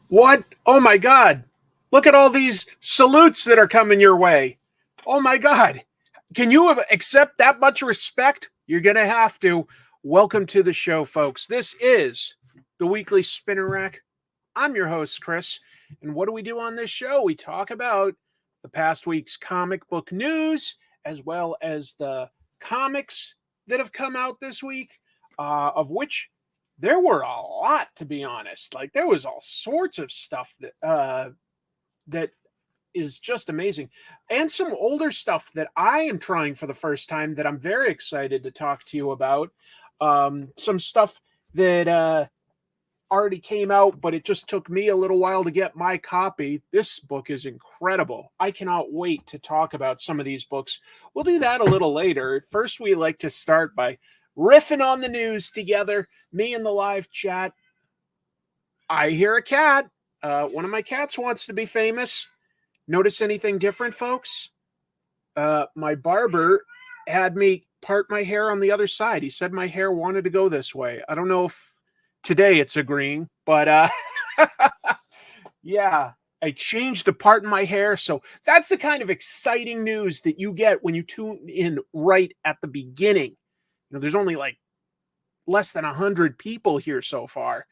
What? Oh my God. Look at all these salutes that are coming your way. Oh my God. Can you accept that much respect? You're going to have to. Welcome to the show, folks. This is the Weekly Spinner Rack. I'm your host, Chris. And what do we do on this show? We talk about the past week's comic book news, as well as the comics that have come out this week, of which there were a lot, to be honest. Like, there was all sorts of stuff that is just amazing, and some older stuff that I am trying for the first time that I'm very excited to talk to you about. Some stuff that already came out, but it just took me a little while to get my copy. This book is incredible. I cannot wait to talk about some of these books. We'll do that a little later. First, we like to start by riffing on the news together, me in the live chat. I hear a cat. One of my cats wants to be famous. Notice anything different, folks? My barber had me part my hair on the other side. He said my hair wanted to go this way. I don't know if today it's agreeing, but yeah, I changed the part in my hair. So that's the kind of exciting news that you get when you tune in right at the beginning. There's only like less than 100 people here so far.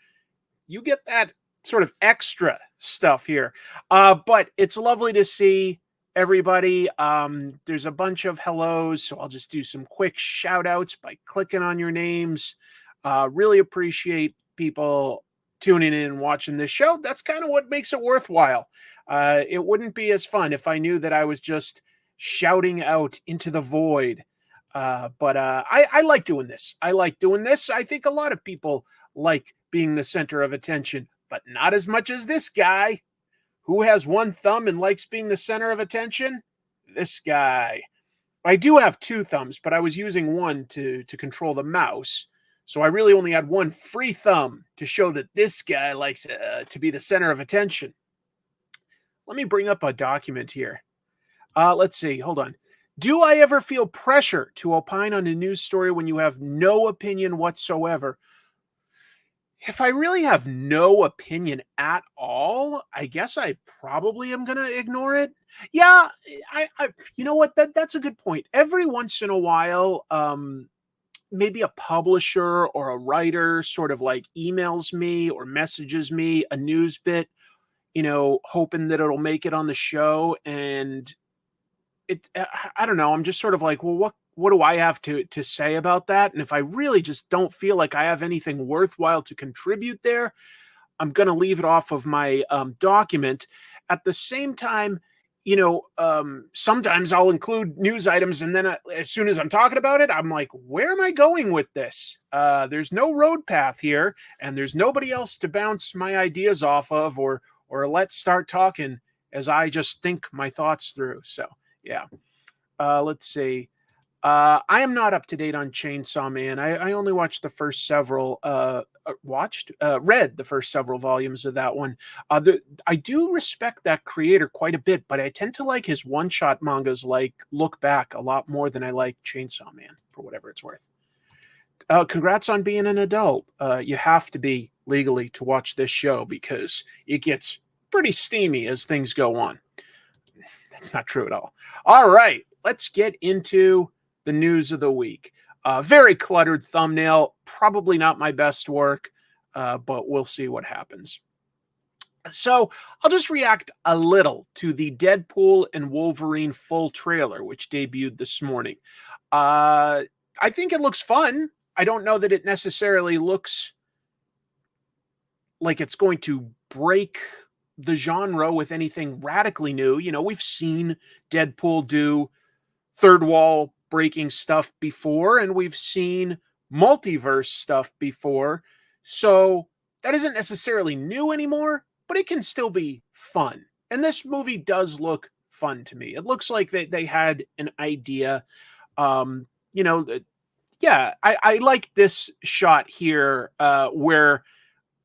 You get that sort of extra stuff here. But it's lovely to see everybody. There's a bunch of hellos, so I'll just do some quick shout outs by clicking on your names. Really appreciate people tuning in and watching this show. That's kind of what makes it worthwhile. It wouldn't be as fun if I knew that I was just shouting out into the void. But I like doing this. I think a lot of people like being the center of attention, but not as much as this guy. Who has one thumb and likes being the center of attention? This guy. I do have two thumbs, but I was using one to control the mouse. So I really only had one free thumb to show that this guy likes to be the center of attention. Let me bring up a document here. Let's see. Hold on. Do I ever feel pressure to opine on a news story when you have no opinion whatsoever? If I really have no opinion at all, I guess I probably am going to ignore it. Yeah, I you know what? That's a good point. Every once in a while, maybe a publisher or a writer sort of like emails me or messages me a news bit, hoping that it'll make it on the show. And I don't know. I'm just sort of like, well, what do I have to say about that? And if I really just don't feel like I have anything worthwhile to contribute there, I'm going to leave it off of my document. At the same time, sometimes I'll include news items, and then as soon as I'm talking about it, I'm like, where am I going with this? There's no road path here, and there's nobody else to bounce my ideas off of, or let's start talking as I just think my thoughts through. So yeah, let's see. I am not up to date on Chainsaw Man. I only watched the first several, read the first several volumes of that one. I do respect that creator quite a bit, but I tend to like his one-shot mangas like Look Back a lot more than I like Chainsaw Man, for whatever it's worth. Congrats on being an adult. You have to be legally to watch this show because it gets pretty steamy as things go on. That's not true at all. All right, let's get into the news of the week. Very cluttered thumbnail, probably not my best work, but we'll see what happens. So I'll just react a little to the Deadpool and Wolverine full trailer, which debuted this morning. I think it looks fun. I don't know that it necessarily looks like it's going to break the genre with anything radically new. We've seen Deadpool do third wall breaking stuff before, and we've seen multiverse stuff before. So that isn't necessarily new anymore, but it can still be fun. And this movie does look fun to me. It looks like they had an idea. Yeah, I like this shot here where,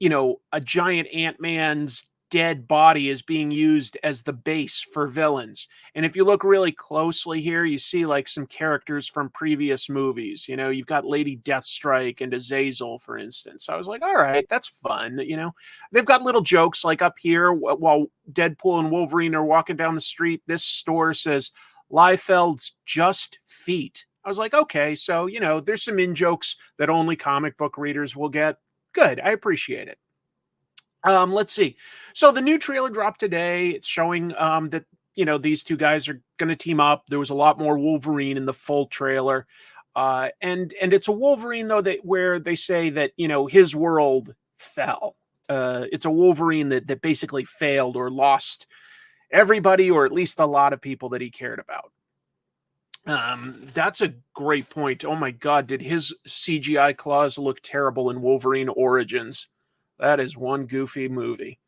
a giant Ant-Man's dead body is being used as the base for villains. And if you look really closely here, you see like some characters from previous movies. You know, you've got Lady Deathstrike and Azazel, for instance. I was like, all right, that's fun. You know, they've got little jokes like up here while Deadpool and Wolverine are walking down the street. This store says Liefeld's Just Feet. I was like, okay, so, you know, there's some in-jokes that only comic book readers will get. Good, I appreciate it. Let's see. So the new trailer dropped today. It's showing that, you know, these two guys are going to team up. There was a lot more Wolverine in the full trailer. And it's a Wolverine, though, where they say that, you know, his world fell. It's a Wolverine that basically failed or lost everybody, or at least a lot of people that he cared about. That's a great point. Oh my God, did his CGI claws look terrible in Wolverine Origins? That is one goofy movie.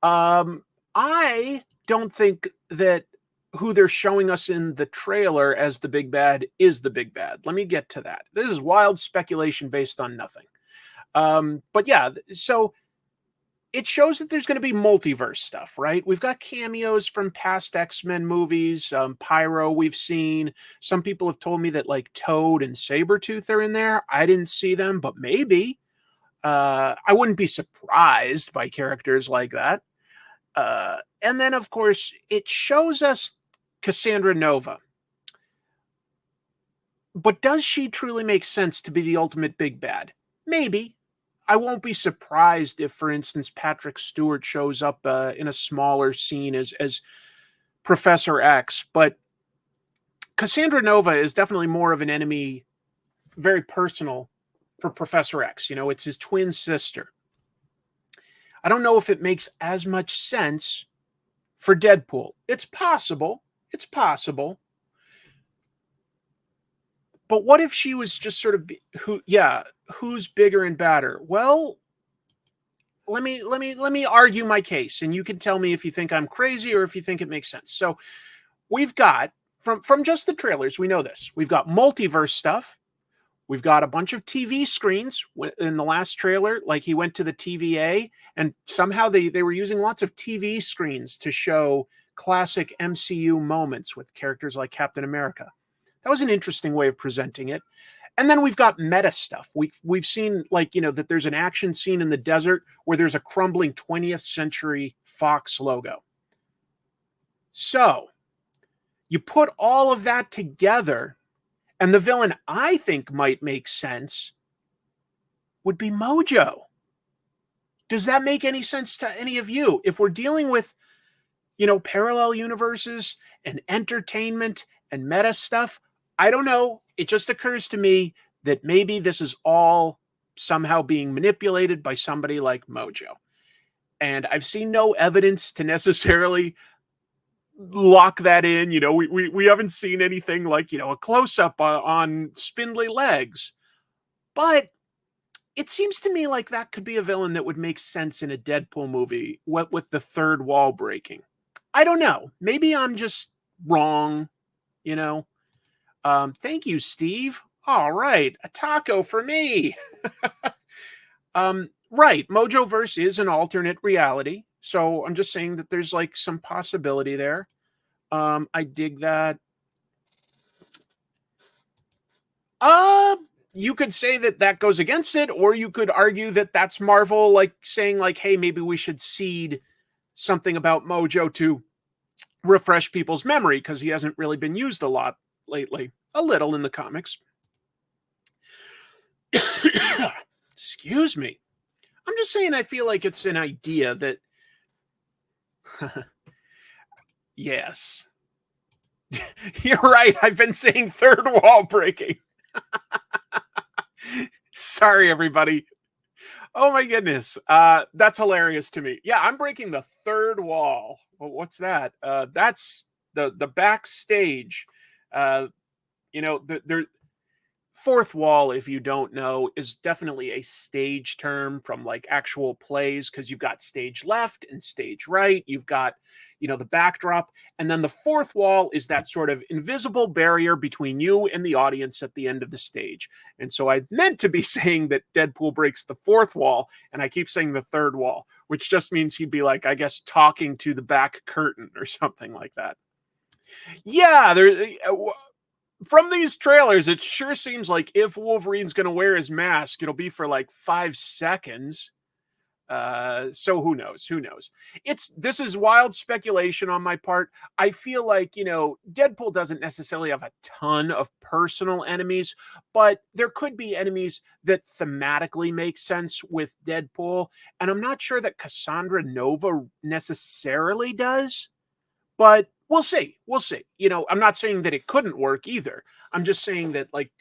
I don't think that who they're showing us in the trailer as the big bad is the big bad. Let me get to that. This is wild speculation based on nothing. But yeah, so it shows that there's going to be multiverse stuff, right? We've got cameos from past X-Men movies. Pyro we've seen. Some people have told me that like Toad and Sabretooth are in there. I didn't see them, but maybe. I wouldn't be surprised by characters like that. And then, of course, it shows us Cassandra Nova. But does she truly make sense to be the ultimate big bad? Maybe. I won't be surprised if, for instance, Patrick Stewart shows up in a smaller scene as Professor X. But Cassandra Nova is definitely more of an enemy, very personal for Professor X. You know, it's his twin sister. I don't know if it makes as much sense for Deadpool. It's possible. It's possible. But what if she was just sort of who's bigger and badder? Well, let me argue my case, and you can tell me if you think I'm crazy or if you think it makes sense. So we've got from just the trailers, we know this. We've got multiverse stuff. We've got a bunch of TV screens in the last trailer, like he went to the TVA, and somehow they were using lots of TV screens to show classic MCU moments with characters like Captain America. That was an interesting way of presenting it. And then we've got meta stuff. We've seen, like, you know, that there's an action scene in the desert where there's a crumbling 20th century Fox logo. So you put all of that together, and the villain I think might make sense would be Mojo. Does that make any sense to any of you? If we're dealing with, you know, parallel universes and entertainment and meta stuff, I don't know. It just occurs to me that maybe this is all somehow being manipulated by somebody like Mojo. And I've seen no evidence to necessarily lock that in. You know, we haven't seen anything like, you know, a close-up on spindly legs. But it seems to me like that could be a villain that would make sense in a Deadpool movie, what with the third wall breaking. I don't know. Maybe I'm just wrong, you know. Thank you, Steve. All right, a taco for me. Right, Mojoverse is an alternate reality, so I'm just saying that there's like some possibility there. I dig that. You could say that goes against it, or you could argue that that's Marvel, like saying like, hey, maybe we should seed something about Mojo to refresh people's memory because he hasn't really been used a lot lately. A little in the comics. Excuse me. I'm just saying I feel like it's an idea that... Yes. You're right. I've been saying third wall breaking. Sorry, everybody. Oh, my goodness. That's hilarious to me. Yeah, I'm breaking the third wall. Well, what's that? That's the backstage. You know, fourth wall, if you don't know, is definitely a stage term from like actual plays, because you've got stage left and stage right. You've got, the backdrop. And then the fourth wall is that sort of invisible barrier between you and the audience at the end of the stage. And so I meant to be saying that Deadpool breaks the fourth wall, and I keep saying the third wall, which just means he'd be like, I guess, talking to the back curtain or something like that. Yeah, from these trailers, it sure seems like if Wolverine's going to wear his mask, it'll be for like 5 seconds. So who knows? Who knows? This is wild speculation on my part. I feel like, Deadpool doesn't necessarily have a ton of personal enemies, but there could be enemies that thematically make sense with Deadpool. And I'm not sure that Cassandra Nova necessarily does, but we'll see. We'll see. I'm not saying that it couldn't work either. I'm just saying that, like,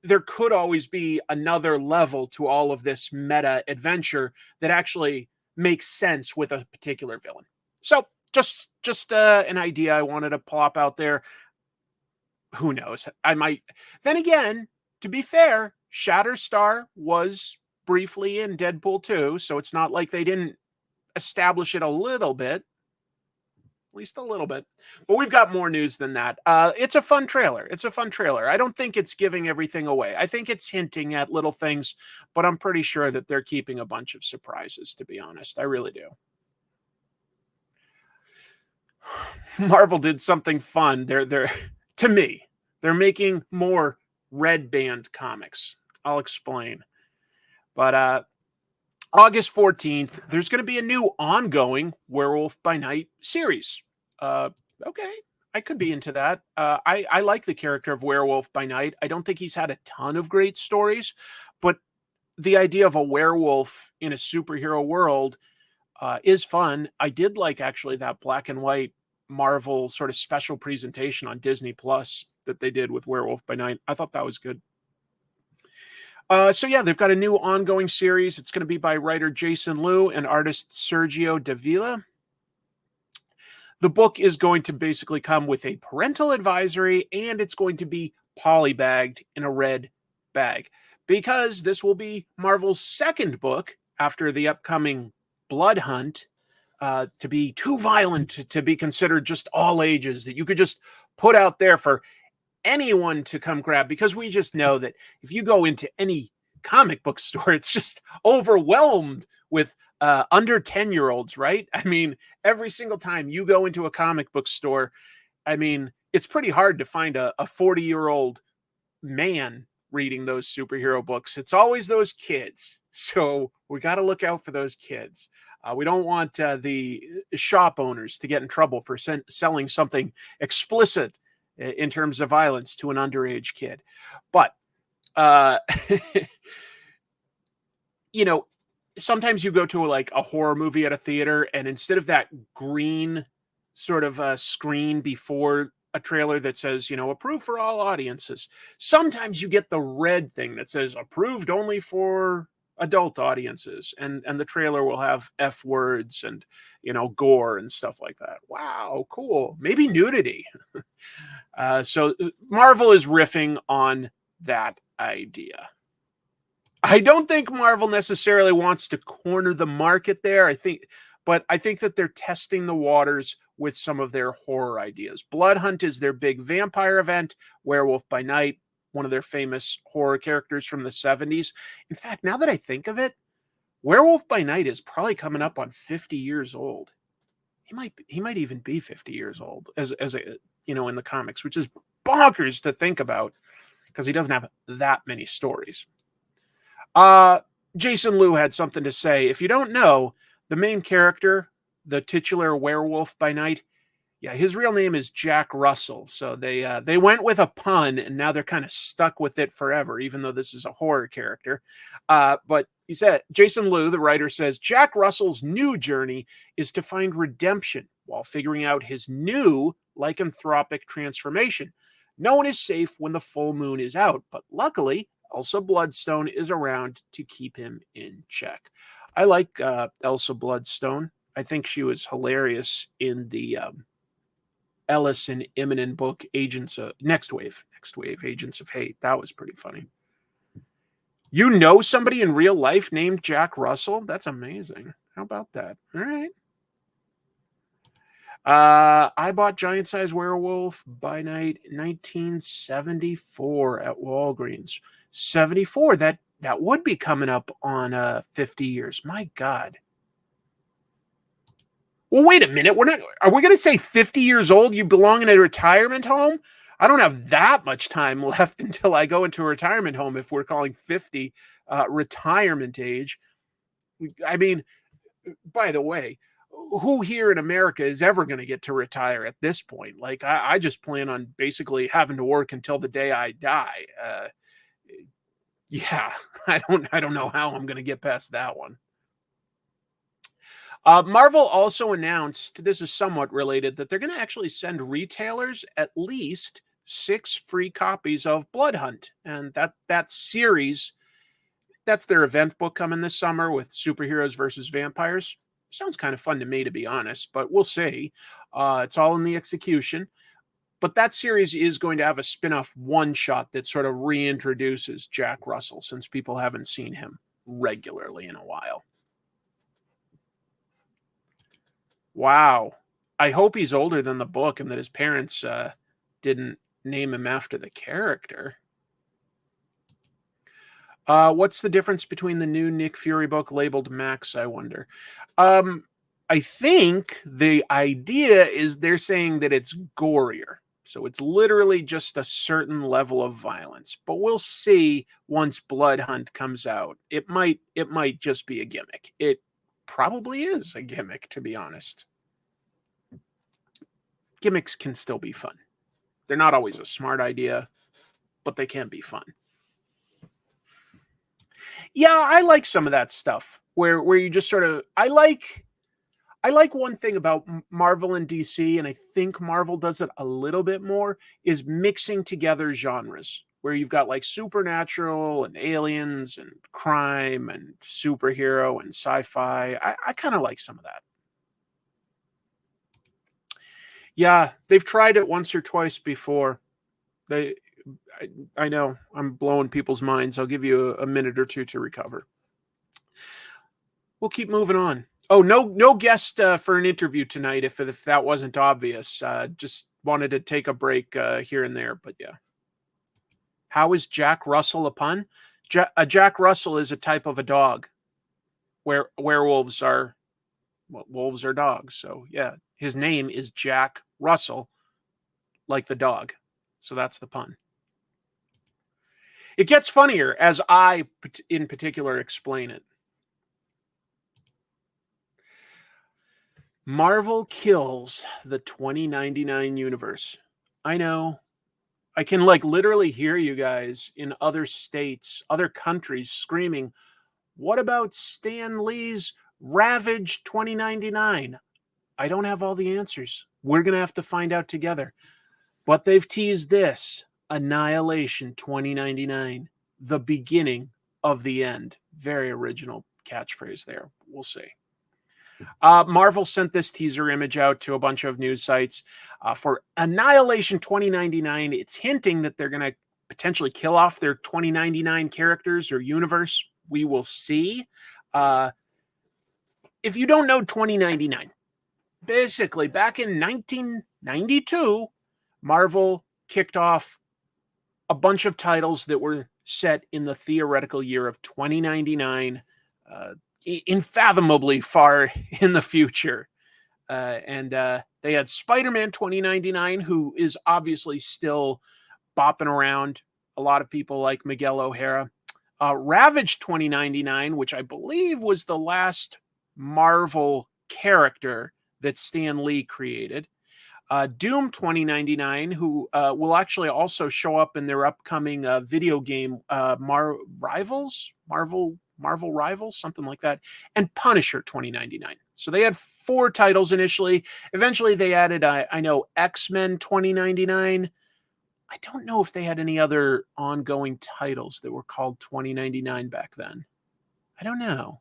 there could always be another level to all of this meta adventure that actually makes sense with a particular villain. So just an idea I wanted to plop out there. Who knows? I might. Then again, to be fair, Shatterstar was briefly in Deadpool 2, so it's not like they didn't establish it a little bit. At least a little bit. But we've got more news than that. It's a fun trailer. It's a fun trailer. I don't think it's giving everything away. I think it's hinting at little things, but I'm pretty sure that they're keeping a bunch of surprises, to be honest. I really do. Marvel did something fun. They're to me, they're making more Red Band comics. I'll explain. But August 14th, there's going to be a new ongoing Werewolf by Night series. Okay, I could be into that. I like the character of Werewolf by Night. I don't think he's had a ton of great stories, but the idea of a werewolf in a superhero world is fun. I did like, actually, that black and white Marvel sort of special presentation on Disney Plus that they did with Werewolf by Night. I thought that was good. So yeah, they've got a new ongoing series. It's going to be by writer Jason Liu and artist Sergio Davila. The book is going to basically come with a parental advisory, and it's going to be polybagged in a red bag, because this will be Marvel's second book after the upcoming Blood Hunt, to be too violent to be considered just all ages, that you could just put out there for anyone to come grab, because we just know that if you go into any comic book store, it's just overwhelmed with under 10-year-olds, right? I mean, every single time you go into a comic book store, I mean, it's pretty hard to find a 40-year-old man reading those superhero books. It's always those kids. So we got to look out for those kids. We don't want the shop owners to get in trouble for selling something explicit in terms of violence to an underage kid. But, sometimes you go to like a horror movie at a theater, and instead of that green sort of screen before a trailer that says, approved for all audiences, sometimes you get the red thing that says approved only for adult audiences, and the trailer will have F words and, gore and stuff like that. Wow, cool. Maybe nudity. So Marvel is riffing on that idea. I don't think Marvel necessarily wants to corner the market there. I think that they're testing the waters with some of their horror ideas. Blood Hunt is their big vampire event. Werewolf by Night, one of their famous horror characters from the 70s. In fact, now that I think of it, Werewolf by Night is probably coming up on 50 years old. He might even be 50 years old as a in the comics, which is bonkers to think about, because he doesn't have that many stories. Jason Liu had something to say. If you don't know, the main character, the titular Werewolf by Night, yeah, his real name is Jack Russell. So they went with a pun, and now they're kind of stuck with it forever, even though this is a horror character. But he said, Jason Liu, the writer, says Jack Russell's new journey is to find redemption while figuring out his new lycanthropic transformation. No one is safe when the full moon is out, but luckily, Elsa Bloodstone is around to keep him in check. I like Elsa Bloodstone. I think she was hilarious in the Ellis and Immonen book, Agents of Next Wave. Next Wave, Agents of Hate. That was pretty funny. You know somebody in real life named Jack Russell? That's amazing. How about that? All right. I bought Giant Size Werewolf by night 1974 at Walgreens. 74. That would be coming up on 50 years. My God. Well, wait a minute. Are we going to say 50 years old? You belong in a retirement home? I don't have that much time left until I go into a retirement home if we're calling 50 retirement age. I mean, by the way, who here in America is ever going to get to retire at this point? Like, I just plan on basically having to work until the day I die. Yeah, I don't know how I'm going to get past that one. Marvel also announced, this is somewhat related, that they're going to actually send retailers at least 6 free copies of Blood Hunt. And that series, that's their event book coming this summer with superheroes versus vampires. Sounds kind of fun to me, to be honest, but we'll see. It's all in the execution. But that series is going to have a spin-off one-shot that sort of reintroduces Jack Russell, since people haven't seen him regularly in a while. Wow. I hope he's older than the book and that his parents didn't name him after the character. What's the difference between the new Nick Fury book labeled Max, I wonder? I think the idea is they're saying that it's gorier. So it's literally just a certain level of violence. But we'll see once Blood Hunt comes out. It might just be a gimmick. It probably is a gimmick, to be honest. Gimmicks can still be fun. They're not always a smart idea, but they can be fun. Yeah, I like some of that stuff where you just sort of, I like one thing about Marvel and DC, and I think Marvel does it a little bit more, is mixing together genres where you've got like supernatural and aliens and crime and superhero and sci-fi. I kind of like some of that. Yeah, they've tried it once or twice before. I know I'm blowing people's minds. I'll give you a minute or two to recover. We'll keep moving on. Oh, no guest for an interview tonight, if that wasn't obvious. Just wanted to take a break here and there, but yeah. How is Jack Russell a pun? Jack Russell is a type of a dog. Where werewolves are, well, wolves are dogs. So yeah, his name is Jack Russell, like the dog. So that's the pun. It gets funnier as I, in particular, explain it. Marvel kills the 2099 universe. I know. I can literally hear you guys in other states, other countries screaming, what about Stan Lee's Ravage 2099? I don't have all the answers. We're going to have to find out together. But they've teased this, Annihilation 2099, the beginning of the end. Very original catchphrase there. We'll see. Marvel sent this teaser image out to a bunch of news sites for Annihilation 2099. It's hinting that they're going to potentially kill off their 2099 characters or universe. We will see. If you don't know 2099, basically back in 1992, Marvel kicked off a bunch of titles that were set in the theoretical year of 2099, unfathomably far in the future. And they had Spider-Man 2099, who is obviously still bopping around. A lot of people like Miguel O'Hara. Ravage 2099, which I believe was the last Marvel character that Stan Lee created. Doom 2099, who will actually also show up in their upcoming video game Marvel Rivals, something like that, and Punisher 2099. So they had 4 titles initially. Eventually they added, I know, X-Men 2099. I don't know if they had any other ongoing titles that were called 2099 back then. I don't know.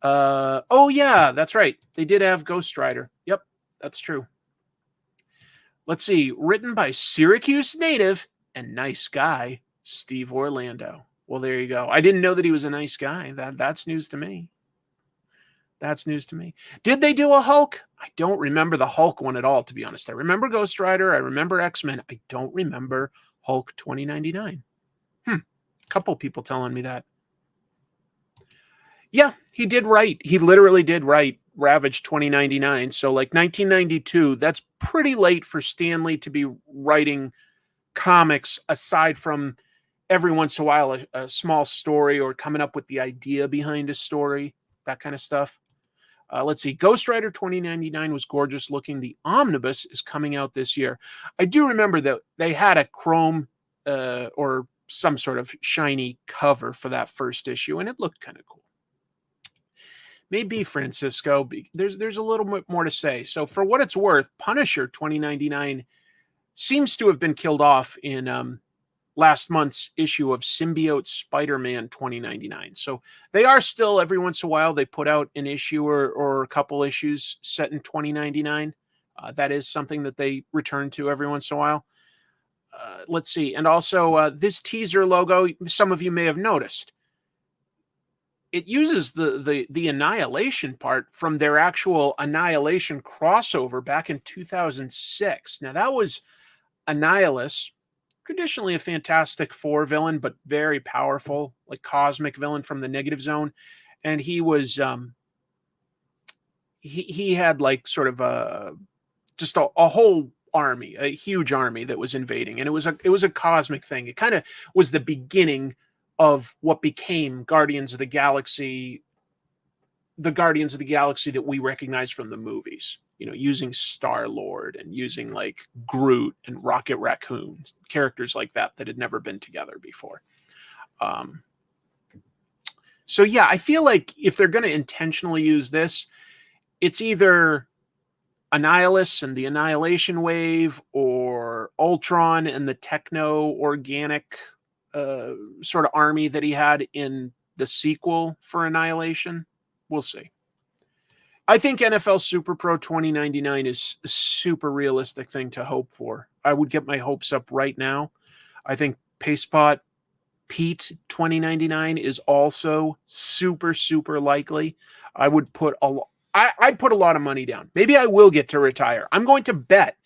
Oh yeah, that's right. They did have Ghost Rider. Yep, that's true. Let's see. Written by Syracuse native and nice guy, Steve Orlando. Well, there you go. I didn't know that he was a nice guy. That's news to me. That's news to me. Did they do a Hulk? I don't remember the Hulk one at all, to be honest. I remember Ghost Rider. I remember X-Men. I don't remember Hulk 2099. Couple people telling me that. Yeah, he did write. He literally did write Ravage 2099. So like 1992, that's pretty late for Stan Lee to be writing comics aside from every once in a while a small story or coming up with the idea behind a story, that kind of stuff. Let's see. Ghost Rider 2099 was gorgeous looking. The Omnibus is coming out this year. I do remember that they had a chrome or some sort of shiny cover for that first issue, and it looked kind of cool. Maybe, Francisco. There's a little bit more to say. So for what it's worth, Punisher 2099 seems to have been killed off in last month's issue of Symbiote Spider-Man 2099. So they are still, every once in a while, they put out an issue or a couple issues set in 2099. That is something that they return to every once in a while. Let's see. And also this teaser logo, some of you may have noticed. It uses the Annihilation part from their actual Annihilation crossover back in 2006. Now, that was Annihilus, traditionally a Fantastic Four villain, but very powerful, like cosmic villain from the Negative Zone. And he was, he had like sort of just a whole army, a huge army that was invading. And it was a cosmic thing. It kind of was the beginning of what became Guardians of the Galaxy, the Guardians of the Galaxy that we recognize from the movies, you know, using Star-Lord and using like Groot and Rocket Raccoon, characters like that had never been together before. So yeah, I feel like if they're going to intentionally use this, it's either Annihilus and the Annihilation Wave or Ultron and the techno-organic sort of army that he had in the sequel for Annihilation. We'll see. I think NFL Super Pro 2099 is a super realistic thing to hope for. I would get my hopes up right now. I think Pastepot Pete 2099 is also super, super likely. I would put I'd put a lot of money down. Maybe I will get to retire. I'm going to bet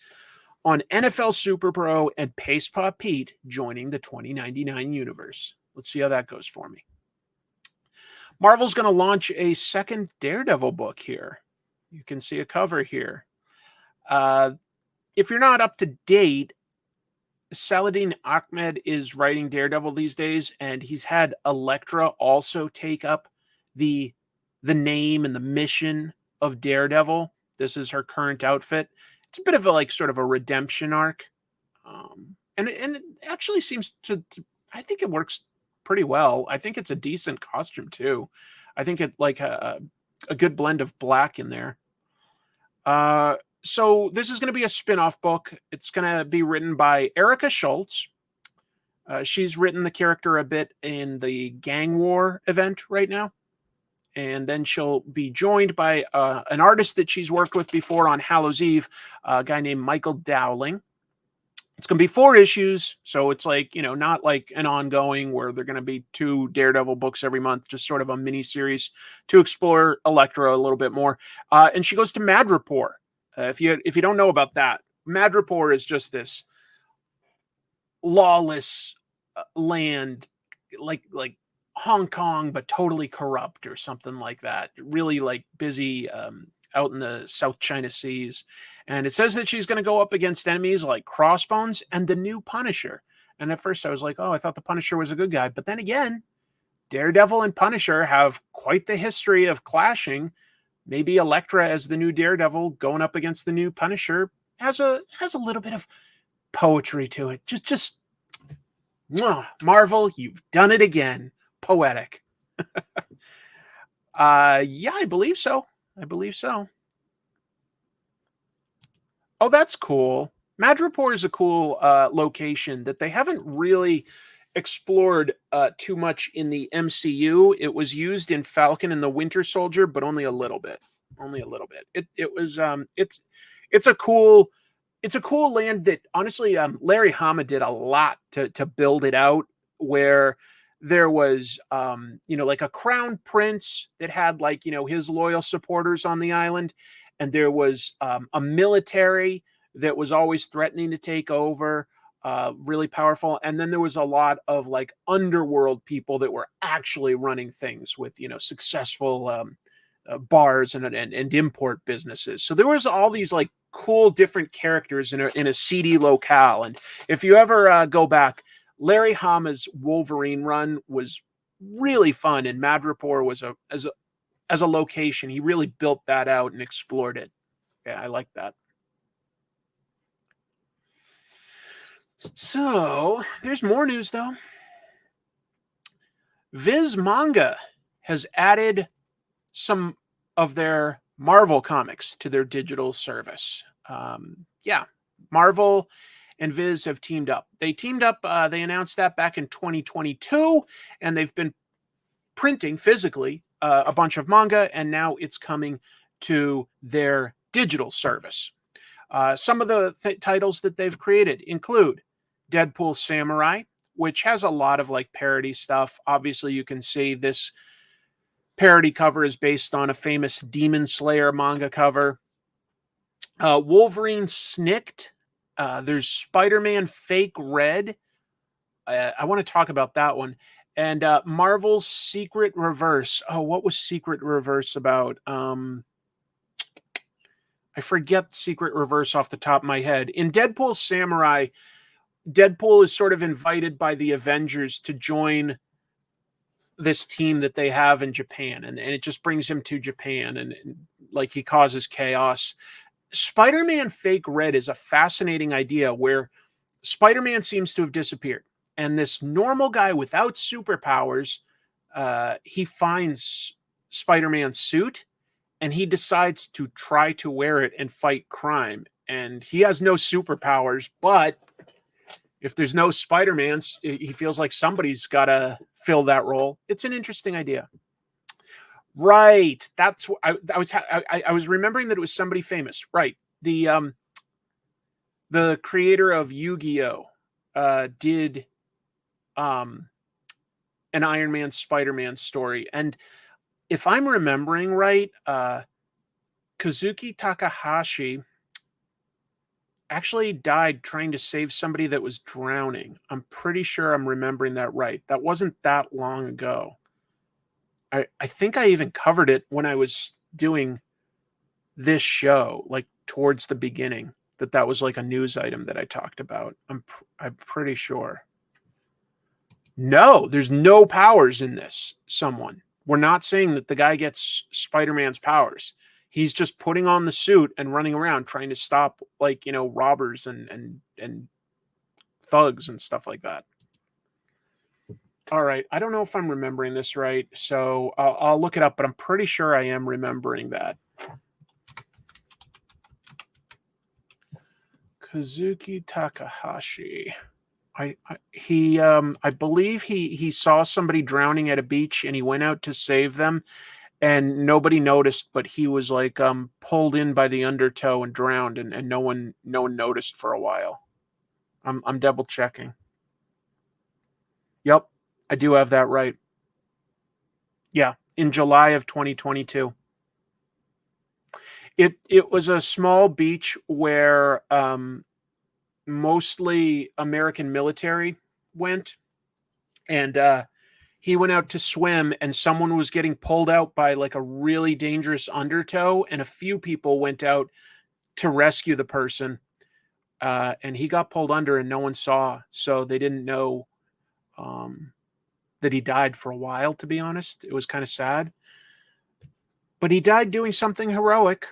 on NFL Super Pro and Pastepot Pete joining the 2099 universe. Let's see how that goes for me. Marvel's going to launch a second Daredevil book here. You can see a cover here. If you're not up to date, Saladin Ahmed is writing Daredevil these days, and he's had Elektra also take up the name and the mission of Daredevil. This is her current outfit. It's a bit of a like sort of a redemption arc, and it actually seems to. I think it works pretty well. I think it's a decent costume too. I think it like a good blend of black in there. So this is going to be a spin-off book. It's going to be written by Erica Schultz. She's written the character a bit in the Gang War event right now. And then she'll be joined by an artist that she's worked with before on Hallows Eve, a guy named Michael Dowling. It's going to be 4 issues, so it's like, you know, not like an ongoing where they're going to be 2 Daredevil books every month, just sort of a mini series to explore Elektra a little bit more. And she goes to Madripoor. If you don't know about that, Madripoor is just this lawless land, like Hong Kong, but totally corrupt or something like that. Really like busy out in the South China Seas. And it says that she's going to go up against enemies like Crossbones and the new Punisher. And at first I was like, oh, I thought the Punisher was a good guy. But then again, Daredevil and Punisher have quite the history of clashing. Maybe Elektra as the new Daredevil going up against the new Punisher has a little bit of poetry to it. Just Marvel, you've done it again. Poetic. Yeah, I believe so. Oh, that's cool. Madripoor is a cool location that they haven't really explored too much in the MCU. It was used in Falcon and the Winter Soldier, but only a little bit. It was it's a cool it's a cool land that honestly, Larry Hama did a lot to build it out, where there was, like a crown prince that had like, his loyal supporters on the island. And there was a military that was always threatening to take over, really powerful. And then there was a lot of like underworld people that were actually running things with, successful bars and import businesses. So there was all these like cool different characters in a seedy locale. And if you ever go back, Larry Hama's Wolverine run was really fun, and Madripoor was as a location. He really built that out and explored it. Yeah, I like that. So there's more news though. Viz Manga has added some of their Marvel comics to their digital service. Yeah, Marvel and Viz have teamed up. They teamed up, they announced that back in 2022, and they've been printing physically a bunch of manga, and now it's coming to their digital service. Some of the titles that they've created include Deadpool Samurai, which has a lot of like parody stuff. Obviously, you can see this parody cover is based on a famous Demon Slayer manga cover. Wolverine Snicked. There's Spider-Man Fake Red. I want to talk about that one. And Marvel's Secret Reverse. Oh, what was Secret Reverse about? I forget Secret Reverse off the top of my head. In Deadpool Samurai, Deadpool is sort of invited by the Avengers to join this team that they have in Japan, and it just brings him to Japan, and like he causes chaos. Spider-Man Fake Red is a fascinating idea where Spider-Man seems to have disappeared, and this normal guy without superpowers, he finds Spider-Man's suit, and he decides to try to wear it and fight crime. And he has no superpowers, but if there's no Spider-Mans, he feels like somebody's got to fill that role. It's an interesting idea. Right. That's what I was remembering that it was somebody famous. Right. The creator of Yu-Gi-Oh! Did an Iron Man Spider-Man story. And if I'm remembering right, Kazuki Takahashi actually died trying to save somebody that was drowning. I'm pretty sure I'm remembering that right. That wasn't that long ago. I think I even covered it when I was doing this show, like towards the beginning, that was like a news item that I talked about. I'm pretty sure. No, there's no powers in this. We're not saying that the guy gets Spider-Man's powers. He's just putting on the suit and running around trying to stop, like, robbers and thugs and stuff like that. All right. I don't know if I'm remembering this right, so I'll look it up, but I'm pretty sure I am remembering that. Kazuki Takahashi. I believe he saw somebody drowning at a beach, and he went out to save them, and nobody noticed, but he was like pulled in by the undertow and drowned, and no one noticed for a while. I'm double checking. Yep, I do have that right. Yeah, in July of 2022. It was a small beach where mostly American military went, and he went out to swim, and someone was getting pulled out by like a really dangerous undertow, and a few people went out to rescue the person, and he got pulled under and no one saw, so they didn't know that he died for a while. To be honest, it was kind of sad, but he died doing something heroic,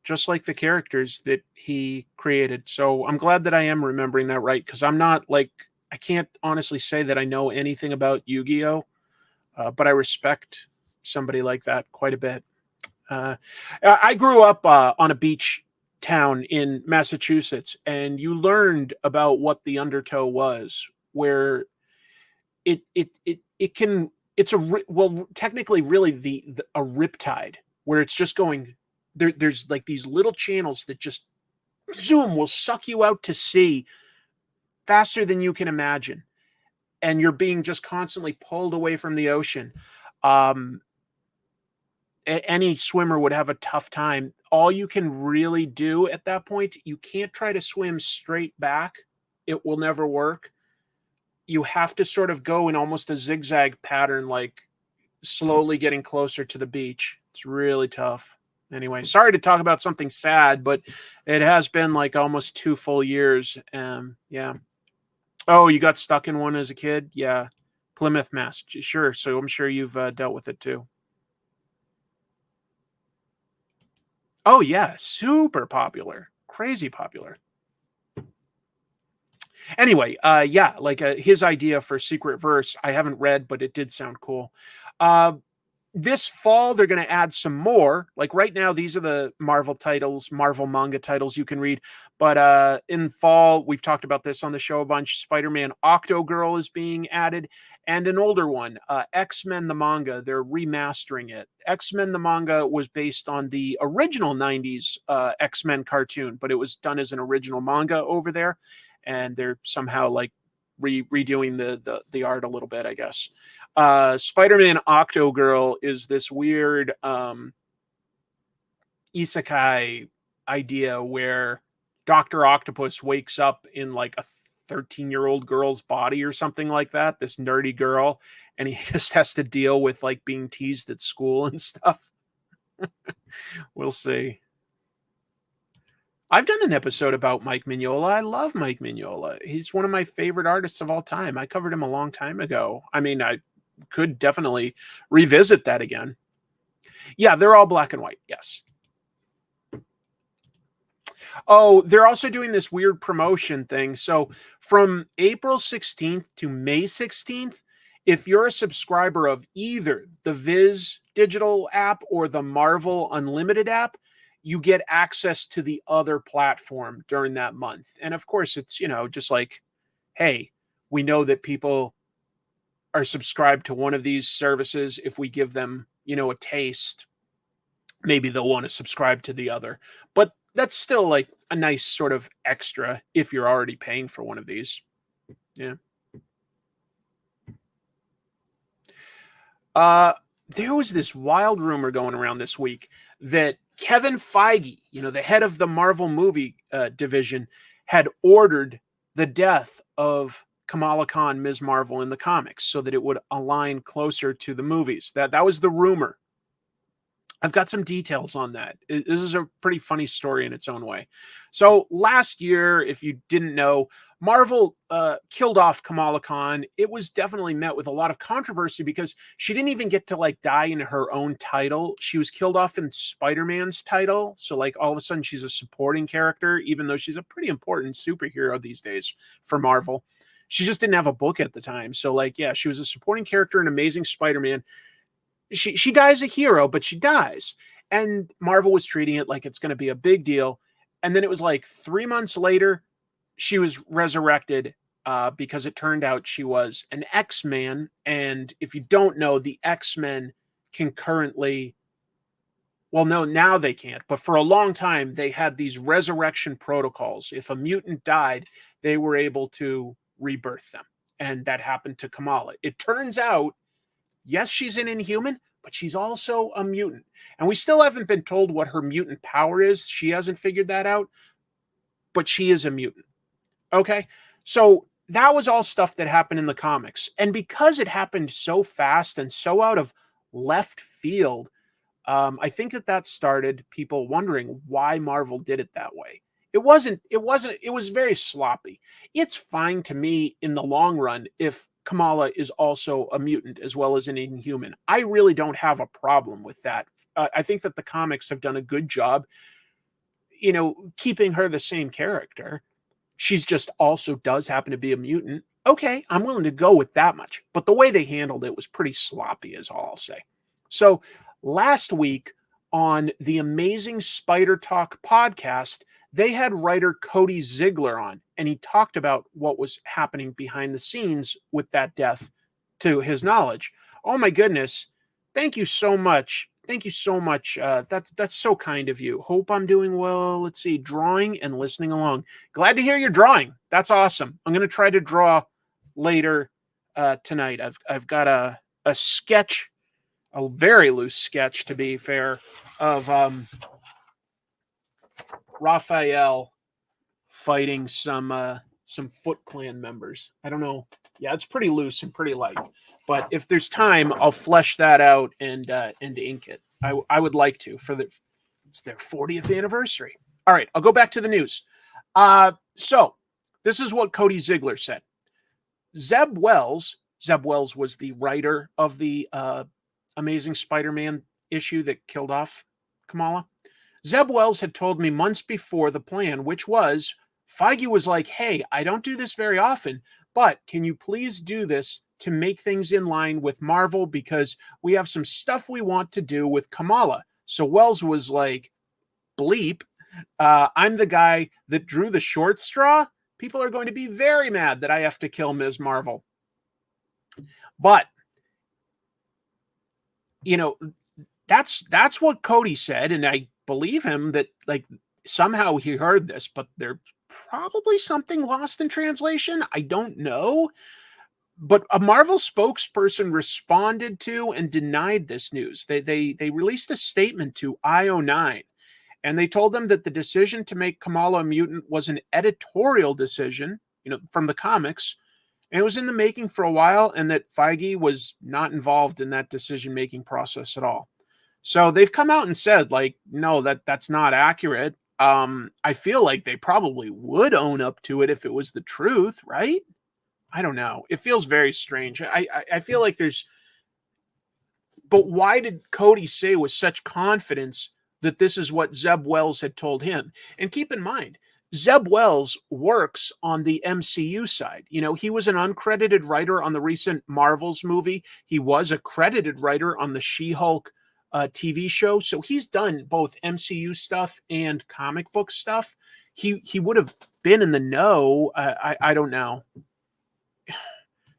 just like the characters that he created. So I'm glad that I am remembering that right, because I'm not like, I can't honestly say that I know anything about Yu-Gi-Oh, but I respect somebody like that quite a bit. I grew up on a beach town in Massachusetts, and you learned about what the undertow was, where technically really a riptide, where it's just going there's like these little channels that just zoom, will suck you out to sea faster than you can imagine. And you're being just constantly pulled away from the ocean. Any swimmer would have a tough time. All you can really do at that point, you can't try to swim straight back. It will never work. You have to sort of go in almost a zigzag pattern, like slowly getting closer to the beach. It's really tough. Anyway, sorry to talk about something sad, but it has been like almost 2 full years. Yeah. Oh, you got stuck in one as a kid? Yeah. Plymouth, Mass. Sure. So I'm sure you've dealt with it too. Oh, yeah. Super popular. Crazy popular. Anyway, yeah, like his idea for Secret Verse, I haven't read, but it did sound cool. This fall, they're going to add some more. Like right now, these are the Marvel titles, Marvel manga titles you can read. But in fall, we've talked about this on the show a bunch. Spider-Man Octogirl is being added, and an older one, X-Men the manga. They're remastering it. X-Men the manga was based on the original 90s X-Men cartoon, but it was done as an original manga over there. And they're somehow like redoing the art a little bit, I guess. Spider-Man Octogirl is this weird isekai idea where Dr. Octopus wakes up in like a 13-year-old girl's body or something like that, this nerdy girl, and he just has to deal with like being teased at school and stuff. We'll see. I've done an episode about Mike Mignola. I love Mike Mignola. He's one of my favorite artists of all time. I covered him a long time ago. I mean, I could definitely revisit that again. Yeah, they're all black and white. Yes. Oh, they're also doing this weird promotion thing. So from April 16th to May 16th, if you're a subscriber of either the Viz digital app or the Marvel Unlimited app, you get access to the other platform during that month. And of course, it's, just like, hey, we know that people are subscribed to one of these services. If we give them, a taste, maybe they'll want to subscribe to the other. But that's still like a nice sort of extra if you're already paying for one of these. Yeah. There was this wild rumor going around this week that Kevin Feige, the head of the Marvel movie division, had ordered the death of Kamala Khan, Ms. Marvel, in the comics so that it would align closer to the movies. That was the rumor. I've got some details on that. This is a pretty funny story in its own way. So last year, if you didn't know, Marvel killed off Kamala Khan. It was definitely met with a lot of controversy because she didn't even get to like die in her own title. She was killed off in Spider-Man's title. So like all of a sudden she's a supporting character, even though she's a pretty important superhero these days for Marvel. She just didn't have a book at the time. So like, yeah, she was a supporting character in Amazing Spider-Man. She dies a hero, but she dies. And Marvel was treating it like it's going to be a big deal. And then it was like 3 months later, she was resurrected because it turned out she was an X-Man. And if you don't know, the X-Men can currently, well, no, now they can't. But for a long time, they had these resurrection protocols. If a mutant died, they were able to rebirth them. And that happened to Kamala. It turns out, yes, she's an Inhuman, but she's also a mutant. And we still haven't been told what her mutant power is. She hasn't figured that out, but she is a mutant. Okay? So that was all stuff that happened in the comics. And because it happened so fast and so out of left field, I think that started people wondering why Marvel did it that way. It was very sloppy. It's fine to me in the long run if Kamala is also a mutant as well as an Inhuman. I really don't have a problem with that. I think that the comics have done a good job, keeping her the same character. She's just also does happen to be a mutant. Okay, I'm willing to go with that much. But the way they handled it was pretty sloppy, is all I'll say. So last week on the Amazing Spider Talk podcast, they had writer Cody Ziegler on, and he talked about what was happening behind the scenes with that death to his knowledge. Oh my goodness. Thank you so much, Thank you so much. That's so kind of you. Hope I'm doing well. Let's see, drawing and listening along. Glad to hear you're drawing. That's awesome. I'm gonna try to draw later tonight. I've got a sketch, a very loose sketch to be fair, of Raphael fighting some Foot Clan members. I don't know. Yeah, it's pretty loose and pretty light. But if there's time, I'll flesh that out and ink it. I would like to it's their 40th anniversary. All right, I'll go back to the news. So this is what Cody Ziegler said. Zeb Wells was the writer of the Amazing Spider-Man issue that killed off Kamala. Zeb Wells had told me months before the plan, which was Feige was like, hey, I don't do this very often, but can you please do this to make things in line with Marvel because we have some stuff we want to do with Kamala. So Wells was like, bleep, I'm the guy that drew the short straw. People are going to be very mad that I have to kill Ms. Marvel. But, you know, that's what Cody said, and I believe him that, like, somehow he heard this, but there's probably something lost in translation. I don't know. But a Marvel spokesperson responded to and denied this news. They released a statement to IO9, and they told them that the decision to make Kamala a mutant was an editorial decision, from the comics, and it was in the making for a while, and that Feige was not involved in that decision-making process at all. So they've come out and said, like, no, that's not accurate. I feel like they probably would own up to it if it was the truth, right? I don't know. It feels very strange. I feel like but why did Cody say with such confidence that this is what Zeb Wells had told him? And keep in mind, Zeb Wells works on the MCU side. He was an uncredited writer on the recent Marvels movie. He was a credited writer on the She-Hulk TV show. So he's done both MCU stuff and comic book stuff. He would have been in the know. I don't know.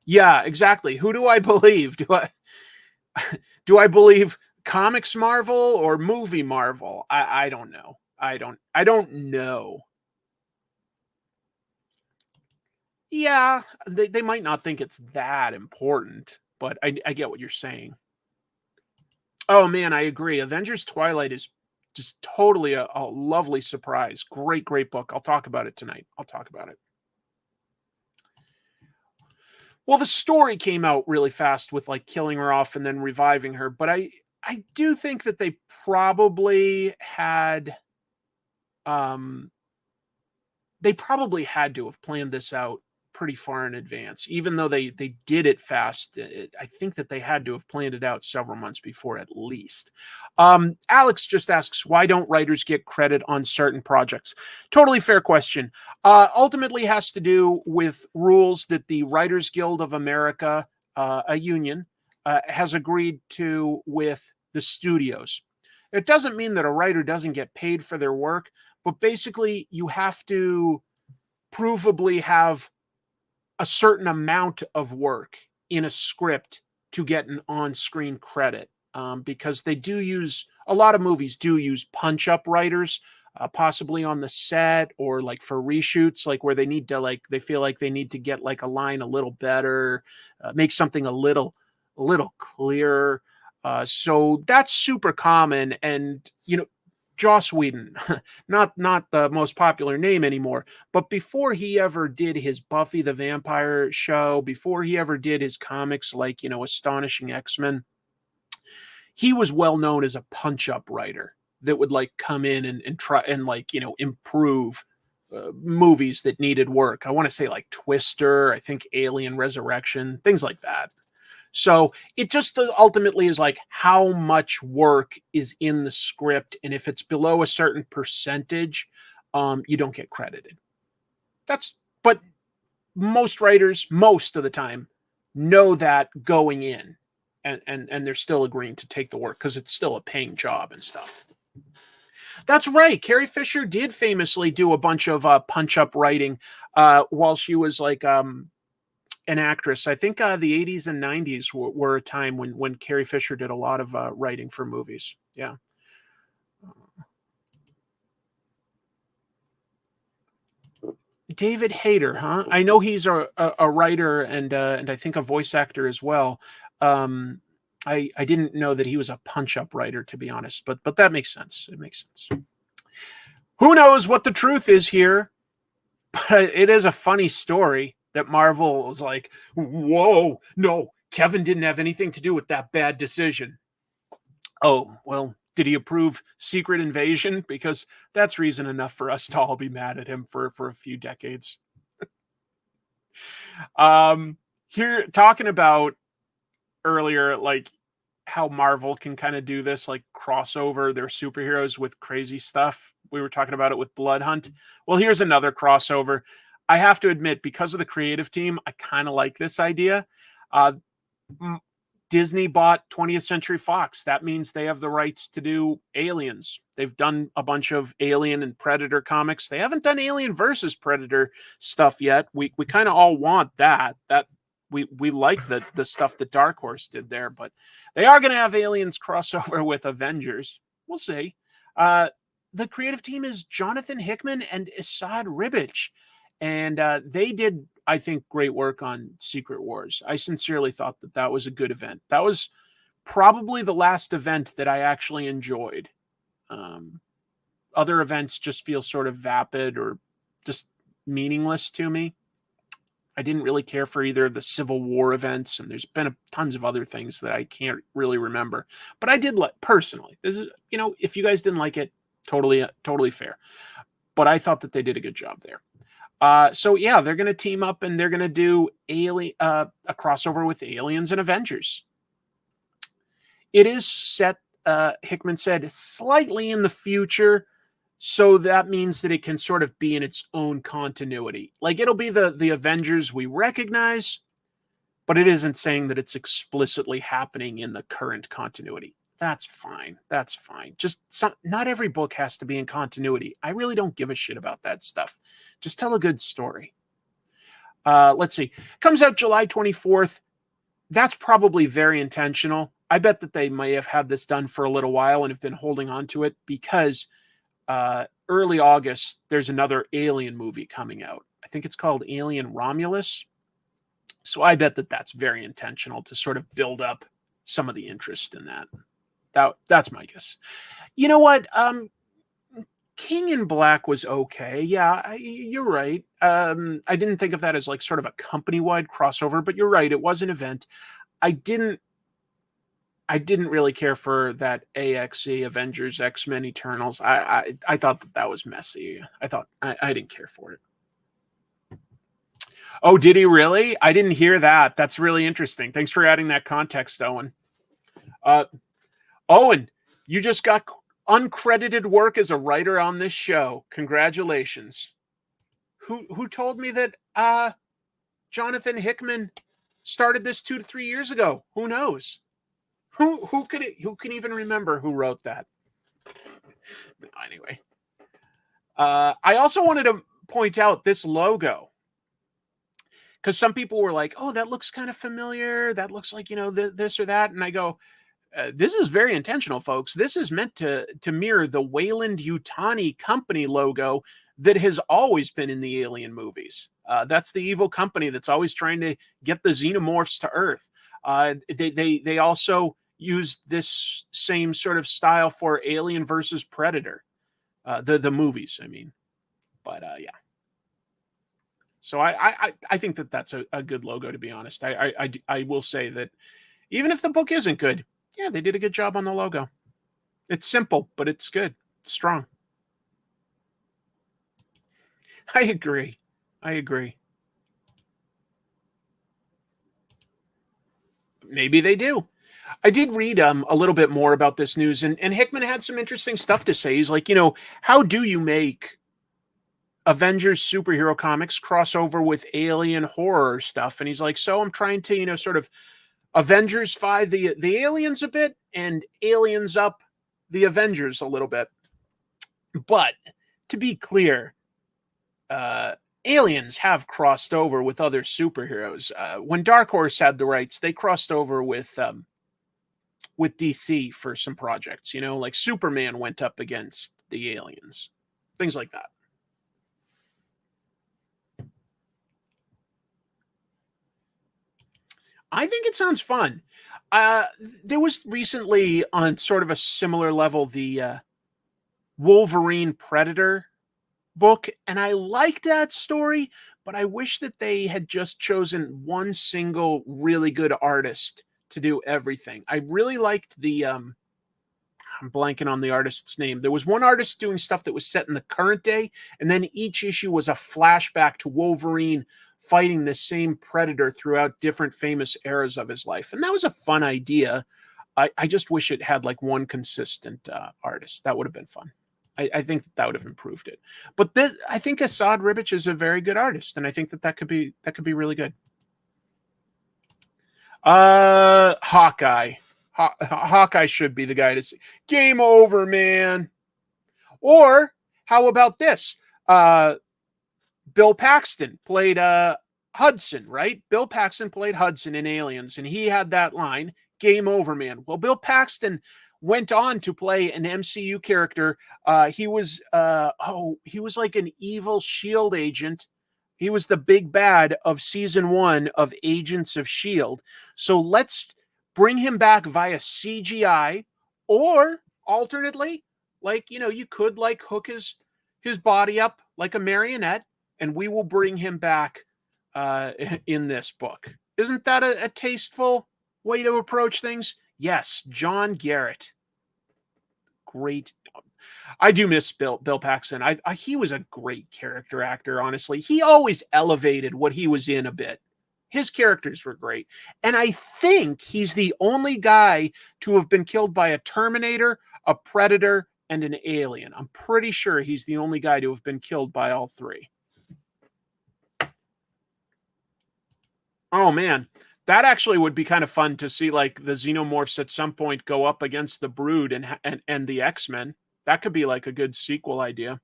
Yeah, exactly. Who do I believe? Do I believe comics Marvel or movie Marvel? I don't know. I don't know. Yeah, they might not think it's that important, but I get what you're saying. Oh man, I agree. Avengers Twilight is just totally a lovely surprise. Great book. I'll talk about it tonight. I'll talk about it. Well, the story came out really fast with like killing her off and then reviving her, but I do think that they probably had to have planned this out pretty far in advance. Even though they did it fast, I think that they had to have planned it out several months before at least. Alex just asks, why don't writers get credit on certain projects? Totally fair question. Ultimately has to do with rules that the Writers Guild of America, a union, has agreed to with the studios. It doesn't mean that a writer doesn't get paid for their work, but basically you have to provably have a certain amount of work in a script to get an on-screen credit, because they do use, a lot of movies do use punch-up writers, possibly on the set or like for reshoots, like where they need to, like, they feel like they need to get like a line a little better, make something a little clearer. So that's super common. And, Joss Whedon, not the most popular name anymore, but before he ever did his Buffy the Vampire show, before he ever did his comics like, Astonishing X-Men, he was well known as a punch-up writer that would like come in and try and like, improve movies that needed work. I want to say like Twister, I think Alien Resurrection, things like that. So it just ultimately is like how much work is in the script. And if it's below a certain percentage, you don't get credited. But most writers, most of the time, know that going in, and they're still agreeing to take the work because it's still a paying job and stuff. That's right. Carrie Fisher did famously do a bunch of punch-up writing while she was like an actress. I think the 80s and 90s were a time when Carrie Fisher did a lot of writing for movies. Yeah. David Hayter, huh? I know he's a writer and I think a voice actor as well. I didn't know that he was a punch-up writer, to be honest, but that makes sense. It makes sense. Who knows what the truth is here? But it is a funny story that Marvel was like, whoa, no, Kevin didn't have anything to do with that bad decision. Oh, well, did he approve Secret Invasion? Because that's reason enough for us to all be mad at him for a few decades. Here, talking about earlier, like how Marvel can kind of do this, like crossover their superheroes with crazy stuff. We were talking about it with Blood Hunt. Well, here's another crossover. I have to admit, because of the creative team, I kind of like this idea. Disney bought 20th Century Fox. That means they have the rights to do Aliens. They've done a bunch of Alien and Predator comics. They haven't done Alien versus Predator stuff yet. We kind of all want that. We like the stuff that Dark Horse did there, but they are going to have Aliens crossover with Avengers. We'll see. The creative team is Jonathan Hickman and Esad Ribic, and they did, I think, great work on Secret Wars. I sincerely thought that was a good event. That was probably the last event that I actually enjoyed. Other events just feel sort of vapid or just meaningless to me. I didn't really care for either of the Civil War events, and there's been tons of other things that I can't really remember. But I did like, personally. This is, if you guys didn't like it, totally fair. But I thought that they did a good job there. So yeah, they're going to team up and they're going to do a crossover with Aliens and Avengers. It is set, Hickman said, slightly in the future. So that means that it can sort of be in its own continuity. Like, it'll be the Avengers we recognize, but it isn't saying that it's explicitly happening in the current continuity. That's fine. That's fine. Just not every book has to be in continuity. I really don't give a shit about that stuff. Just tell a good story. Let's see. Comes out July 24th. That's probably very intentional. I bet that they may have had this done for a little while and have been holding on to it because early August, there's another Alien movie coming out. I think it's called Alien Romulus. So I bet that that's very intentional to sort of build up some of the interest in that. That's my guess. You know what? King in Black was okay. Yeah, you're right. I didn't think of that as like sort of a company-wide crossover, but you're right. It was an event. I didn't really care for that AXE, Avengers, X-Men, Eternals. I thought that was messy. I didn't care for it. Oh, did he really? I didn't hear that. That's really interesting. Thanks for adding that context, Owen. Owen, you just got uncredited work as a writer on this show. Congratulations. Who told me that Jonathan Hickman started this 2 to 3 years ago? Who knows? Who can even remember who wrote that? Anyway, I also wanted to point out this logo because some people were like, "Oh, that looks kind of familiar. That looks like this or that," and I go, "This is very intentional, folks. This is meant to mirror the Weyland-Yutani Company logo that has always been in the Alien movies. That's the evil company that's always trying to get the xenomorphs to Earth. They also used this same sort of style for Alien versus Predator, the movies, I mean. But yeah. So I think that that's a good logo, to be honest. I will say that even if the book isn't good, yeah, they did a good job on the logo. It's simple, but it's good. It's strong. I agree. Maybe they do. I did read a little bit more about this news, and Hickman had some interesting stuff to say. He's like, how do you make Avengers superhero comics crossover with alien horror stuff? And he's like, so I'm trying to, sort of Avengers 5 the aliens a bit and aliens up the Avengers a little bit. But to be clear, aliens have crossed over with other superheroes. When Dark Horse had the rights, they crossed over with DC for some projects. You know, like Superman went up against the aliens, things like that. I think it sounds fun. There was recently, on sort of a similar level, the Wolverine Predator book, and I liked that story, but I wish that they had just chosen one single really good artist to do everything. I really liked the I'm blanking on the artist's name. There was one artist doing stuff that was set in the current day, and then each issue was a flashback to Wolverine fighting the same predator throughout different famous eras of his life. And that was a fun idea. I just wish it had like one consistent artist. That would have been fun. I think that would have improved it. But I think Asad Ribic is a very good artist, and I think that could be really good. Hawkeye. Hawkeye should be the guy to see. Game over, man. Or how about this? Bill Paxton played Hudson, right? Bill Paxton played Hudson in Aliens, and he had that line, game over, man. Well, Bill Paxton went on to play an MCU character. He was like an evil S.H.I.E.L.D. agent. He was the big bad of season 1 of Agents of S.H.I.E.L.D. So let's bring him back via CGI, or alternately, like, you know, you could like hook his body up like a marionette, and we will bring him back in this book. Isn't that a tasteful way to approach things? Yes, John Garrett. Great. I do miss Bill Paxton. He was a great character actor, honestly. He always elevated what he was in a bit. His characters were great. And I think he's the only guy to have been killed by a Terminator, a Predator, and an alien. I'm pretty sure he's the only guy to have been killed by all three. Oh, man. That actually would be kind of fun to see, like, the Xenomorphs at some point go up against the Brood and the X-Men. That could be like a good sequel idea.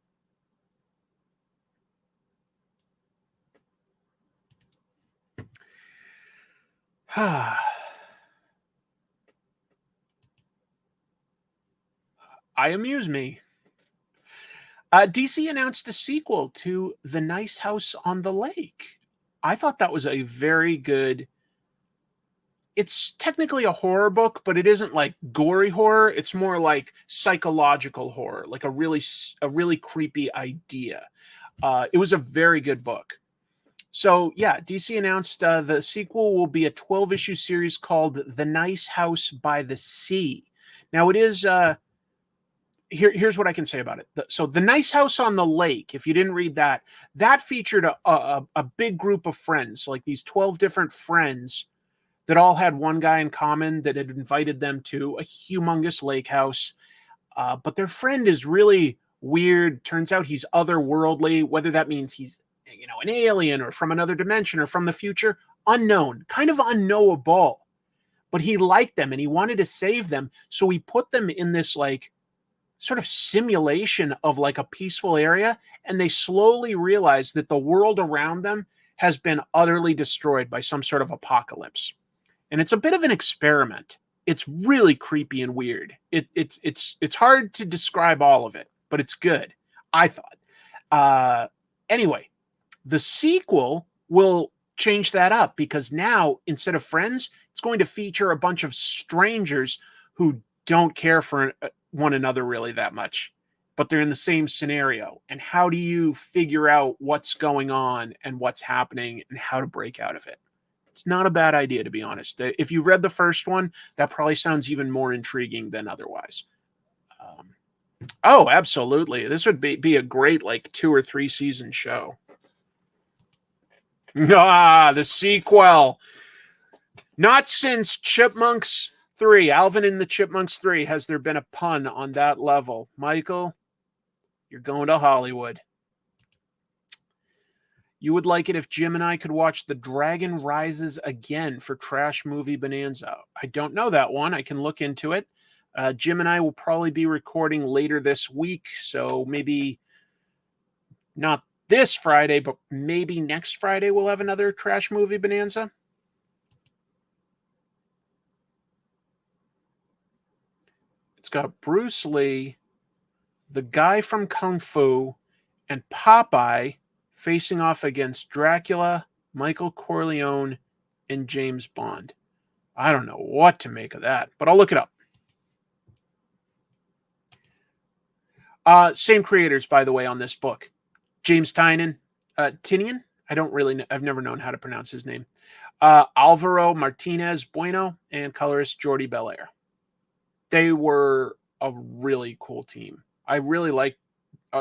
I amuse me. DC announced a sequel to The Nice House on the Lake. I thought that was a very good... It's technically a horror book, but it isn't like gory horror. It's more like psychological horror, like a really creepy idea. It was a very good book. So yeah, DC announced the sequel will be a 12-issue series called The Nice House by the Sea. Now it is... Here's what I can say about it. So The Nice House on the Lake, if you didn't read that, that featured a big group of friends, like these 12 different friends that all had one guy in common that had invited them to a humongous lake house. But their friend is really weird. Turns out he's otherworldly, whether that means he's, you know, an alien or from another dimension or from the future, unknown, kind of unknowable. But he liked them and he wanted to save them. So he put them in this like sort of simulation of like a peaceful area. And they slowly realized that the world around them has been utterly destroyed by some sort of apocalypse. And it's a bit of an experiment. It's really creepy and weird. It's hard to describe all of it, but it's good, I thought. Anyway, the sequel will change that up because now, instead of friends, it's going to feature a bunch of strangers who don't care for one another really that much, but they're in the same scenario. And how do you figure out what's going on and what's happening and how to break out of it? It's not a bad idea, to be honest. If you read the first one, that probably sounds even more intriguing than otherwise. Oh, absolutely. This would be a great, like, 2 or 3 season show. The sequel. Not since Chipmunks 3, Alvin and the Chipmunks 3, has there been a pun on that level. Michael, you're going to Hollywood. You would like it if Jim and I could watch The Dragon Rises again for Trash Movie Bonanza. I don't know that one. I can look into it. Jim and I will probably be recording later this week, so maybe not this Friday, but maybe next Friday we'll have another trash movie bonanza. It's got Bruce Lee, the guy from Kung Fu, and Popeye facing off against Dracula, Michael Corleone, and James Bond. I don't know what to make of that, but I'll look it up. Same creators, by the way, on this book. James Tinian. I don't really know. I've never known how to pronounce his name. Alvaro Martinez Bueno and colorist Jordi Belair. They were a really cool team. I really like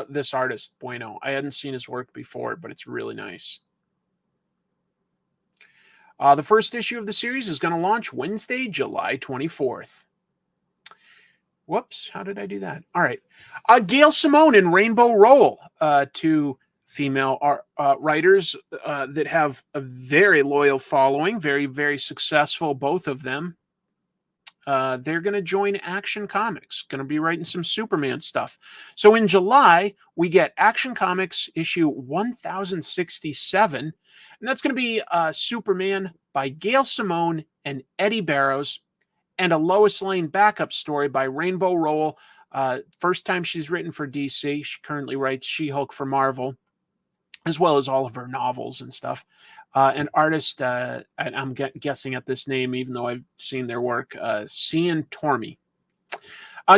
this artist, Bueno. I hadn't seen his work before, but it's really nice. The first issue of the series is going to launch Wednesday, July 24th. Whoops, how did I do that? All right. Gail Simone and Rainbow Rowell, two female writers that have a very loyal following, very, very successful, both of them. They're going to join Action Comics, going to be writing some Superman stuff. So in July, we get Action Comics issue 1067, and that's going to be Superman by Gail Simone and Eddie Barrows, and a Lois Lane backup story by Rainbow Rowell. First time she's written for DC. She currently writes She-Hulk for Marvel, as well as all of her novels and stuff. An artist, and I'm guessing at this name, even though I've seen their work, Cian Tormey.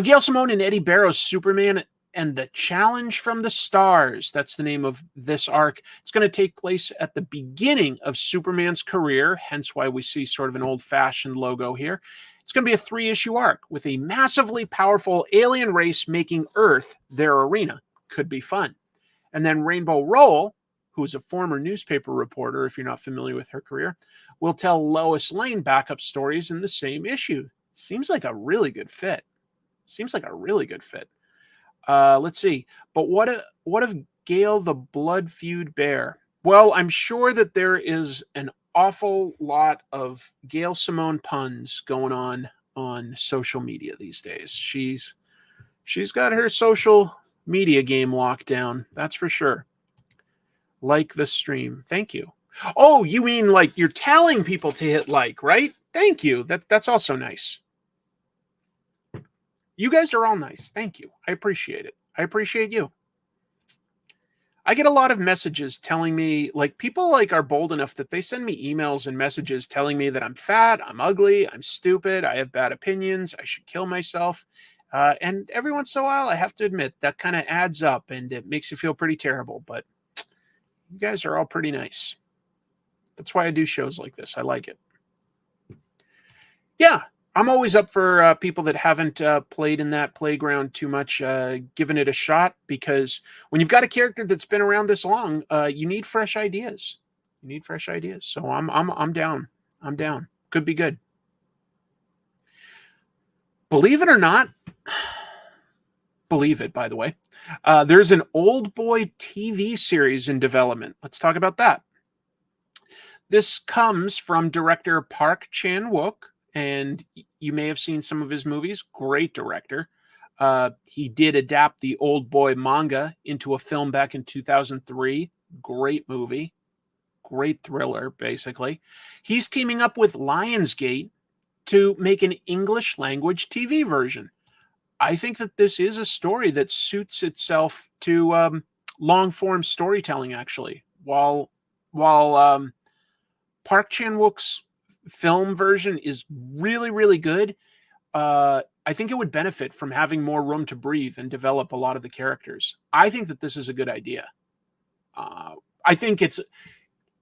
Gail Simone and Eddie Barrows' Superman and the Challenge from the Stars. That's the name of this arc. It's going to take place at the beginning of Superman's career, hence why we see sort of an old-fashioned logo here. It's going to be a 3-issue arc with a massively powerful alien race making Earth their arena. Could be fun. And then Rainbow Rowell, who is a former newspaper reporter, if you're not familiar with her career, will tell Lois Lane backup stories in the same issue. Seems like a really good fit. Let's see. But what of Gail the Blood Feud Bear? Well, I'm sure that there is an awful lot of Gail Simone puns going on social media these days. She's got her social media game locked down. That's for sure. Like the stream. Thank you. Oh, you mean like you're telling people to hit like, right? Thank you. That's also nice. You guys are all nice. Thank you. I appreciate it. I appreciate you. I get a lot of messages telling me, like, people like are bold enough that they send me emails and messages telling me that I'm fat, I'm ugly, I'm stupid, I have bad opinions, I should kill myself. And every once in a while, I have to admit, that kind of adds up and it makes you feel pretty terrible. But you guys are all pretty nice. That's why I do shows like this. I like it. Yeah, I'm always up for people that haven't played in that playground too much, giving it a shot, because when you've got a character that's been around this long, you need fresh ideas. So I'm down. I'm down. Could be good. Believe it or not, believe it, by the way, there's an Oldboy TV series in development. Let's talk about that. This comes from director Park Chan-wook, and you may have seen some of his movies. Great director. He did adapt the Oldboy manga into a film back in 2003. Great movie. Great thriller, basically. He's teaming up with Lionsgate to make an English language TV version. I think that this is a story that suits itself to long-form storytelling, actually. While Park Chan-wook's film version is really, really good, I think it would benefit from having more room to breathe and develop a lot of the characters. I think that this is a good idea. I think it's,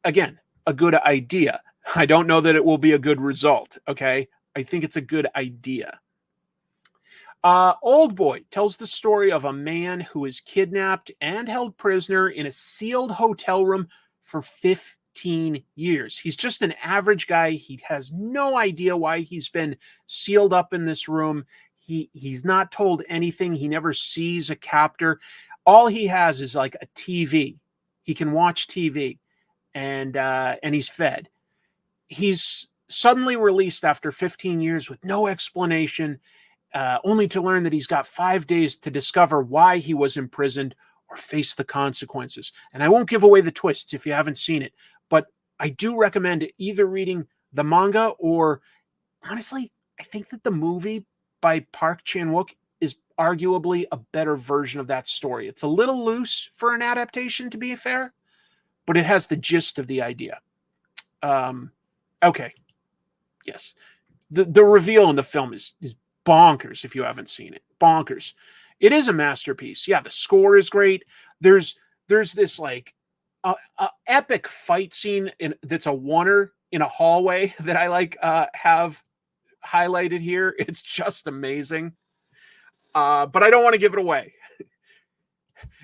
again, a good idea. I don't know that it will be a good result, okay? I think it's a good idea. Oldboy tells the story of a man who is kidnapped and held prisoner in a sealed hotel room for 15 years. He's just an average guy. He has no idea why he's been sealed up in this room. He's not told anything. He never sees a captor. All he has is like a TV. He can watch TV, and he's fed. He's suddenly released after 15 years with no explanation, only to learn that he's got 5 days to discover why he was imprisoned, or face the consequences. And I won't give away the twists if you haven't seen it, but I do recommend either reading the manga or, honestly, I think that the movie by Park Chan-wook is arguably a better version of that story. It's a little loose for an adaptation, to be fair, but it has the gist of the idea. Okay. Yes. The reveal in the film is bonkers if you haven't seen it. Bonkers. It is a masterpiece. Yeah, the score is great. There's this like epic fight scene that's a oneer in a hallway that I like have highlighted here. It's just amazing. But I don't want to give it away.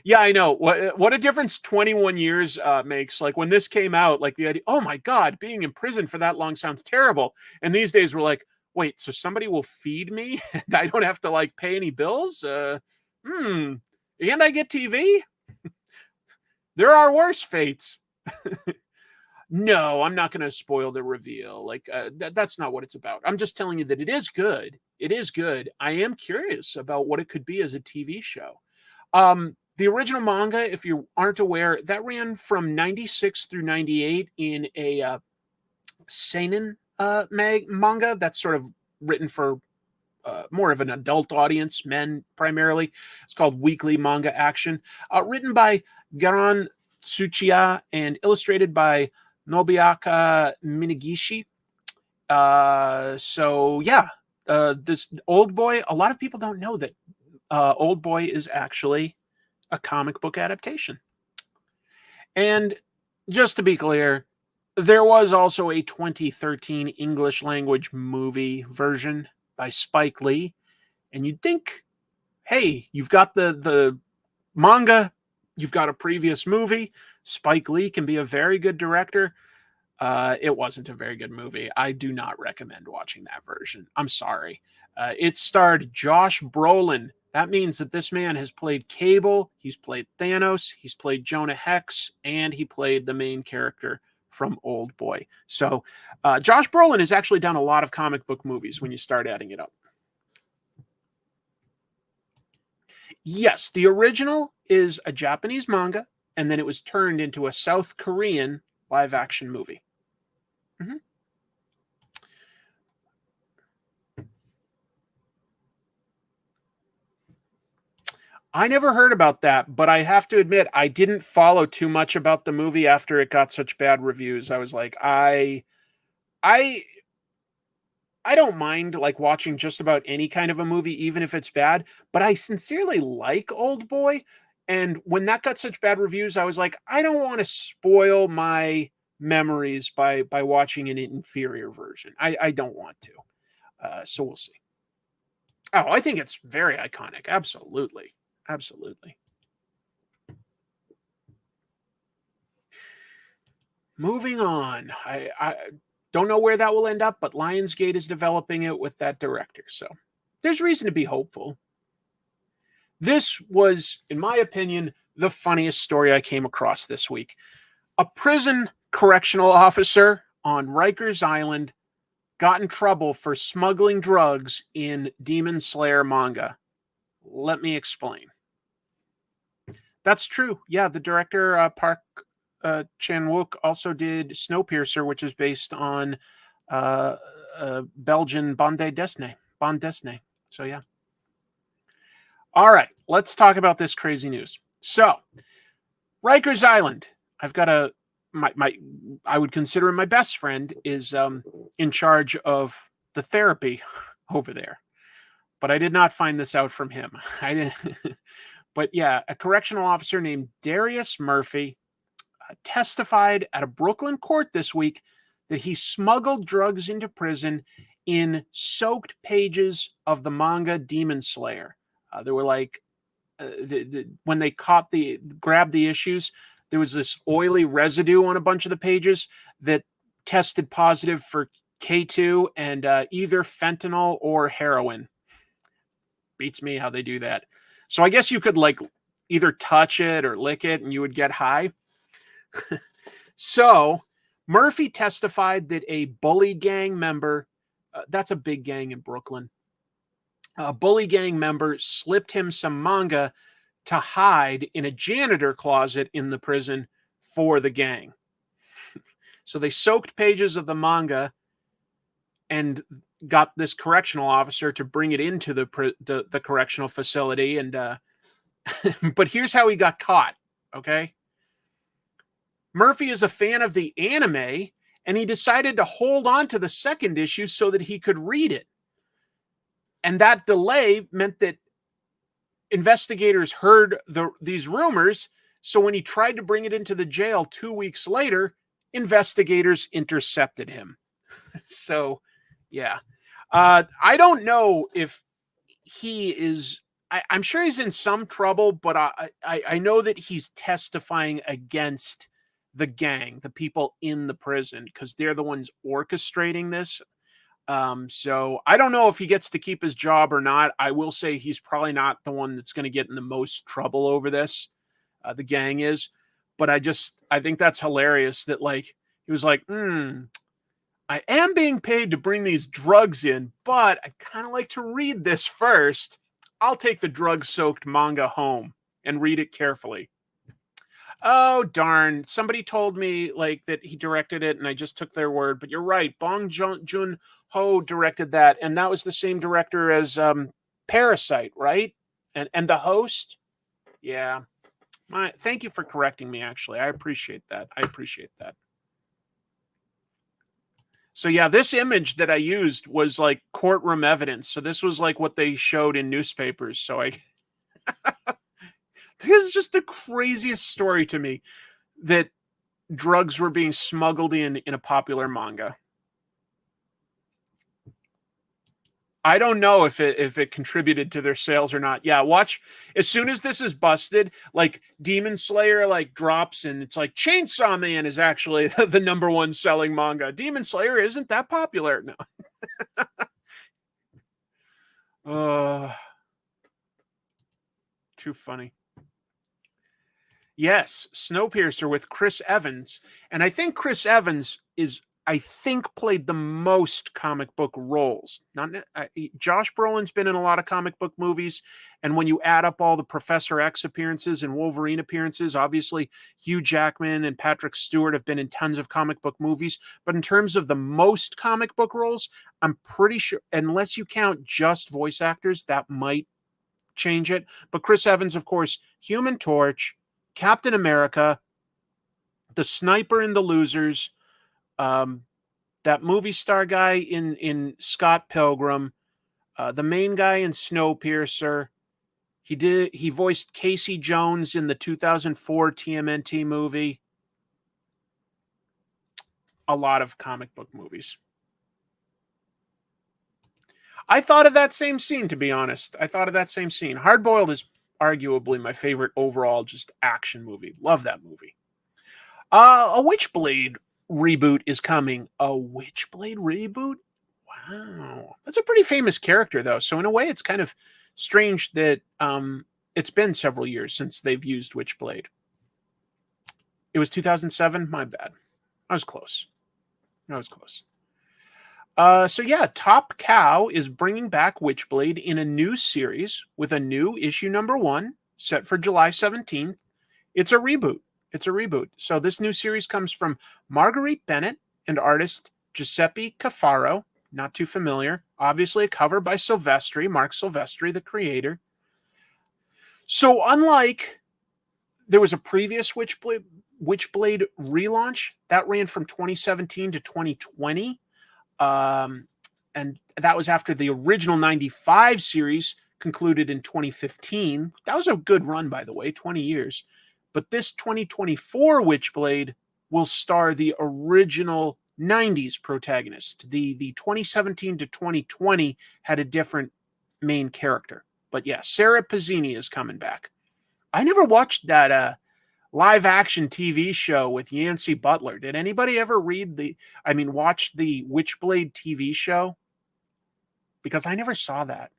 Yeah, I know. What a difference 21 years makes. Like when this came out, like the idea, oh my God, being in prison for that long sounds terrible. And these days we're like, wait, so somebody will feed me and I don't have to like pay any bills? And I get TV? There are worse fates. No, I'm not going to spoil the reveal. Like that's not what it's about. I'm just telling you that it is good. It is good. I am curious about what it could be as a TV show. The original manga, if you aren't aware, that ran from 96 through 98 in a seinen manga that's sort of written for more of an adult audience, men primarily. It's called Weekly Manga Action. Written by Garan Tsuchiya and illustrated by Nobuaka Minagishi. So yeah, this Oldboy, a lot of people don't know that Oldboy is actually a comic book adaptation. And just to be clear, there was also a 2013 English language movie version by Spike Lee. And you'd think, hey, you've got the manga, you've got a previous movie. Spike Lee can be a very good director. It wasn't a very good movie. I do not recommend watching that version. I'm sorry. It starred Josh Brolin. That means that this man has played Cable, he's played Thanos, he's played Jonah Hex, and he played the main character from Oldboy. So Josh Brolin has actually done a lot of comic book movies when you start adding it up. Yes, the original is a Japanese manga, and then it was turned into a South Korean live-action movie. Mm-hmm. I never heard about that, but I have to admit, I didn't follow too much about the movie after it got such bad reviews. I was like, I don't mind like watching just about any kind of a movie, even if it's bad, but I sincerely like Oldboy. And when that got such bad reviews, I was like, I don't want to spoil my memories by watching an inferior version. I don't want to. So we'll see. Oh, I think it's very iconic. Absolutely. Absolutely. Moving on. I don't know where that will end up, but Lionsgate is developing it with that director. So there's reason to be hopeful. This was, in my opinion, the funniest story I came across this week. A prison correctional officer on Rikers Island got in trouble for smuggling drugs in Demon Slayer manga. Let me explain. That's true. Yeah, the director, Park Chan-wook, also did Snowpiercer, which is based on Belgian Bande Dessinée. So, yeah. All right, let's talk about this crazy news. So, Rikers Island, I've got I would consider him my best friend, is in charge of the therapy over there. But I did not find this out from him. I didn't. But yeah, a correctional officer named Darius Murphy testified at a Brooklyn court this week that he smuggled drugs into prison in soaked pages of the manga Demon Slayer. There were like, when they grabbed the issues, there was this oily residue on a bunch of the pages that tested positive for K2 and either fentanyl or heroin. Beats me how they do that. So I guess you could like either touch it or lick it and you would get high. So Murphy testified that a bully gang member, that's a big gang in Brooklyn, a bully gang member slipped him some manga to hide in a janitor closet in the prison for the gang. So they soaked pages of the manga and got this correctional officer to bring it into the correctional facility. And but here's how he got caught, okay? Murphy is a fan of the anime, and he decided to hold on to the second issue so that he could read it. And that delay meant that investigators heard these rumors, so when he tried to bring it into the jail 2 weeks later, investigators intercepted him. So, yeah. I don't know if he is... I'm sure he's in some trouble, but I know that he's testifying against the gang, the people in the prison, because they're the ones orchestrating this. So I don't know if he gets to keep his job or not. I will say he's probably not the one that's going to get in the most trouble over this. The gang is. But I think that's hilarious that, like, he was like, I am being paid to bring these drugs in, but I kind of like to read this first. I'll take the drug-soaked manga home and read it carefully. Oh, darn. Somebody told me, like, that he directed it, and I just took their word. But you're right. Bong Joon-ho directed that, and that was the same director as Parasite, right? And The Host? Yeah. Thank you for correcting me, actually. I appreciate that. So, yeah, this image that I used was, like, courtroom evidence. So this was, like, what they showed in newspapers. So this is just the craziest story to me, that drugs were being smuggled in a popular manga. I don't know if it contributed to their sales or not. Yeah, watch. As soon as this is busted, like, Demon Slayer, like, drops, and it's like Chainsaw Man is actually the #1 selling manga. Demon Slayer isn't that popular. No. Too funny. Yes, Snowpiercer with Chris Evans. And I think Chris Evans played the most comic book roles. Josh Brolin's been in a lot of comic book movies, and when you add up all the Professor X appearances and Wolverine appearances, obviously Hugh Jackman and Patrick Stewart have been in tons of comic book movies. But in terms of the most comic book roles, I'm pretty sure, unless you count just voice actors, that might change it. But Chris Evans, of course, Human Torch, Captain America, the Sniper in The Losers, that movie star guy in Scott Pilgrim, the main guy in Snowpiercer. He voiced Casey Jones in the 2004 TMNT movie. A lot of comic book movies. I thought of that same scene, to be honest. Hard Boiled is arguably my favorite overall just action movie. Love that movie. A Witchblade reboot is coming. A Witchblade reboot? Wow. That's a pretty famous character, though. So in a way, it's kind of strange that it's been several years since they've used Witchblade. It was 2007? My bad. I was close. So yeah, Top Cow is bringing back Witchblade in a new series with a new issue #1 set for July 17th. It's a reboot. So this new series comes from Marguerite Bennett and artist Giuseppe Cafaro. Not too familiar. Obviously a cover by Mark Silvestri, the creator. So unlike there was a previous Witchblade relaunch that ran from 2017 to 2020. And that was after the original 95 series concluded in 2015. That was a good run, by the way, 20 years. But this 2024 Witchblade will star the original 90s protagonist. The 2017 to 2020 had a different main character. But yeah, Sarah Pazzini is coming back. I never watched that live action TV show with Yancey Butler. Did anybody ever watch the Witchblade TV show? Because I never saw that.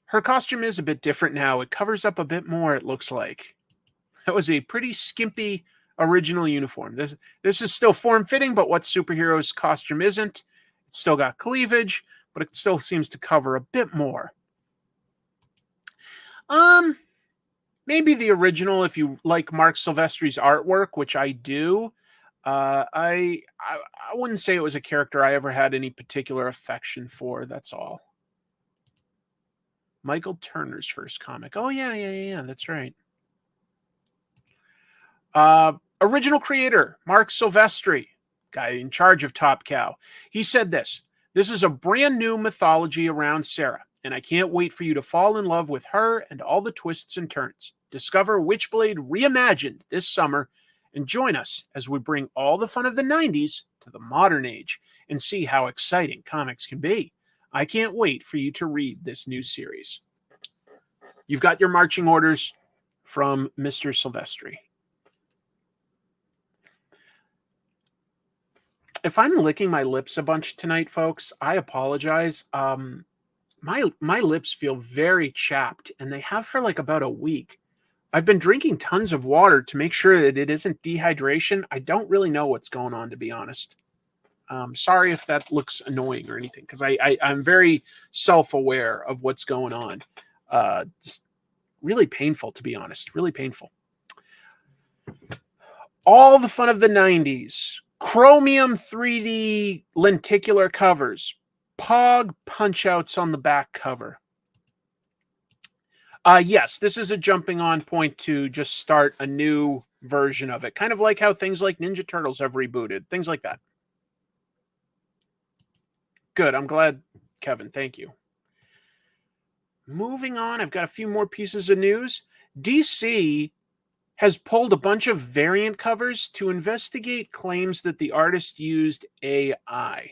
Her costume is a bit different now. It covers up a bit more, it looks like. That was a pretty skimpy original uniform. This is still form-fitting, but what superhero's costume isn't. It's still got cleavage, but it still seems to cover a bit more. Um, Maybe the original if you like Mark Silvestri's artwork, which I do. I wouldn't say it was a character I ever had any particular affection for. That's all. Michael Turner's first comic. Oh yeah. That's right. Original creator Mark Silvestri, guy in charge of Top Cow. He said this: "This is a brand new mythology around Sarah, and I can't wait for you to fall in love with her and all the twists and turns. Discover Witchblade Reimagined this summer and join us as we bring all the fun of the 90s to the modern age and see how exciting comics can be. I can't wait for you to read this new series." You've got your marching orders from Mr. Silvestri. If I'm licking my lips a bunch tonight, folks, I apologize. My lips feel very chapped, and they have for like about a week. I've been drinking tons of water to make sure that it isn't dehydration. I don't really know what's going on, to be honest. Sorry if that looks annoying or anything, because I'm very self-aware of what's going on. Just really painful, to be honest. Really painful. All the fun of the 90s. Chromium 3D lenticular covers. Pog punch-outs on the back cover. Yes, this is a jumping on point to just start a new version of it. Kind of like how things like Ninja Turtles have rebooted. Things like that. Good. I'm glad, Kevin. Thank you. Moving on, I've got a few more pieces of news. DC has pulled a bunch of variant covers to investigate claims that the artist used AI.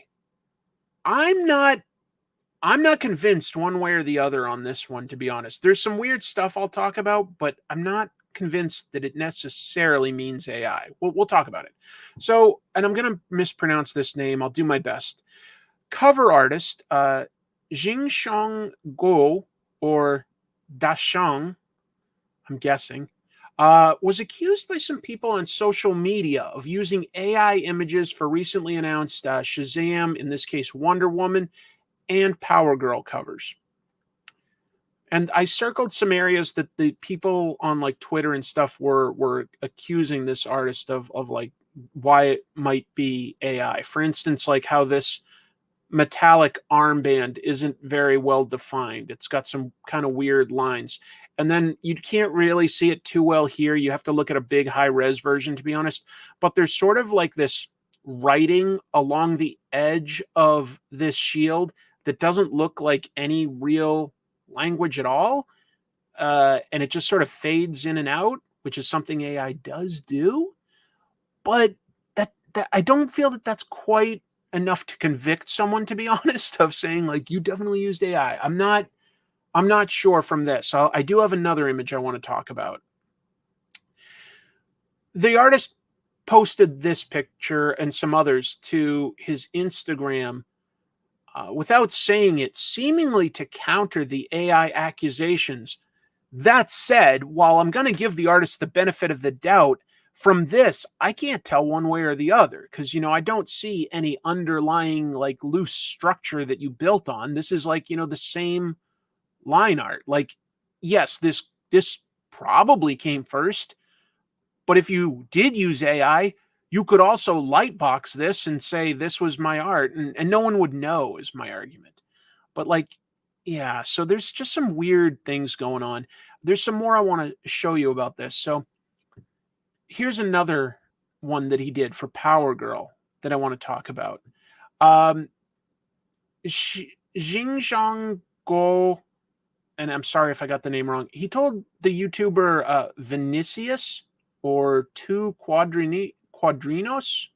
I'm not convinced one way or the other on this one, to be honest. There's some weird stuff I'll talk about, but I'm not convinced that it necessarily means AI. We'll talk about it. So, and I'm going to mispronounce this name. I'll do my best. Cover artist Jingshong Guo, or Dashang, I'm guessing, was accused by some people on social media of using AI images for recently announced Shazam, in this case Wonder Woman, and Power Girl covers. And I circled some areas that the people on like Twitter and stuff were accusing this artist of like why it might be AI. For instance, like how this metallic armband isn't very well defined. It's got some kind of weird lines. And then you can't really see it too well here. You have to look at a big high res version, to be honest. But there's sort of like this writing along the edge of this shield that doesn't look like any real language at all. And it just sort of fades in and out, which is something AI does do. But that I don't feel that that's quite enough to convict someone, to be honest, of saying like you definitely used AI. I'm not sure from this. I do have another image I want to talk about. The artist posted this picture and some others to his Instagram without saying it, seemingly to counter the AI accusations. That said, while I'm going to give the artist the benefit of the doubt, from this, I can't tell one way or the other because, I don't see any underlying like loose structure that you built on. This is like, the same line art. Like, yes, this probably came first, but if you did use AI, you could also lightbox this and say this was my art, and no one would know is my argument. But like, yeah, so there's just some weird things going on. There's some more I want to show you about this. So here's another one that he did for Power Girl that I want to talk about. Xingzhang Go, and I'm sorry if I got the name wrong. He told the YouTuber Vinicius or Two Quadrinos,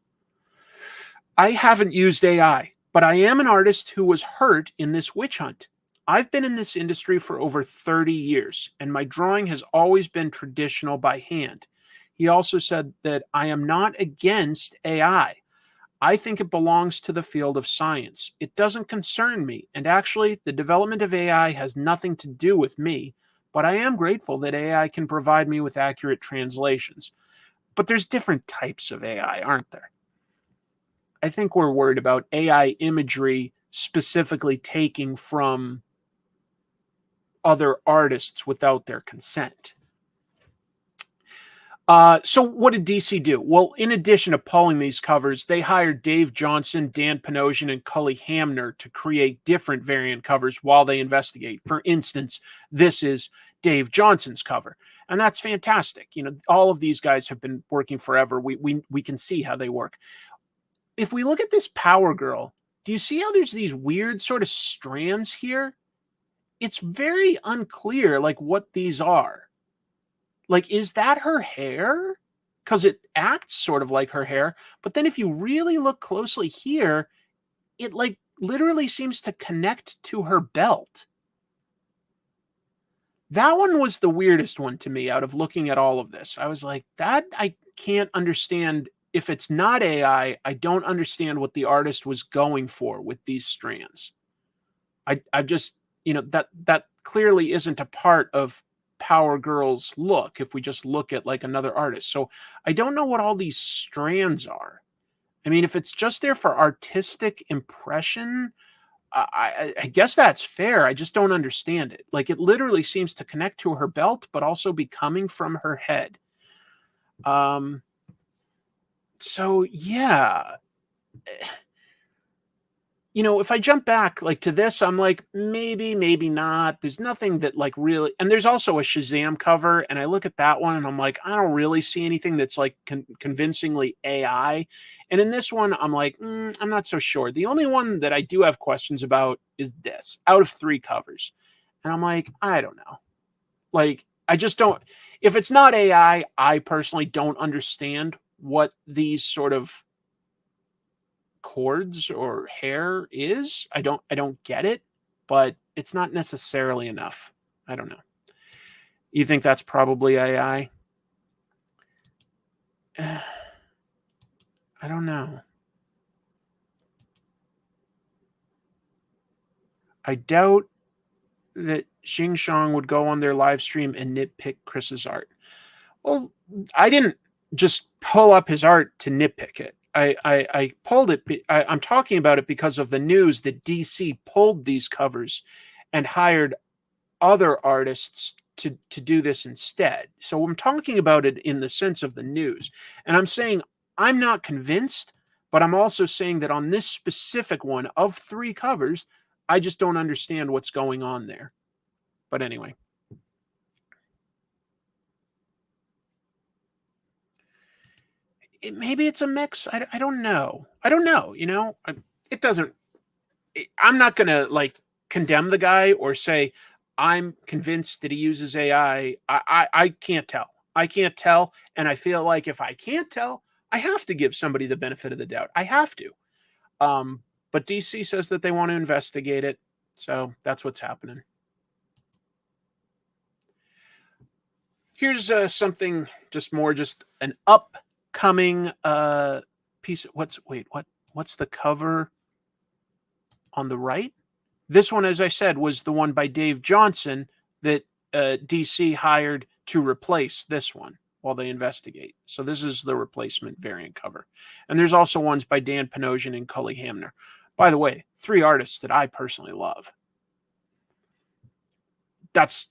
I haven't used AI, but I am an artist who was hurt in this witch hunt. I've been in this industry for over 30 years, and my drawing has always been traditional by hand. He also said that I am not against AI. I think it belongs to the field of science. It doesn't concern me, and actually, the development of AI has nothing to do with me, but I am grateful that AI can provide me with accurate translations. But there's different types of AI, aren't there? I think we're worried about AI imagery specifically taking from other artists without their consent. So what did DC do? Well, in addition to pulling these covers, they hired Dave Johnson, Dan Panosian, and Cully Hamner to create different variant covers while they investigate. For instance, this is Dave Johnson's cover, and that's fantastic. You know, all of these guys have been working forever. We can see how they work. If we look at this Power Girl, do you see how there's these weird sort of strands here? It's very unclear, like, what these are. Like, is that her hair? Because it acts sort of like her hair. But then if you really look closely here, it like literally seems to connect to her belt. That one was the weirdest one to me out of looking at all of this. I was like, that I can't understand. If it's not AI, I don't understand what the artist was going for with these strands. I just, you know, that clearly isn't a part of Power Girl's look if we just look at like another artist. So I don't know what all these strands are. I mean, if it's just there for artistic impression, I guess that's fair. I just don't understand it. Like, it literally seems to connect to her belt, but also be coming from her head. So yeah. You know, if I jump back like to this, I'm like, maybe not. There's nothing that like really, and there's also a Shazam cover, and I look at that one and I'm like, I don't really see anything that's like convincingly AI. And in this one, I'm like, I'm not so sure. The only one that I do have questions about is this out of 3 covers. And I'm like, I don't know. Like, I just don't, if it's not AI, I personally don't understand what these sort of cords or hair is. I don't get it, but it's not necessarily enough. I don't know. You think that's probably AI? I don't know. I doubt that Xing Shang would go on their live stream and nitpick Chris's art. Well, I didn't just pull up his art to nitpick it. I pulled it. I'm talking about it because of the news that DC pulled these covers and hired other artists to do this instead. So I'm talking about it in the sense of the news. And I'm saying I'm not convinced, but I'm also saying that on this specific one of 3 covers, I just don't understand what's going on there. But anyway. Maybe it's a mix. I don't know. I don't know. You know, it doesn't. I'm not going to like condemn the guy or say I'm convinced that he uses AI. I can't tell. I can't tell. And I feel like if I can't tell, I have to give somebody the benefit of the doubt. I have to. But DC says that they want to investigate it. So that's what's happening. Here's something just an upcoming piece. What's the cover on the right? This one, as I said, was the one by Dave Johnson that DC hired to replace this one while they investigate. So this is the replacement variant cover. And there's also ones by Dan Panosian and Cully Hamner. By the way, 3 artists that I personally love. That's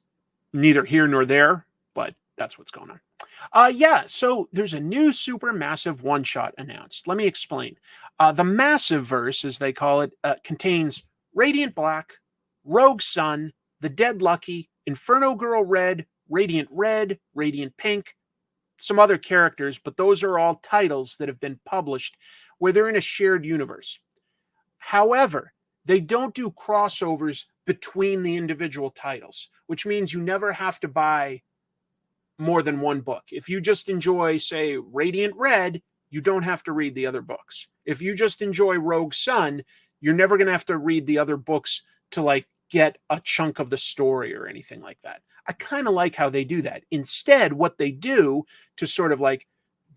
neither here nor there, but that's what's going on. Yeah, so there's a new SuperMassive one-shot announced. Let me explain. The Massive Verse, as they call it, contains Radiant Black, Rogue Sun, The Dead Lucky, Inferno Girl Red, Radiant Pink, some other characters, but those are all titles that have been published where they're in a shared universe. However, they don't do crossovers between the individual titles, which means you never have to buy more than one book. If you just enjoy, say, Radiant Red, you don't have to read the other books. If you just enjoy Rogue Sun, you're never going to have to read the other books to like get a chunk of the story or anything like that. I kind of like how they do that. Instead, what they do to sort of like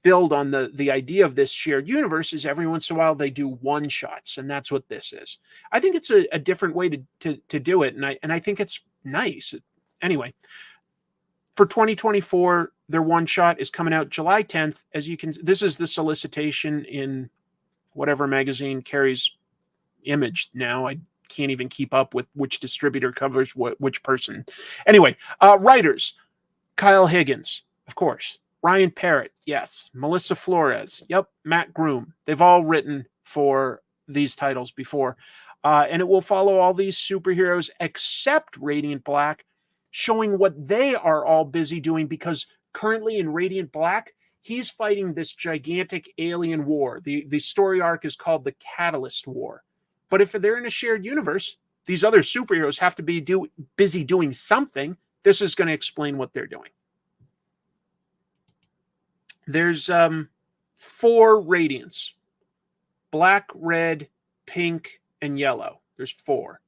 build on the idea of this shared universe is every once in a while they do one shots, and that's what this is. I think it's a different way to do it, and I think it's nice. Anyway, for 2024, their one shot is coming out July 10th. As you can, this is the solicitation in whatever magazine carries Image now. I can't even keep up with which distributor covers which person. Anyway, writers, Kyle Higgins, of course. Ryan Parrott, yes. Melissa Flores, yep. Matt Groom. They've all written for these titles before. And it will follow all these superheroes except Radiant Black, showing what they are all busy doing, because currently in Radiant Black, he's fighting this gigantic alien war. The story arc is called the Catalyst War. But if they're in a shared universe, these other superheroes have to be busy doing something. This is going to explain what they're doing. There's 4 Radiants. Black, red, pink, and yellow. There's 4.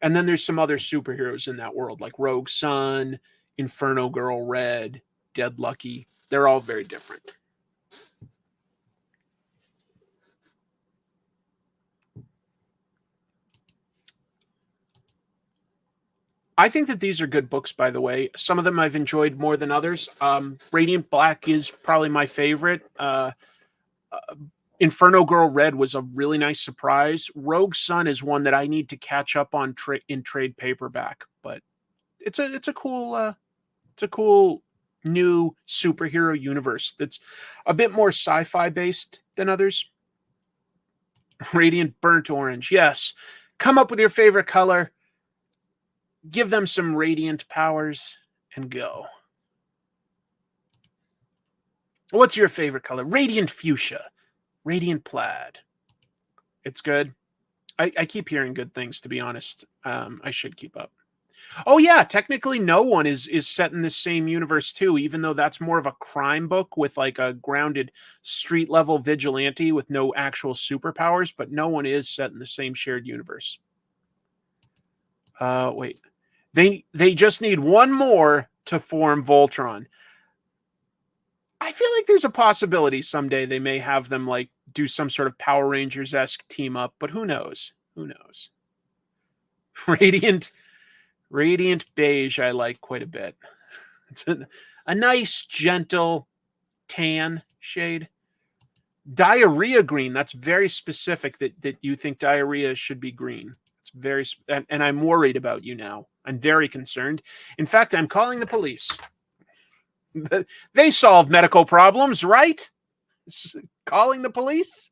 And then there's some other superheroes in that world, like Rogue Sun, Inferno Girl Red, Dead Lucky. They're all very different. I think that these are good books, by the way. Some of them I've enjoyed more than others. Radiant Black is probably my favorite. Inferno Girl Red was a really nice surprise. Rogue Sun is one that I need to catch up on in trade paperback, but it's a cool new superhero universe that's a bit more sci-fi based than others. Radiant Burnt Orange, yes. Come up with your favorite color. Give them some radiant powers and go. What's your favorite color? Radiant Fuchsia. Radiant Plaid. It's good. I keep hearing good things, to be honest. I should keep up. Oh, yeah. Technically, No One is set in the same universe, too, even though that's more of a crime book with like a grounded street-level vigilante with no actual superpowers, but No One is set in the same shared universe. Wait. They just need one more to form Voltron. I feel like there's a possibility someday they may have them like do some sort of Power Rangers-esque team up, but who knows? Who knows? Radiant Beige I like quite a bit. It's a nice, gentle tan shade. Diarrhea Green, that's very specific that you think diarrhea should be green. It's very, and I'm worried about you now. I'm very concerned. In fact, I'm calling the police. They solve medical problems, right? Calling the police?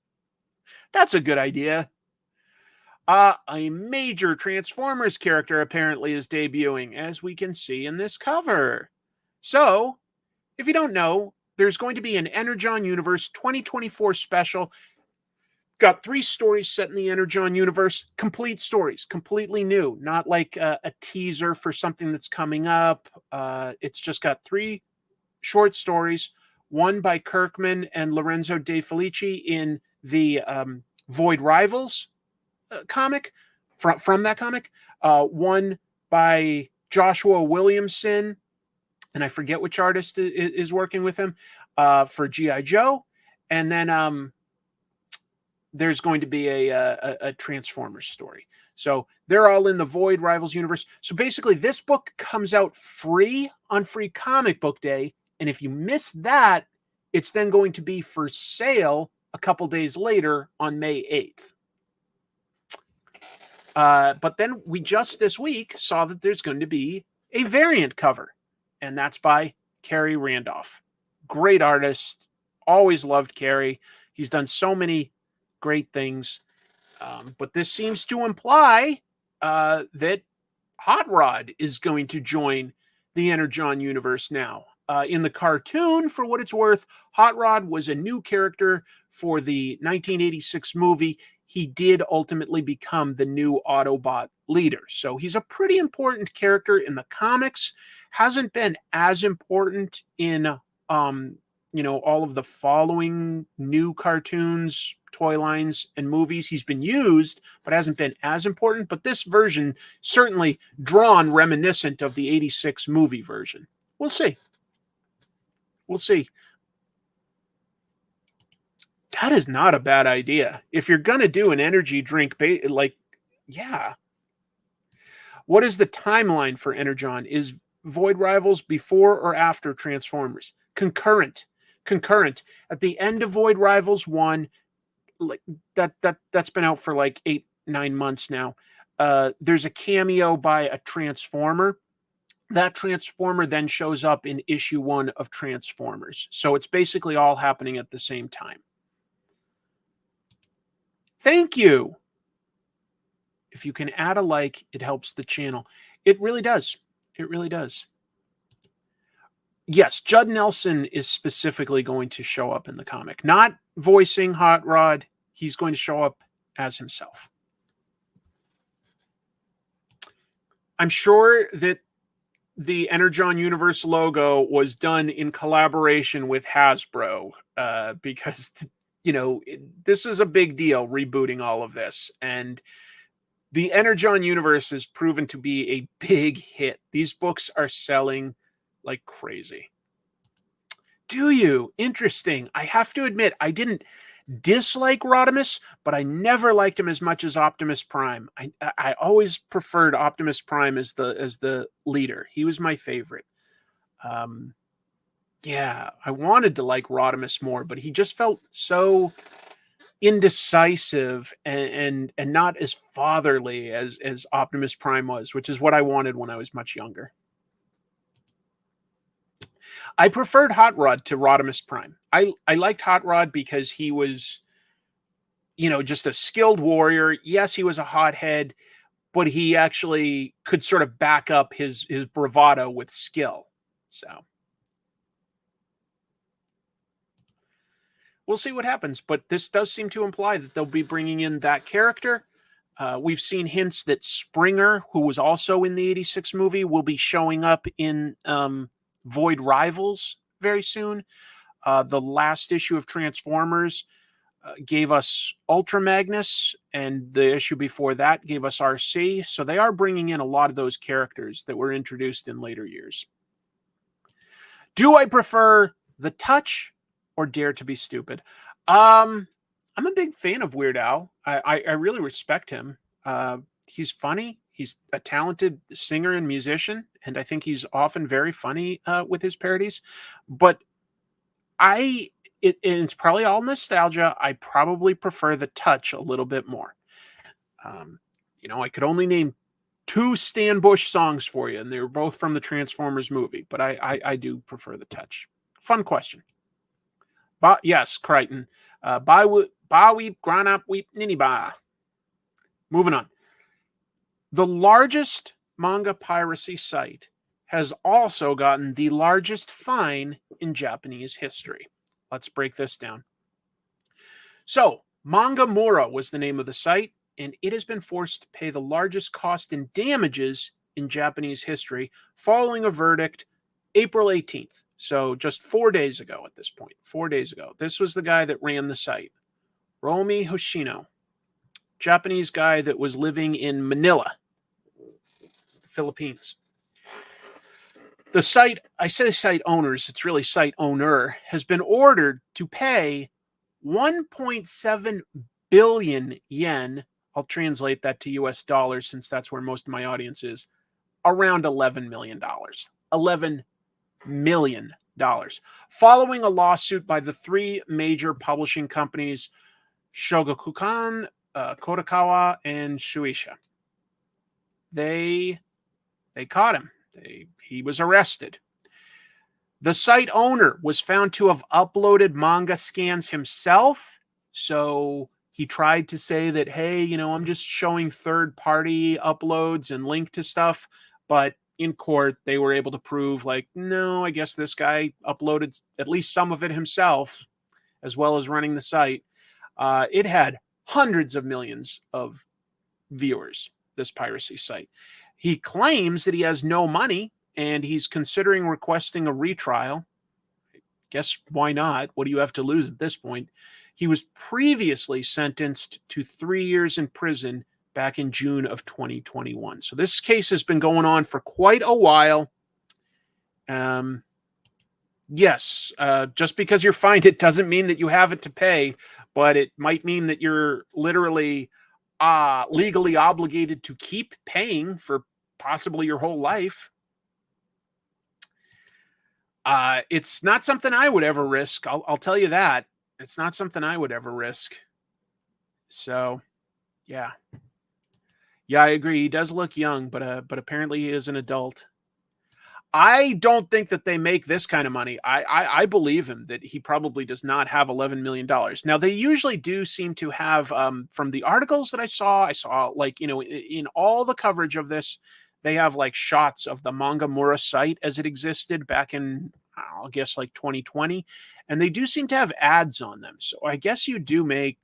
That's a good idea. A major Transformers character apparently is debuting, as we can see in this cover. So, if you don't know, there's going to be an Energon Universe 2024 special. Got 3 stories set in the Energon universe, complete stories, completely new, not like a teaser for something that's coming up. It's just got 3 short stories, one by Kirkman and Lorenzo De Felici in the Void Rivals comic, from that comic, one by Joshua Williamson, and I forget which artist is working with him, for G.I. Joe, and then there's going to be a Transformers story. So they're all in the Void Rivals universe. So basically, this book comes out free on Free Comic Book Day, and if you miss that, it's then going to be for sale a couple days later on May 8th. But then we just this week saw that there's going to be a variant cover, and that's by Kerry Randolph. Great artist. Always loved Kerry. He's done so many great things. But this seems to imply that Hot Rod is going to join the Energon universe now. In the cartoon, for what it's worth, Hot Rod was a new character for the 1986 movie. He did ultimately become the new Autobot leader. So he's a pretty important character in the comics. Hasn't been as important in all of the following new cartoons, toy lines, and movies. He's been used, but hasn't been as important. But this version certainly drawn reminiscent of the 86 movie version. We'll see. We'll see. That is not a bad idea. If you're going to do an energy drink, yeah. What is the timeline for Energon? Is Void Rivals before or after Transformers? Concurrent. At the end of Void Rivals 1, like that's been out for like 8-9 months now. there's a cameo by a Transformer. That Transformer then shows up in issue 1 of Transformers. So it's basically all happening at the same time. Thank you. If you can add a like, it helps the channel. It really does. It really does. Yes, Judd Nelson is specifically going to show up in the comic. Not voicing Hot Rod. He's going to show up as himself. I'm sure that the Energon Universe logo was done in collaboration with Hasbro because, you know, this is a big deal, rebooting all of this. And the Energon Universe has proven to be a big hit. These books are selling like crazy. Do you? Interesting. I have to admit, I didn't dislike Rodimus, but I never liked him as much as Optimus Prime. I always preferred Optimus Prime as the leader. He was my favorite. Yeah, I wanted to like Rodimus more, but he just felt so indecisive and not as fatherly as Optimus Prime was, which is what I wanted when I was much younger. I preferred Hot Rod to Rodimus Prime. I liked Hot Rod because he was, you know, just a skilled warrior. Yes, he was a hothead, but he actually could sort of back up his bravado with skill. So we'll see what happens. But this does seem to imply that they'll be bringing in that character. We've seen hints that Springer, who was also in the 86 movie, will be showing up in Void Rivals very soon. The last issue of Transformers gave us Ultra Magnus, and the issue before that gave us RC. So they are bringing in a lot of those characters that were introduced in later years. Do I prefer The Touch or Dare to Be Stupid? I'm a big fan of Weird Al. I really respect him. He's funny. He's a talented singer and musician, and I think he's often very funny with his parodies. But it's probably all nostalgia. I probably prefer The Touch a little bit more. You know, I could only name 2 Stan Bush songs for you, and they were both from the Transformers movie, but I do prefer The Touch. Fun question. Yes, Crichton. Ba weep, gran up weep, nini ba. Moving on. The largest manga piracy site has also gotten the largest fine in Japanese history. Let's break this down. So, Manga Mura was the name of the site, and it has been forced to pay the largest cost in damages in Japanese history following a verdict April 18th. So just 4 days ago at this point. 4 days ago. This was the guy that ran the site. Romi Hoshino. Japanese guy that was living in Manila, Philippines. The site, I say site owners, it's really site owner, has been ordered to pay 1.7 billion yen. I'll translate that to US dollars since that's where most of my audience is. Around $11 million. $11 million. Following a lawsuit by the 3 major publishing companies, Shogakukan, Kodakawa, and Shueisha. They caught him. He was arrested. The site owner was found to have uploaded manga scans himself. So he tried to say that, hey, you know, I'm just showing third-party uploads and link to stuff. But in court, they were able to prove, like, no, I guess this guy uploaded at least some of it himself, as well as running the site. It had hundreds of millions of viewers, this piracy site. He claims that he has no money, and he's considering requesting a retrial. Guess why not? What do you have to lose at this point? He was previously sentenced to 3 years in prison back in June of 2021. So this case has been going on for quite a while. Yes, just because you're fined, it doesn't mean that you have it to pay, but it might mean that you're literally legally obligated to keep paying for possibly your whole life. It's not something I would ever risk. I'll tell you that. It's not something I would ever risk. So, yeah. Yeah, I agree. He does look young, but apparently he is an adult. I don't think that they make this kind of money. I believe him that he probably does not have $11 million. Now they usually do seem to have, from the articles that I saw like, in all the coverage of this, they have like shots of the Manga Mura site as it existed back in, I guess, like 2020, and they do seem to have ads on them. So I guess you do make,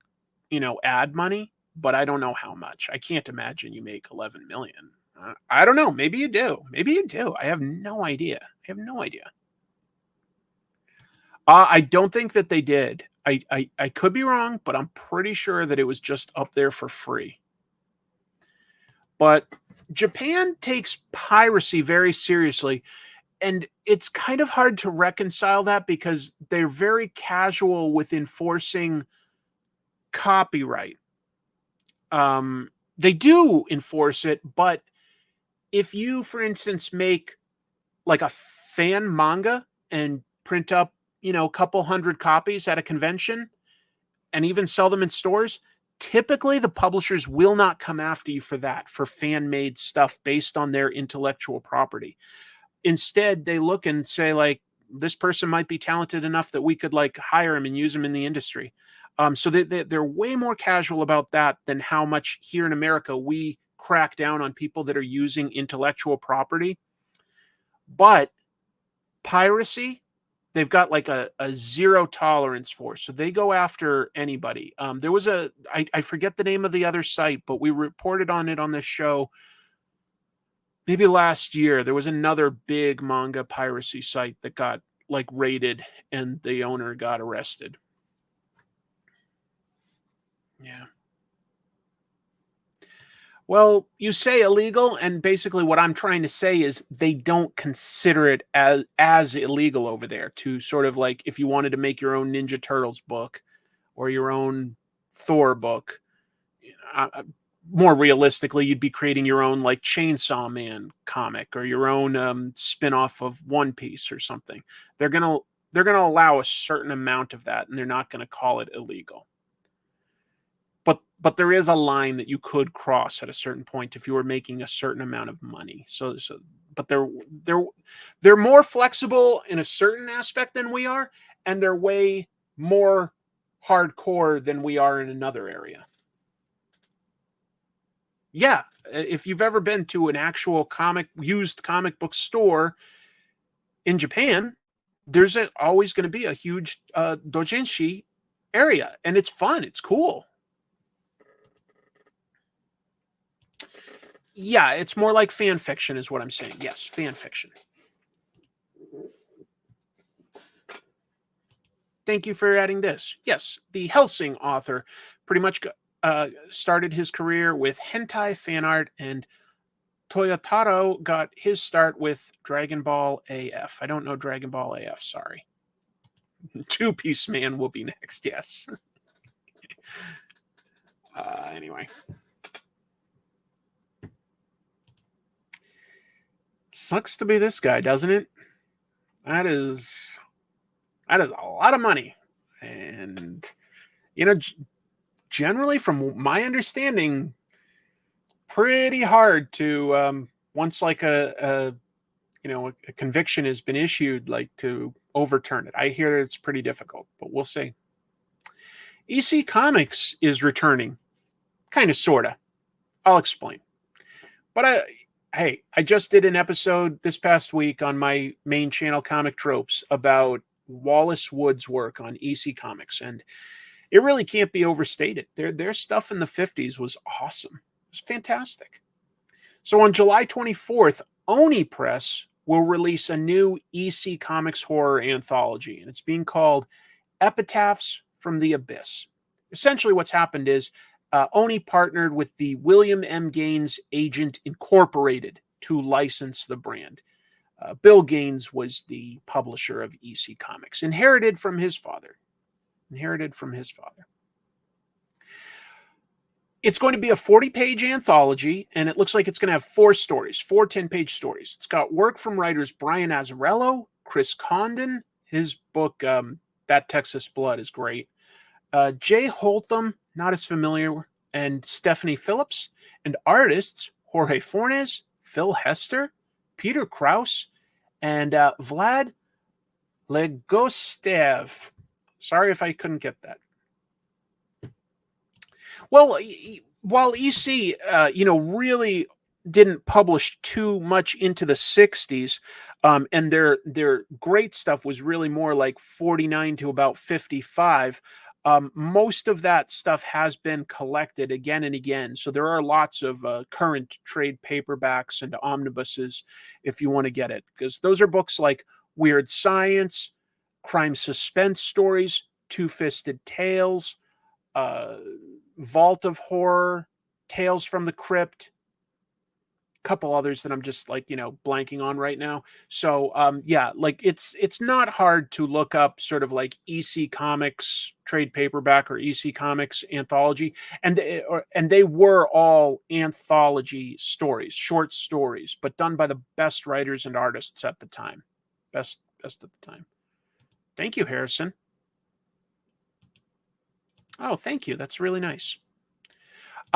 ad money, but I don't know how much. I can't imagine you make 11 million. I don't know. Maybe you do. Maybe you do. I have no idea. I have no idea. I don't think that they did. I could be wrong, but I'm pretty sure that it was just up there for free. But Japan takes piracy very seriously, and it's kind of hard to reconcile that because they're very casual with enforcing copyright. They do enforce it, but if you, for instance, make like a fan manga and print up, a couple hundred copies at a convention and even sell them in stores, typically the publishers will not come after you for that, for fan-made stuff based on their intellectual property. Instead, they look and say, like, this person might be talented enough that we could like hire him and use him in the industry. So they're way more casual about that than how much here in America we crack down on people that are using intellectual property. But piracy, they've got like a zero tolerance for. So they go after anybody. There was I forget the name of the other site, but we reported on it on this show maybe last year. There was another big manga piracy site that got like raided and the owner got arrested. Yeah. Well, you say illegal, and basically what I'm trying to say is they don't consider it as illegal over there. To sort of like, if you wanted to make your own Ninja Turtles book or your own Thor book, more realistically, you'd be creating your own like Chainsaw Man comic or your own spin-off of One Piece or something. They're gonna allow a certain amount of that, and they're not gonna call it illegal. But there is a line that you could cross at a certain point if you were making a certain amount of money. But they're more flexible in a certain aspect than we are, and they're way more hardcore than we are in another area. Yeah, if you've ever been to an actual used comic book store in Japan, there's always going to be a huge doujinshi area, and it's fun. It's cool. Yeah, it's more like fan fiction is what I'm saying. Yes, fan fiction. Thank you for adding this. Yes, the Helsing author pretty much started his career with hentai fan art, and Toyotaro got his start with Dragon Ball AF. I don't know Dragon Ball AF, sorry. Two Piece Man will be next, yes. Anyway. Sucks to be this guy, doesn't it? That is a lot of money. And, generally, from my understanding, pretty hard to, once like a conviction has been issued, like to overturn it. I hear it's pretty difficult, but we'll see. EC Comics is returning. Sort of. I'll explain. But I just did an episode this past week on my main channel, Comic Tropes, about Wallace Wood's work on EC Comics, and it really can't be overstated. Their stuff in the 50s was awesome. It was fantastic. So on July 24th, Oni Press will release a new EC Comics horror anthology, and it's being called Epitaphs from the Abyss. Essentially what's happened is Oni partnered with the William M. Gaines Agent Incorporated to license the brand. Bill Gaines was the publisher of EC Comics, inherited from his father. It's going to be a 40-page anthology, and it looks like it's going to have 4 stories, 4 10-page stories. It's got work from writers Brian Azzarello, Chris Condon. His book, That Texas Blood, is great. Jay Holtham, not as familiar, and Stephanie Phillips. and artists Jorge Fornes, Phil Hester, Peter Krause, and Vlad Legostev. Sorry if I couldn't get that. Well, while EC, really didn't publish too much into the 60s, and their great stuff was really more like 49 to about 55. Most of that stuff has been collected again and again. So there are lots of current trade paperbacks and omnibuses if you want to get it, because those are books like Weird Science, Crime Suspense Stories, Two-Fisted Tales, Vault of Horror, Tales from the Crypt, a couple others that I'm just blanking on right now. So it's not hard to look up sort of like EC Comics trade paperback or EC Comics anthology, and they were all anthology stories, short stories, but done by the best writers and artists at the time. Best at the time. Thank you, Harrison. Oh, thank you. That's really nice.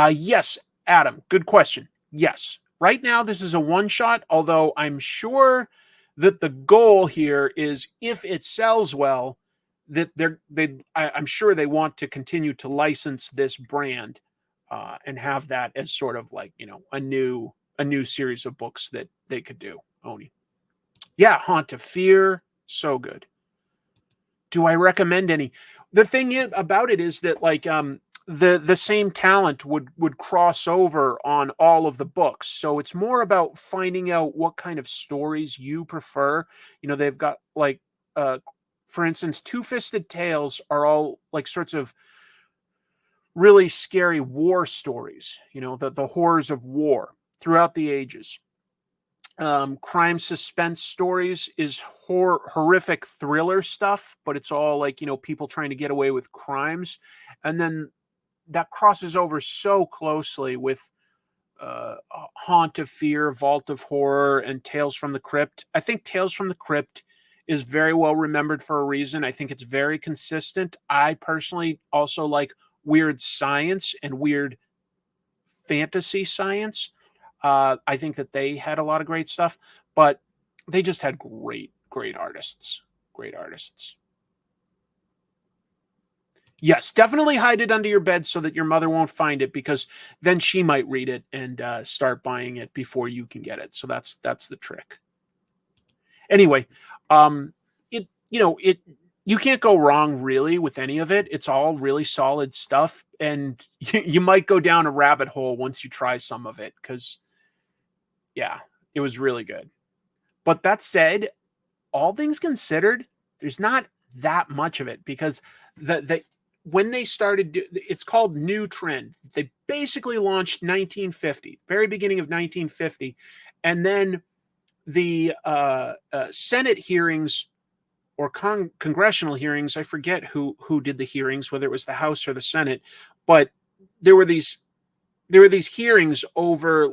Yes, Adam, good question. Yes. Right now, this is a one-shot, although I'm sure that the goal here is, if it sells well, that I'm sure they want to continue to license this brand and have that as sort of like, a new series of books that they could do. Oni. Yeah, Haunt of Fear, so good. Do I recommend any? The thing about it is that the same talent would cross over on all of the books. So it's more about finding out what kind of stories you prefer. They've got for instance, Two-Fisted Tales are all like sorts of really scary war stories, the horrors of war throughout the ages. Crime suspense stories is horrific thriller stuff, but it's all people trying to get away with crimes. And then that crosses over so closely with Haunt of Fear, Vault of Horror, and Tales from the Crypt. I think Tales from the Crypt is very well remembered for a reason. I think it's very consistent. I personally also like Weird Science and Weird Fantasy Science. I think that they had a lot of great stuff, but they just had great artists. Great artists. Yes, definitely hide it under your bed so that your mother won't find it, because then she might read it and start buying it before you can get it. So that's the trick. Anyway, you can't go wrong really with any of it. It's all really solid stuff, and you might go down a rabbit hole once you try some of it, because yeah, it was really good. But that said, all things considered, there's not that much of it, because when they started, it's called New Trend. They basically launched 1950, very beginning of 1950, and then the Senate hearings or congressional hearings, I forget who did the hearings, whether it was the House or the Senate, but there were these hearings over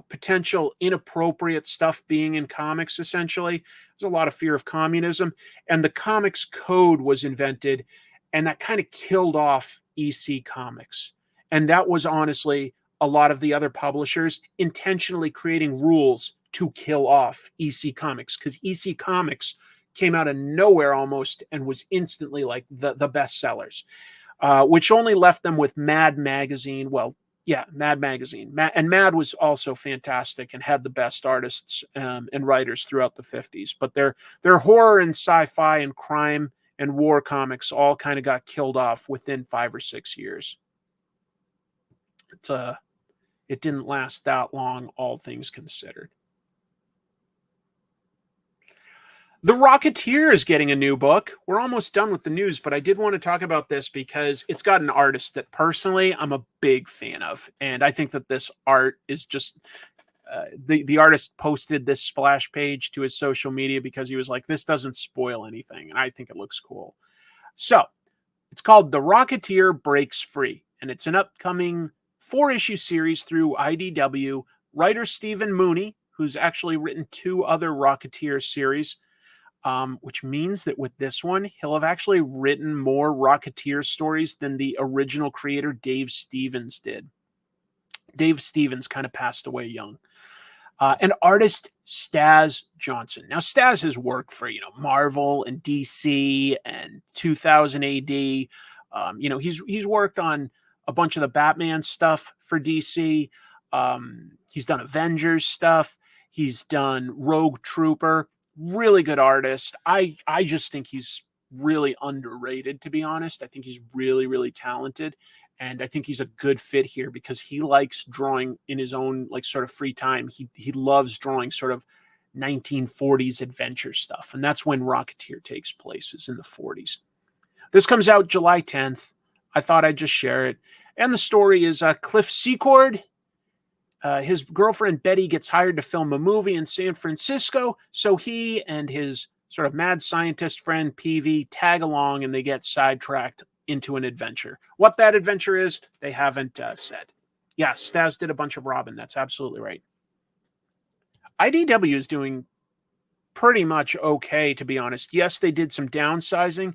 potential inappropriate stuff being in comics. Essentially, there's a lot of fear of communism, and the comics code was invented, and that kind of killed off EC Comics. And that was honestly a lot of the other publishers intentionally creating rules to kill off EC Comics, because EC Comics came out of nowhere almost and was instantly like the best sellers, which only left them with Mad Magazine. Well, yeah, Mad Magazine. And Mad was also fantastic and had the best artists and writers throughout the 50s. But their horror and sci-fi and crime and war comics all kind of got killed off within 5 or 6 years. It didn't last that long, all things considered. The Rocketeer is getting a new book. We're almost done with the news, but I did want to talk about this because it's got an artist that personally I'm a big fan of. And I think that this art is just... the artist posted this splash page to his social media because he was like, this doesn't spoil anything. And I think it looks cool. So it's called The Rocketeer Breaks Free. And it's an upcoming 4-issue series through IDW. Writer Stephen Mooney, who's actually written 2 other Rocketeer series, which means that with this one, he'll have actually written more Rocketeer stories than the original creator Dave Stevens did. Dave Stevens kind of passed away young. And artist Staz Johnson. Now, Staz has worked for, Marvel and DC and 2000 AD. He's worked on a bunch of the Batman stuff for DC. He's done Avengers stuff. He's done Rogue Trooper. Really good artist. I just think he's really underrated, to be honest. I think he's really, really talented. And I think he's a good fit here because he likes drawing in his own sort of free time. He loves drawing sort of 1940s adventure stuff. And that's when Rocketeer takes place, is in the 40s. This comes out July 10th. I thought I'd just share it. And the story is Cliff Secord. His girlfriend Betty gets hired to film a movie in San Francisco. So he and his sort of mad scientist friend Peavy tag along, and they get sidetracked into an adventure. What that adventure is, they haven't said. Yeah, Staz did a bunch of Robin. That's absolutely right. IDW is doing pretty much okay, to be honest. Yes, they did some downsizing,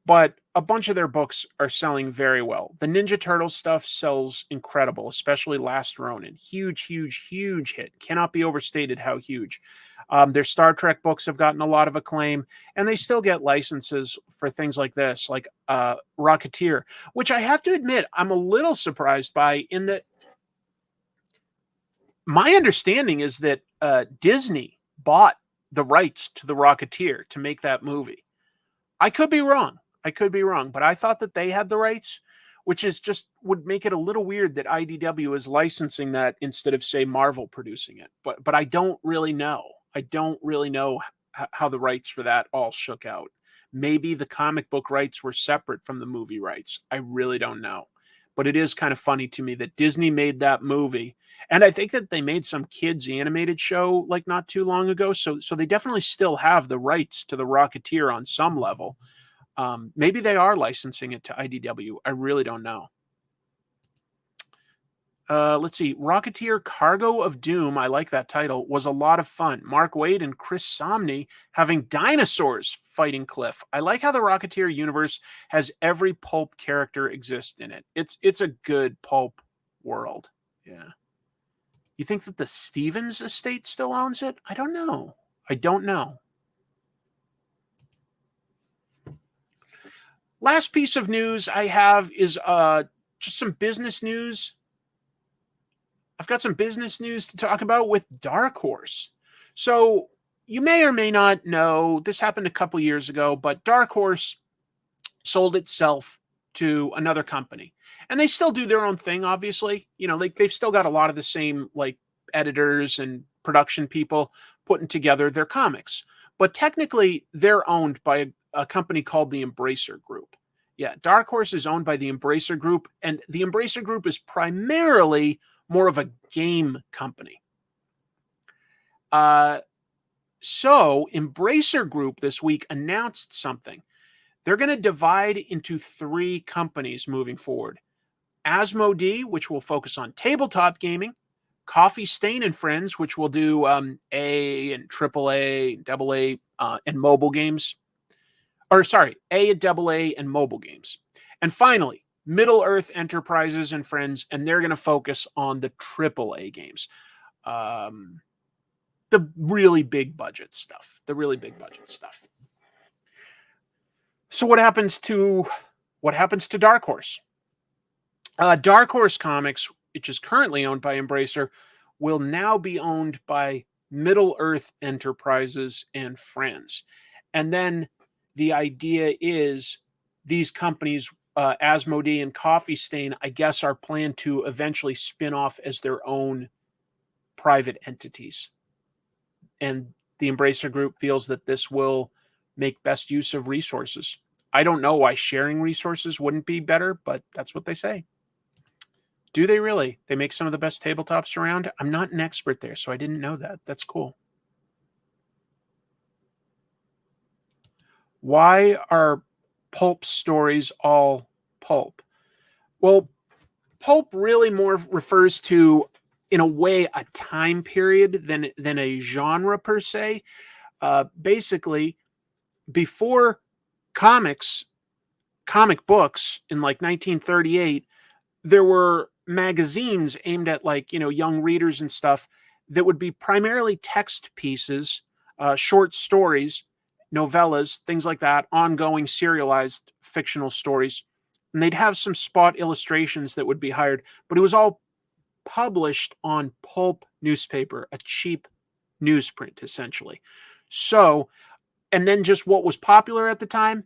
but a bunch of their books are selling very well. The Ninja Turtles stuff sells incredible, especially Last Ronin. Huge, huge, huge hit. Cannot be overstated how huge. Their Star Trek books have gotten a lot of acclaim, and they still get licenses for things like this, like Rocketeer, which I have to admit I'm a little surprised by, in that my understanding is that Disney bought the rights to the Rocketeer to make that movie. I could be wrong, but I thought that they had the rights, which is just would make it a little weird that IDW is licensing that instead of, say, Marvel producing it. But I don't really know. I don't really know how the rights for that all shook out. Maybe the comic book rights were separate from the movie rights. I really don't know. But it is kind of funny to me that Disney made that movie. And I think that they made some kids animated show not too long ago. So they definitely still have the rights to the Rocketeer on some level. Maybe they are licensing it to IDW. I really don't know. Let's see. Rocketeer Cargo of Doom, I like that title, was a lot of fun. Mark Waid and Chris Samnee having dinosaurs fighting Cliff. I like how the Rocketeer universe has every pulp character exist in it. It's a good pulp world. Yeah. You think that the Stevens estate still owns it? I don't know. Last piece of news I have is just some business news. I've got some business news to talk about with Dark Horse. So you may or may not know, this happened a couple years ago, but Dark Horse sold itself to another company. And they still do their own thing, obviously. They've still got a lot of the same editors and production people putting together their comics. But technically, they're owned by a company called the Embracer Group. Yeah, Dark Horse is owned by the Embracer Group, and the Embracer Group is primarily more of a game company. So Embracer Group this week announced something. They're going to divide into 3 companies moving forward. Asmodee, which will focus on tabletop gaming. Coffee Stain and Friends, which will do A and AAA, AA, and mobile games. A and AA and mobile games. And finally, Middle Earth Enterprises and Friends, and they're going to focus on the AAA games. The really big budget stuff. So what happens to Dark Horse? Dark Horse Comics, which is currently owned by Embracer, will now be owned by Middle Earth Enterprises and Friends. And then the idea is these companies, Asmodee and Coffee Stain, I guess, are planned to eventually spin off as their own private entities. And the Embracer Group feels that this will make best use of resources. I don't know why sharing resources wouldn't be better, but that's what they say. Do they really? They make some of the best tabletops around? I'm not an expert there, so I didn't know that. That's cool. Why are pulp stories all pulp? Well, pulp really more refers to, in a way, a time period than a genre per se. Basically, before comic books in 1938, there were magazines aimed at like, young readers and stuff that would be primarily text pieces, short stories, novellas, things like that, ongoing serialized fictional stories. And they'd have some spot illustrations that would be hired, but it was all published on pulp newspaper, a cheap newsprint, essentially. So, and then just what was popular at the time,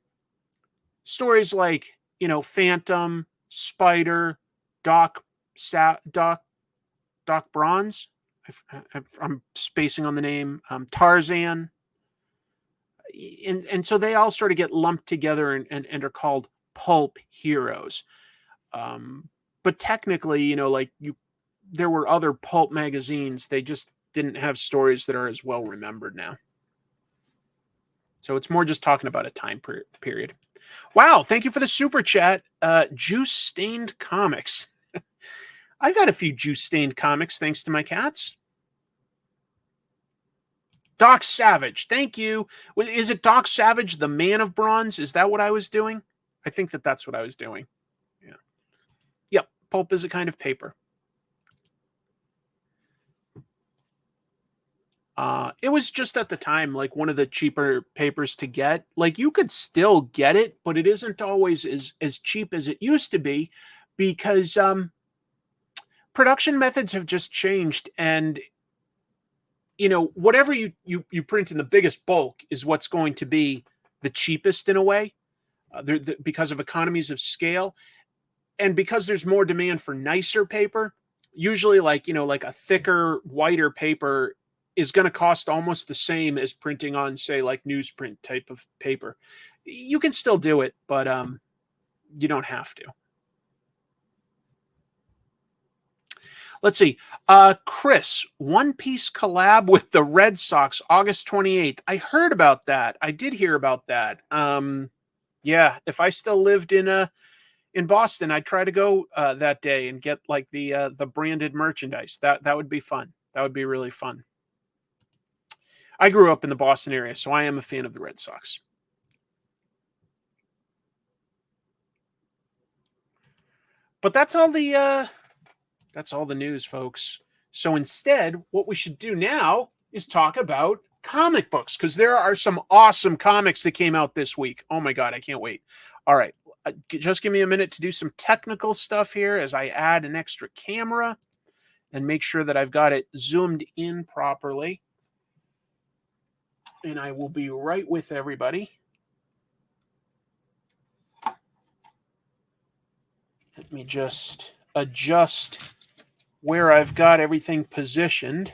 stories like, Phantom, Spider, Doc, Doc Bronze. I'm spacing on the name. Tarzan. And so they all sort of get lumped together and are called pulp heroes. But technically, there were other pulp magazines. They just didn't have stories that are as well remembered now. So it's more just talking about a time period. Wow, thank you for the super chat. Juice Stained Comics. I've had a few Juice Stained comics thanks to my cats. Doc Savage, thank you. Is it Doc Savage, the Man of Bronze? Is that what I was doing? I think that's what I was doing. Yeah. Yep, pulp is a kind of paper. It was just at the time like one of the cheaper papers to get. Like you could still get it, but it isn't always as cheap as it used to be because production methods have just changed, and whatever you print in the biggest bulk is what's going to be the cheapest in a way, because of economies of scale, and because there's more demand for nicer paper. Usually, like a thicker, whiter paper is going to cost almost the same as printing on, say, like newsprint type of paper. You can still do it, but you don't have to. Let's see. Chris, One Piece collab with the Red Sox, August 28th. I heard about that. I did hear about that. Yeah, if I still lived in Boston, I'd try to go that day and get like the branded merchandise. That would be fun. That would be really fun. I grew up in the Boston area, so I am a fan of the Red Sox. But that's all the news, folks. So instead, what we should do now is talk about comic books, because there are some awesome comics that came out this week. Oh my God, I can't wait. All right, just give me a minute to do some technical stuff here as I add an extra camera and make sure that I've got it zoomed in properly. And I will be right with everybody. Let me just adjust where I've got everything positioned.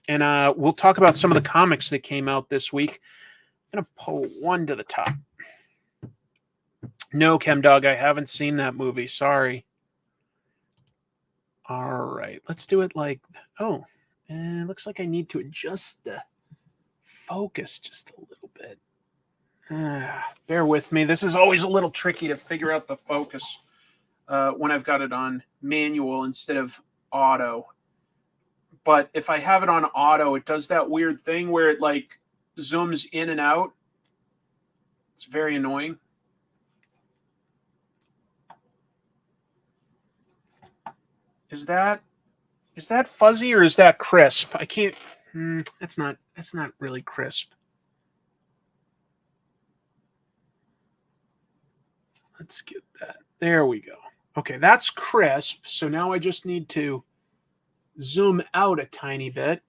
And we'll talk about some of the comics that came out this week. I'm going to pull one to the top. No, ChemDog, I haven't seen that movie. Sorry. All right, let's do it like... Oh, and looks like I need to adjust the focus just a little bit. Bear with me. This is always a little tricky to figure out the focus when I've got it on manual instead of auto. But if I have it on auto, it does that weird thing where it like zooms in and out. It's very annoying. Is that fuzzy or is that crisp? I can't. That's not really crisp. Let's get that. There we go. Okay, that's crisp. So now I just need to zoom out a tiny bit.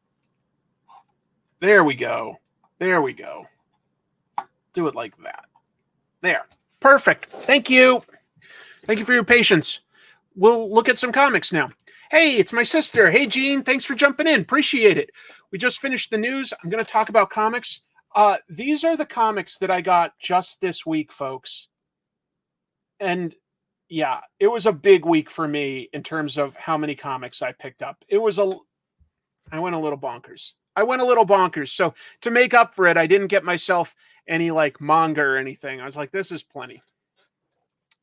There we go. There we go. Do it like that. There. Perfect. Thank you. Thank you for your patience. We'll look at some comics now. Hey, it's my sister. Hey, Jean. Thanks for jumping in. Appreciate it. We just finished the news. I'm going to talk about comics. These are the comics that I got just this week, folks. And yeah, it was a big week for me in terms of how many comics I picked up. I went a little bonkers. So to make up for it, I didn't get myself any like manga or anything. I was like, this is plenty.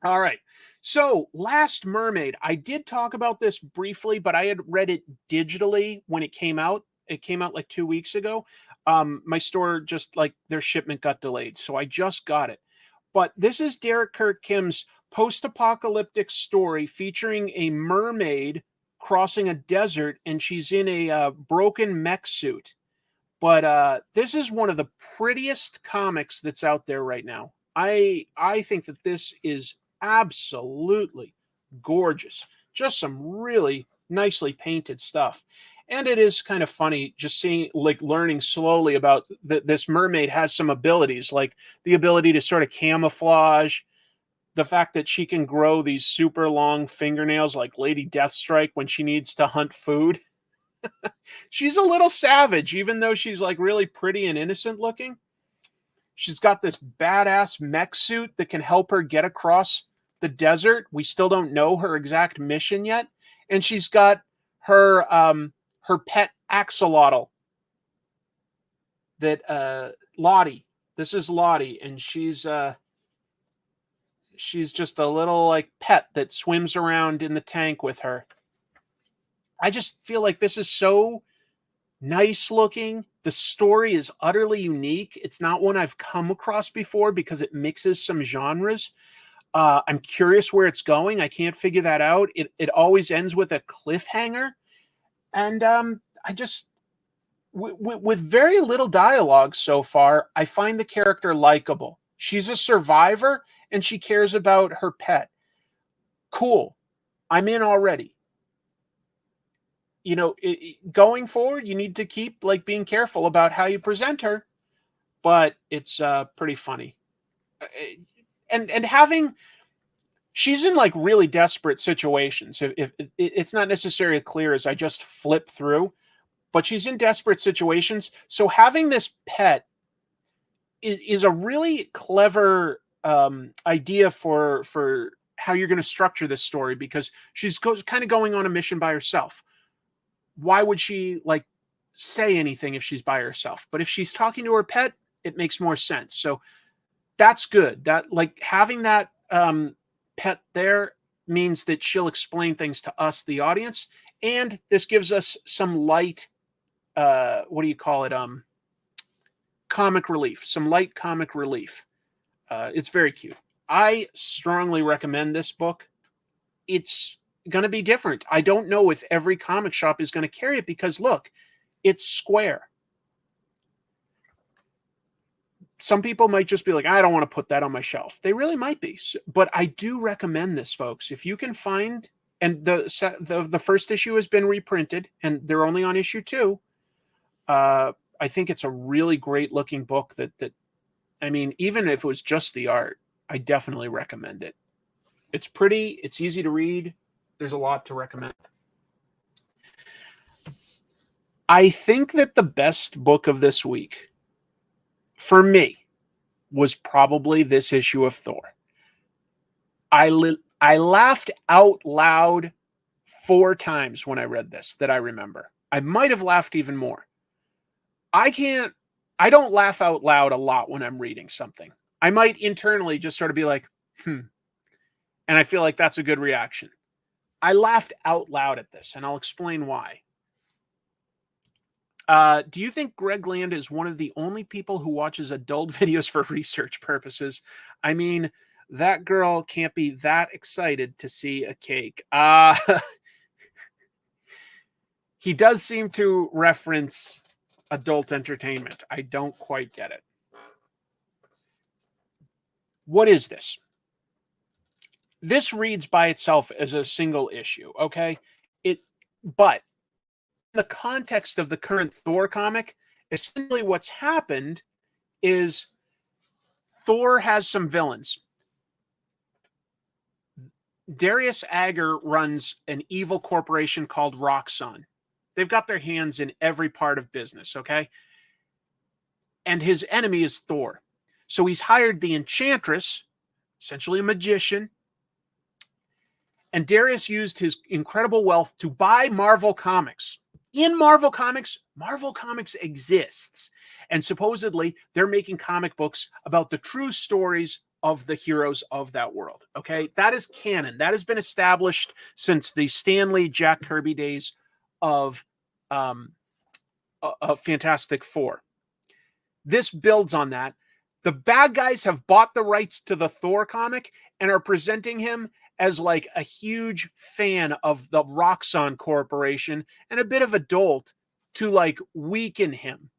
All right. So Last Mermaid, I did talk about this briefly, but I had read it digitally when it came out. It came out like 2 weeks ago. My store just like their shipment got delayed. So I just got it. But this is Derek Kirk Kim's post-apocalyptic story featuring a mermaid crossing a desert, and she's in a broken mech suit. But this is one of the prettiest comics that's out there right now. I think that this is absolutely gorgeous. Just some really nicely painted stuff. And it is kind of funny just seeing, like, learning slowly about this mermaid has some abilities, like the ability to sort of camouflage, the fact that she can grow these super long fingernails like Lady Deathstrike when she needs to hunt food. She's a little savage, even though she's like really pretty and innocent looking. She's got this badass mech suit that can help her get across the desert. We still don't know her exact mission yet. And she's got her her pet axolotl that Lottie. This is Lottie, and she's just a little like pet that swims around in the tank with her. I just feel like this is so nice looking. The story is utterly unique. It's not one I've come across before because it mixes some genres. I'm curious where it's going. I can't figure that out. It always ends with a cliffhanger. And I just, with very little dialogue so far, I find the character likable. She's a survivor and she cares about her pet. Cool. I'm in already. You know, going forward, you need to keep like being careful about how you present her, but it's pretty funny. And having, she's in like really desperate situations. If it's not necessarily clear as I just flip through, but she's in desperate situations. So having this pet is a really clever idea for how you're going to structure this story, because she's kind of going on a mission by herself. Why would she like say anything if she's by herself? But if she's talking to her pet, it makes more sense. So that's good. That, like, having that pet there means that she'll explain things to us, the audience, and this gives us some light, what do you call it? Comic relief, some light comic relief. It's very cute. I strongly recommend this book. It's going to be different. I don't know if every comic shop is going to carry it because, look, it's square. Some people might just be like, I don't want to put that on my shelf. They really might be. But I do recommend this, folks. If you can find, and the first issue has been reprinted, and they're only on issue 2. I think it's a really great looking book that I mean, even if it was just the art, I definitely recommend it. It's pretty. It's easy to read. There's a lot to recommend. I think that the best book of this week, for me, was probably this issue of Thor. I laughed out loud 4 times when I read this that I remember. I might have laughed even more. I don't laugh out loud a lot when I'm reading something. I might internally just sort of be like, And I feel like that's a good reaction. I laughed out loud at this, and I'll explain why. Do you think Greg Land is one of the only people who watches adult videos for research purposes? I mean, that girl can't be that excited to see a cake. He does seem to reference adult entertainment. I don't quite get it. What is this? This reads by itself as a single issue, okay? But in the context of the current Thor comic, essentially what's happened is Thor has some villains. Darius Agger runs an evil corporation called Roxxon. They've got their hands in every part of business, okay? And his enemy is Thor. So he's hired the Enchantress, essentially a magician, and Darius used his incredible wealth to buy Marvel Comics. In Marvel Comics exists. And supposedly, they're making comic books about the true stories of the heroes of that world. Okay? That is canon. That has been established since the Stan Lee, Jack Kirby days of Fantastic Four. This builds on that. The bad guys have bought the rights to the Thor comic and are presenting him as like a huge fan of the Roxxon Corporation and a bit of a dolt to like weaken him.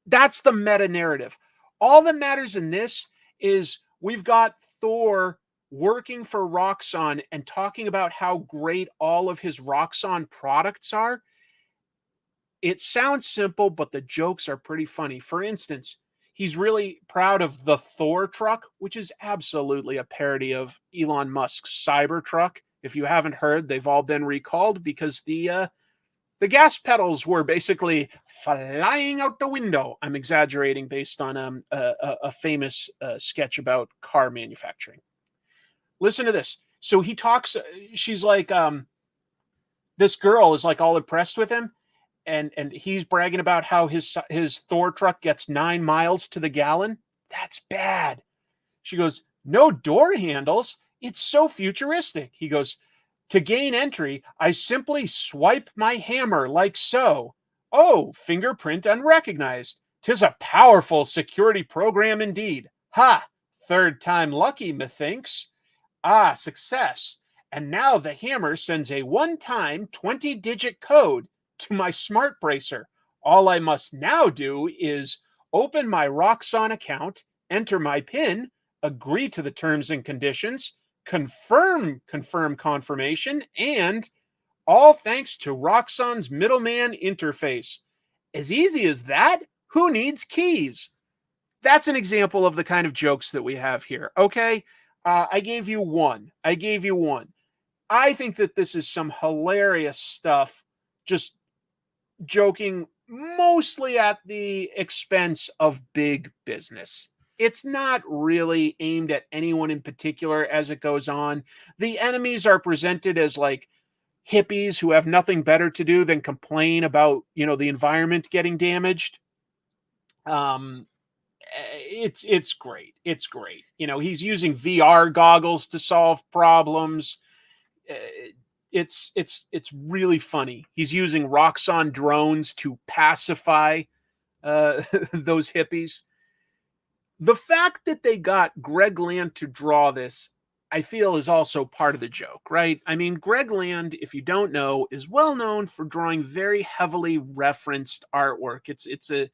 That's the meta narrative. All that matters in this is we've got Thor working for Roxxon and talking about how great all of his Roxxon products are. It sounds simple, but the jokes are pretty funny. For instance, he's really proud of the Thor truck, which is absolutely a parody of Elon Musk's Cybertruck. If you haven't heard, they've all been recalled because the gas pedals were basically flying out the window. I'm exaggerating based on a famous sketch about car manufacturing. Listen to this. So he talks, she's like, this girl is like all impressed with him. And he's bragging about how his Thor truck gets 9 miles to the gallon. That's bad. She goes, no door handles. It's so futuristic. He goes, to gain entry, I simply swipe my hammer like so. Oh, fingerprint unrecognized. 'Tis a powerful security program indeed. Ha! Third time lucky, methinks. Ah, success. And now the hammer sends a one-time 20-digit code to my smart bracer. All I must now do is open my Roxxon account, enter my PIN, agree to the terms and conditions, confirm confirmation, and all thanks to Roxxon's middleman interface. As easy as that? Who needs keys? That's an example of the kind of jokes that we have here. Okay, I gave you one. I think that this is some hilarious stuff, just joking mostly at the expense of big business. It's not really aimed at anyone in particular as it goes on. The enemies are presented as like hippies who have nothing better to do than complain about, the environment getting damaged. It's great. It's great. He's using VR goggles to solve problems. It's really funny. He's using Roxxon drones to pacify those hippies. The fact that they got Greg Land to draw this, I feel, is also part of the joke, right? I mean, Greg Land, if you don't know, is well known for drawing very heavily referenced artwork. It's a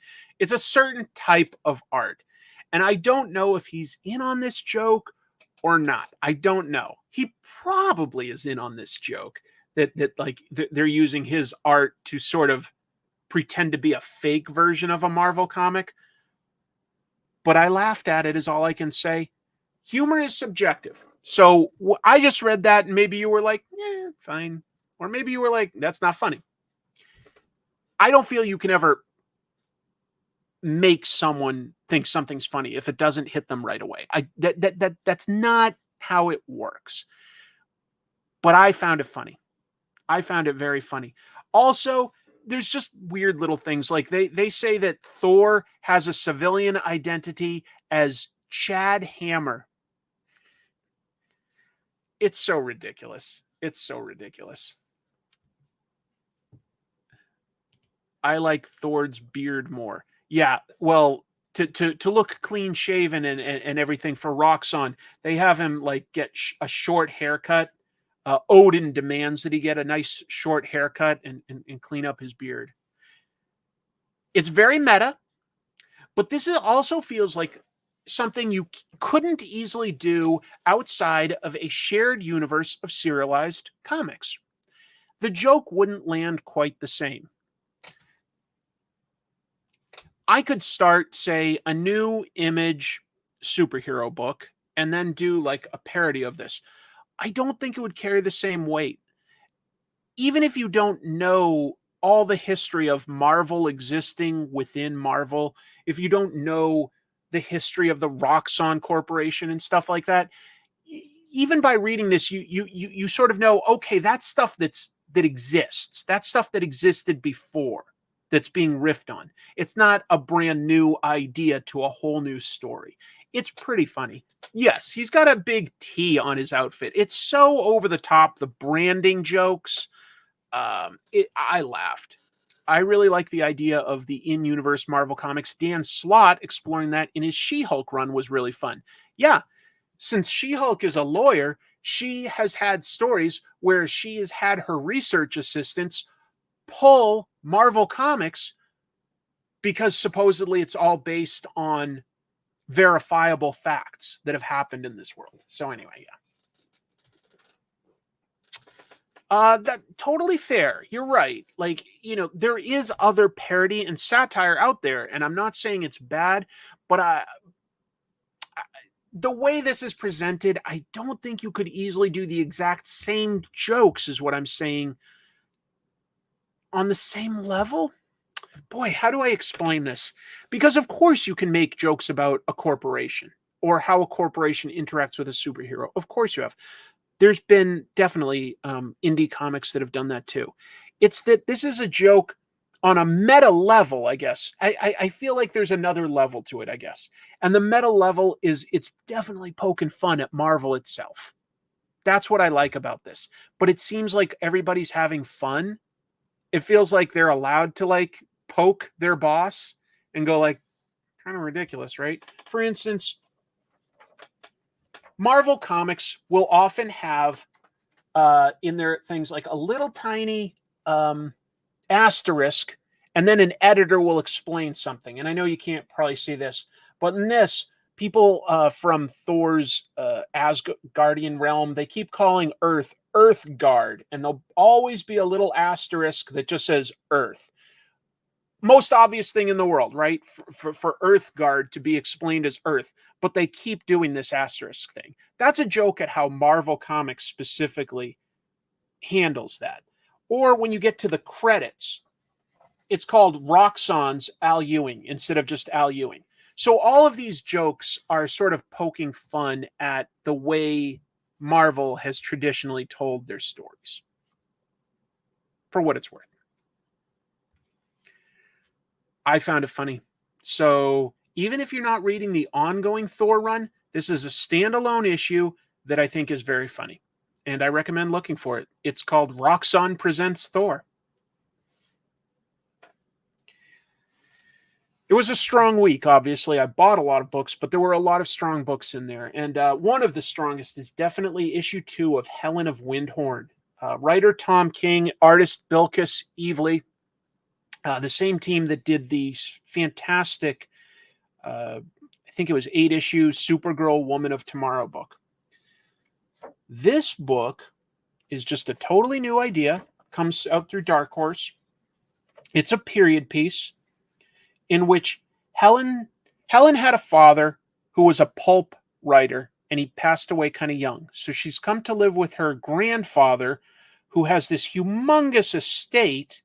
certain type of art. And I don't know if he's in on this joke or not. I don't know. He probably is in on this joke that they're using his art to sort of pretend to be a fake version of a Marvel comic. But I laughed at it is all I can say. Humor is subjective. So I just read that and maybe you were like, yeah, fine. Or maybe you were like, that's not funny. I don't feel you can ever make someone think something's funny if it doesn't hit them right away. That's not how it works. But I found it funny. I found it very funny. Also, there's just weird little things. Like they say that Thor has a civilian identity as Chad Hammer. It's so ridiculous. It's so ridiculous. I like Thor's beard more. Yeah, well, to look clean shaven and everything for Roxxon, they have him like get a short haircut. Odin demands that he get a nice short haircut and clean up his beard. It's very meta, but this also feels like something you couldn't easily do outside of a shared universe of serialized comics. The joke wouldn't land quite the same. I could start, say, a new Image superhero book and then do like a parody of this. I don't think it would carry the same weight. Even if you don't know all the history of Marvel existing within Marvel, if you don't know the history of the Roxxon Corporation and stuff like that, even by reading this, you sort of know, okay, that's stuff that exists. That's stuff that existed before that's being riffed on. It's not a brand new idea to a whole new story. It's pretty funny. Yes, he's got a big T on his outfit. It's so over the top, the branding jokes. I laughed. I really like the idea of the in-universe Marvel Comics. Dan Slott exploring that in his She-Hulk run was really fun. Yeah, since She-Hulk is a lawyer, she has had stories where she has had her research assistants pull Marvel Comics because supposedly it's all based on verifiable facts that have happened in this world. So anyway, yeah. That totally fair. You're right. Like, there is other parody and satire out there, and I'm not saying it's bad, but the way this is presented, I don't think you could easily do the exact same jokes, is what I'm saying, on the same level. Boy, how do I explain this? Because of course you can make jokes about a corporation or how a corporation interacts with a superhero. Of course you have. There's been definitely indie comics that have done that too. It's that this is a joke on a meta level, I guess. I feel like there's another level to it, I guess. And the meta level is it's definitely poking fun at Marvel itself. That's what I like about this. But it seems like everybody's having fun. It feels like they're allowed to like poke their boss and go like, kind of ridiculous, right? For instance, Marvel Comics will often have in their things like a little tiny asterisk, and then an editor will explain something. And I know you can't probably see this, but in this, people from Thor's Asgardian realm, they keep calling Earth Earthgard, and there'll always be a little asterisk that just says Earth. Most obvious thing in the world, right? For Earthgard to be explained as Earth, but they keep doing this asterisk thing. That's a joke at how Marvel Comics specifically handles that. Or when you get to the credits, it's called Roxxon's Al Ewing instead of just Al Ewing. So all of these jokes are sort of poking fun at the way Marvel has traditionally told their stories, for what it's worth. I found it funny. So even if you're not reading the ongoing Thor run, this is a standalone issue that I think is very funny. And I recommend looking for it. It's called Roxxon Presents Thor. It was a strong week, obviously. I bought a lot of books, but there were a lot of strong books in there. And one of the strongest is definitely issue 2 of Helen of Wyndhorn. Writer Tom King, artist Bilquis Evely. The same team that did the fantastic, I think it was 8-issue Supergirl Woman of Tomorrow book. This book is just a totally new idea. Comes out through Dark Horse. It's a period piece in which Helen had a father who was a pulp writer, and he passed away kind of young. So she's come to live with her grandfather, who has this humongous estate,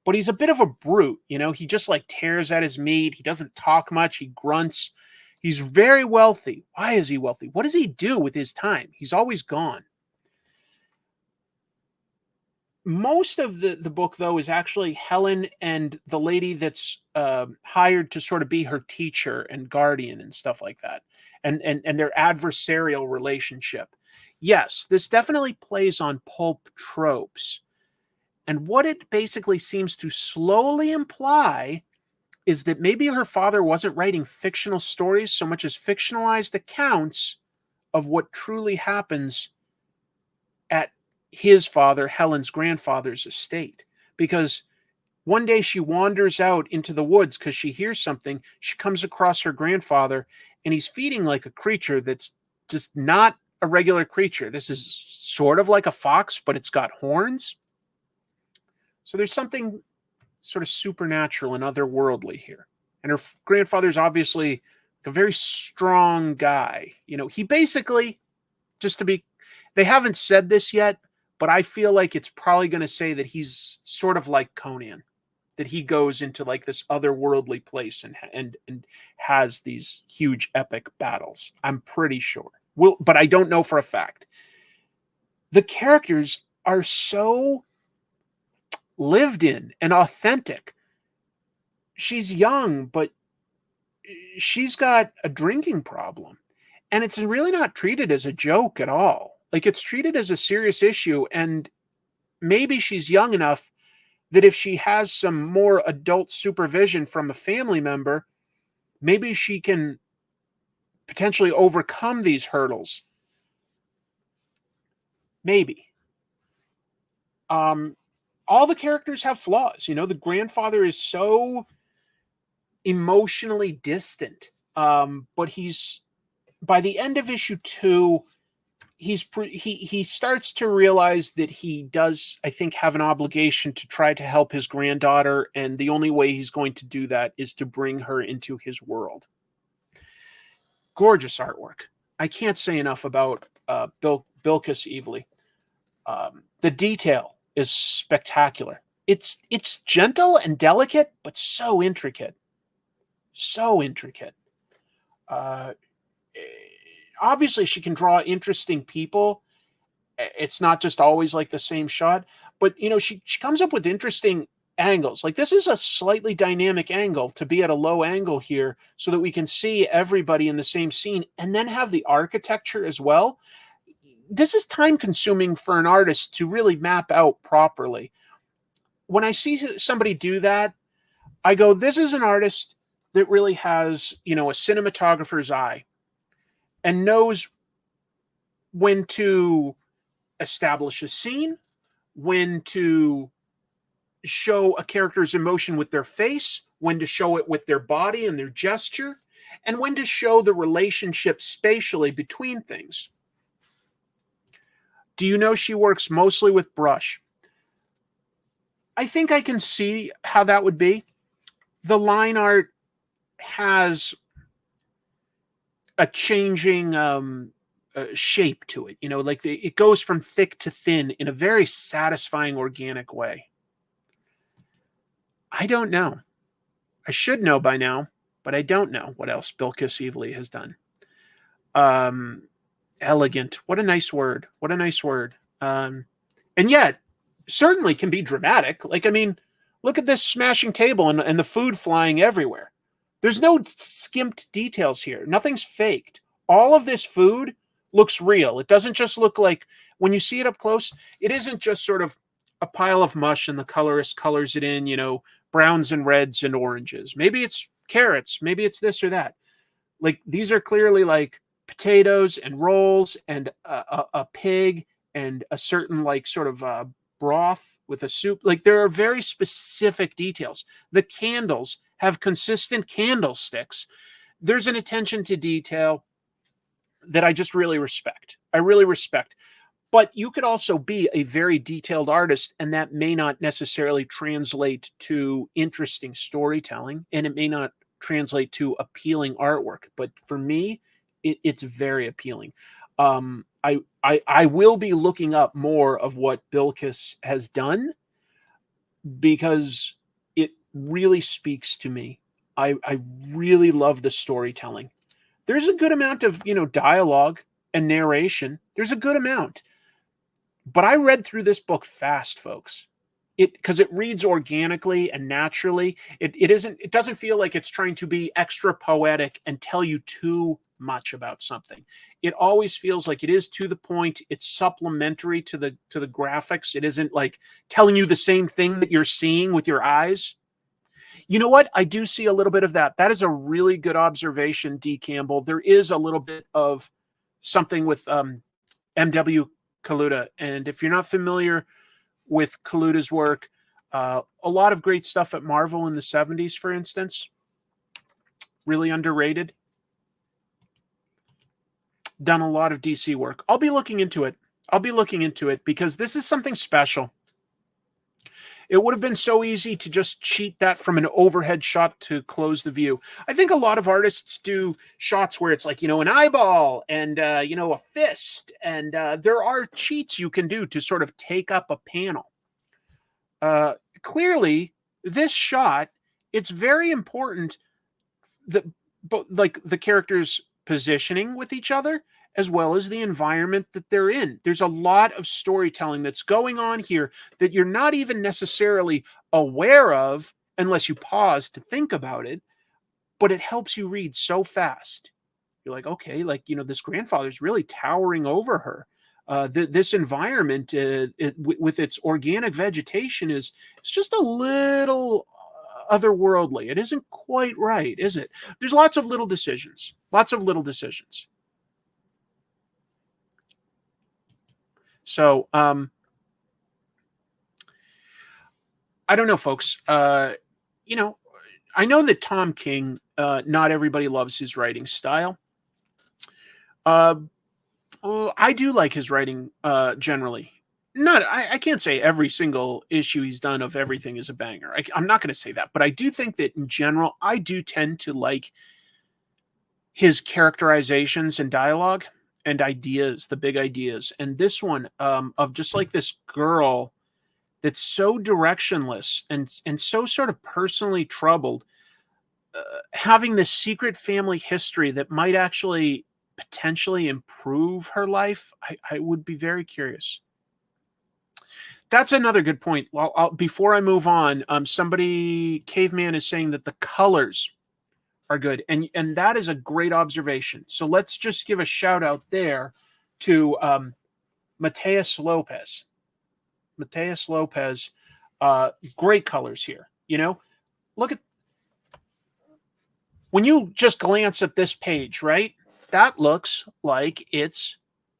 but he's a bit of a brute, he just like tears at his meat. He doesn't talk much. He grunts. He's very wealthy. Why is he wealthy? What does he do with his time? He's always gone. Most of the book, though, is actually Helen and the lady that's hired to sort of be her teacher and guardian and stuff like that, and their adversarial relationship. Yes, this definitely plays on pulp tropes. And what it basically seems to slowly imply is that maybe her father wasn't writing fictional stories so much as fictionalized accounts of what truly happens at his father, Helen's grandfather's estate. Because one day she wanders out into the woods because she hears something. She comes across her grandfather, and he's feeding like a creature that's just not a regular creature. This is sort of like a fox, but it's got horns. So there's something sort of supernatural and otherworldly here. And her grandfather's obviously a very strong guy. He basically, they haven't said this yet, but I feel like it's probably going to say that he's sort of like Conan, that he goes into like this otherworldly place and has these huge epic battles. I'm pretty sure. But I don't know for a fact. The characters are so lived in and authentic. She's young, but she's got a drinking problem, and it's really not treated as a joke at all. Like, it's treated as a serious issue, and maybe she's young enough that if she has some more adult supervision from a family member, maybe she can potentially overcome these hurdles. Maybe. All the characters have flaws. The grandfather is so emotionally distant. But he's, by the end of issue 2, he starts to realize that he does, I think, have an obligation to try to help his granddaughter, and the only way he's going to do that is to bring her into his world. Gorgeous artwork. I can't say enough about Bilquis Evely. The detail is spectacular. It's gentle and delicate, but so intricate. So intricate. Obviously, she can draw interesting people. It's not just always like the same shot, but she comes up with interesting angles. Like, this is a slightly dynamic angle to be at a low angle here so that we can see everybody in the same scene and then have the architecture as well. This is time consuming for an artist to really map out properly. When I see somebody do that, I go, this is an artist that really has, a cinematographer's eye and knows when to establish a scene, when to show a character's emotion with their face, when to show it with their body and their gesture, and when to show the relationship spatially between things. Do you know she works mostly with brush? I think I can see how that would be. The line art has a changing shape to it. Like it goes from thick to thin in a very satisfying, organic way. I don't know. I should know by now, but I don't know what else Bilquis Evely has done. Elegant. What a nice word. What a nice word. And yet, certainly can be dramatic. Like, I mean, look at this smashing table and the food flying everywhere. There's no skimped details here. Nothing's faked. All of this food looks real. It doesn't just look like, when you see it up close, it isn't just sort of a pile of mush and the colorist colors it in, browns and reds and oranges. Maybe it's carrots. Maybe it's this or that. Like, these are clearly like potatoes and rolls and a pig and a certain like sort of broth with a soup. Like, there are very specific details. The candles have consistent candlesticks. There's an attention to detail that I just really respect. I really respect. But you could also be a very detailed artist, and that may not necessarily translate to interesting storytelling, and it may not translate to appealing artwork. But for me, it's very appealing. I will be looking up more of what Bilquis has done because it really speaks to me. I really love the storytelling. There's a good amount of, dialogue and narration. There's a good amount. But I read through this book fast, folks. Because it reads organically and naturally. It doesn't feel like it's trying to be extra poetic and tell you too much about something. It always feels like it is to the point. It's supplementary to the graphics. It isn't like telling you the same thing that you're seeing with your eyes. You know what? I do see a little bit of that. That is a really good observation, D. Campbell. There is a little bit of something with M.W. Kaluta. And if you're not familiar with Kaluta's work, a lot of great stuff at Marvel in the 70s, for instance. Really underrated. Done a lot of DC work. I'll be looking into it because this is something special. It would have been so easy to just cheat that from an overhead shot to close the view. I think a lot of artists do shots where it's like, an eyeball and, a fist. And there are cheats you can do to sort of take up a panel. Clearly, this shot, it's very important that like the characters positioning with each other, as well as the environment that they're in. There's a lot of storytelling that's going on here that you're not even necessarily aware of unless you pause to think about it, but it helps you read so fast. You're like, okay, this grandfather's really towering over her. This environment with its organic vegetation is it's just a little otherworldly. It isn't quite right, is it? There's lots of little decisions. Lots of little decisions. So, I don't know, folks. You know, I know that Tom King, not everybody loves his writing style. I do like his writing generally. I can't say every single issue he's done of everything is a banger. I'm not going to say that, but I do think that in general, I do tend to like his characterizations and dialogue and ideas, the big ideas. And this one of just like this girl that's so directionless and so sort of personally troubled, having this secret family history that might actually potentially improve her life. I would be very curious. That's another good point. Well, before I move on, somebody, Caveman, is saying that the colors are good, and that is a great observation. So let's just give a shout out there to Mateus Lopez. Mateus Lopez, great colors here. You know, look at when you just glance at this page, right? That looks like it's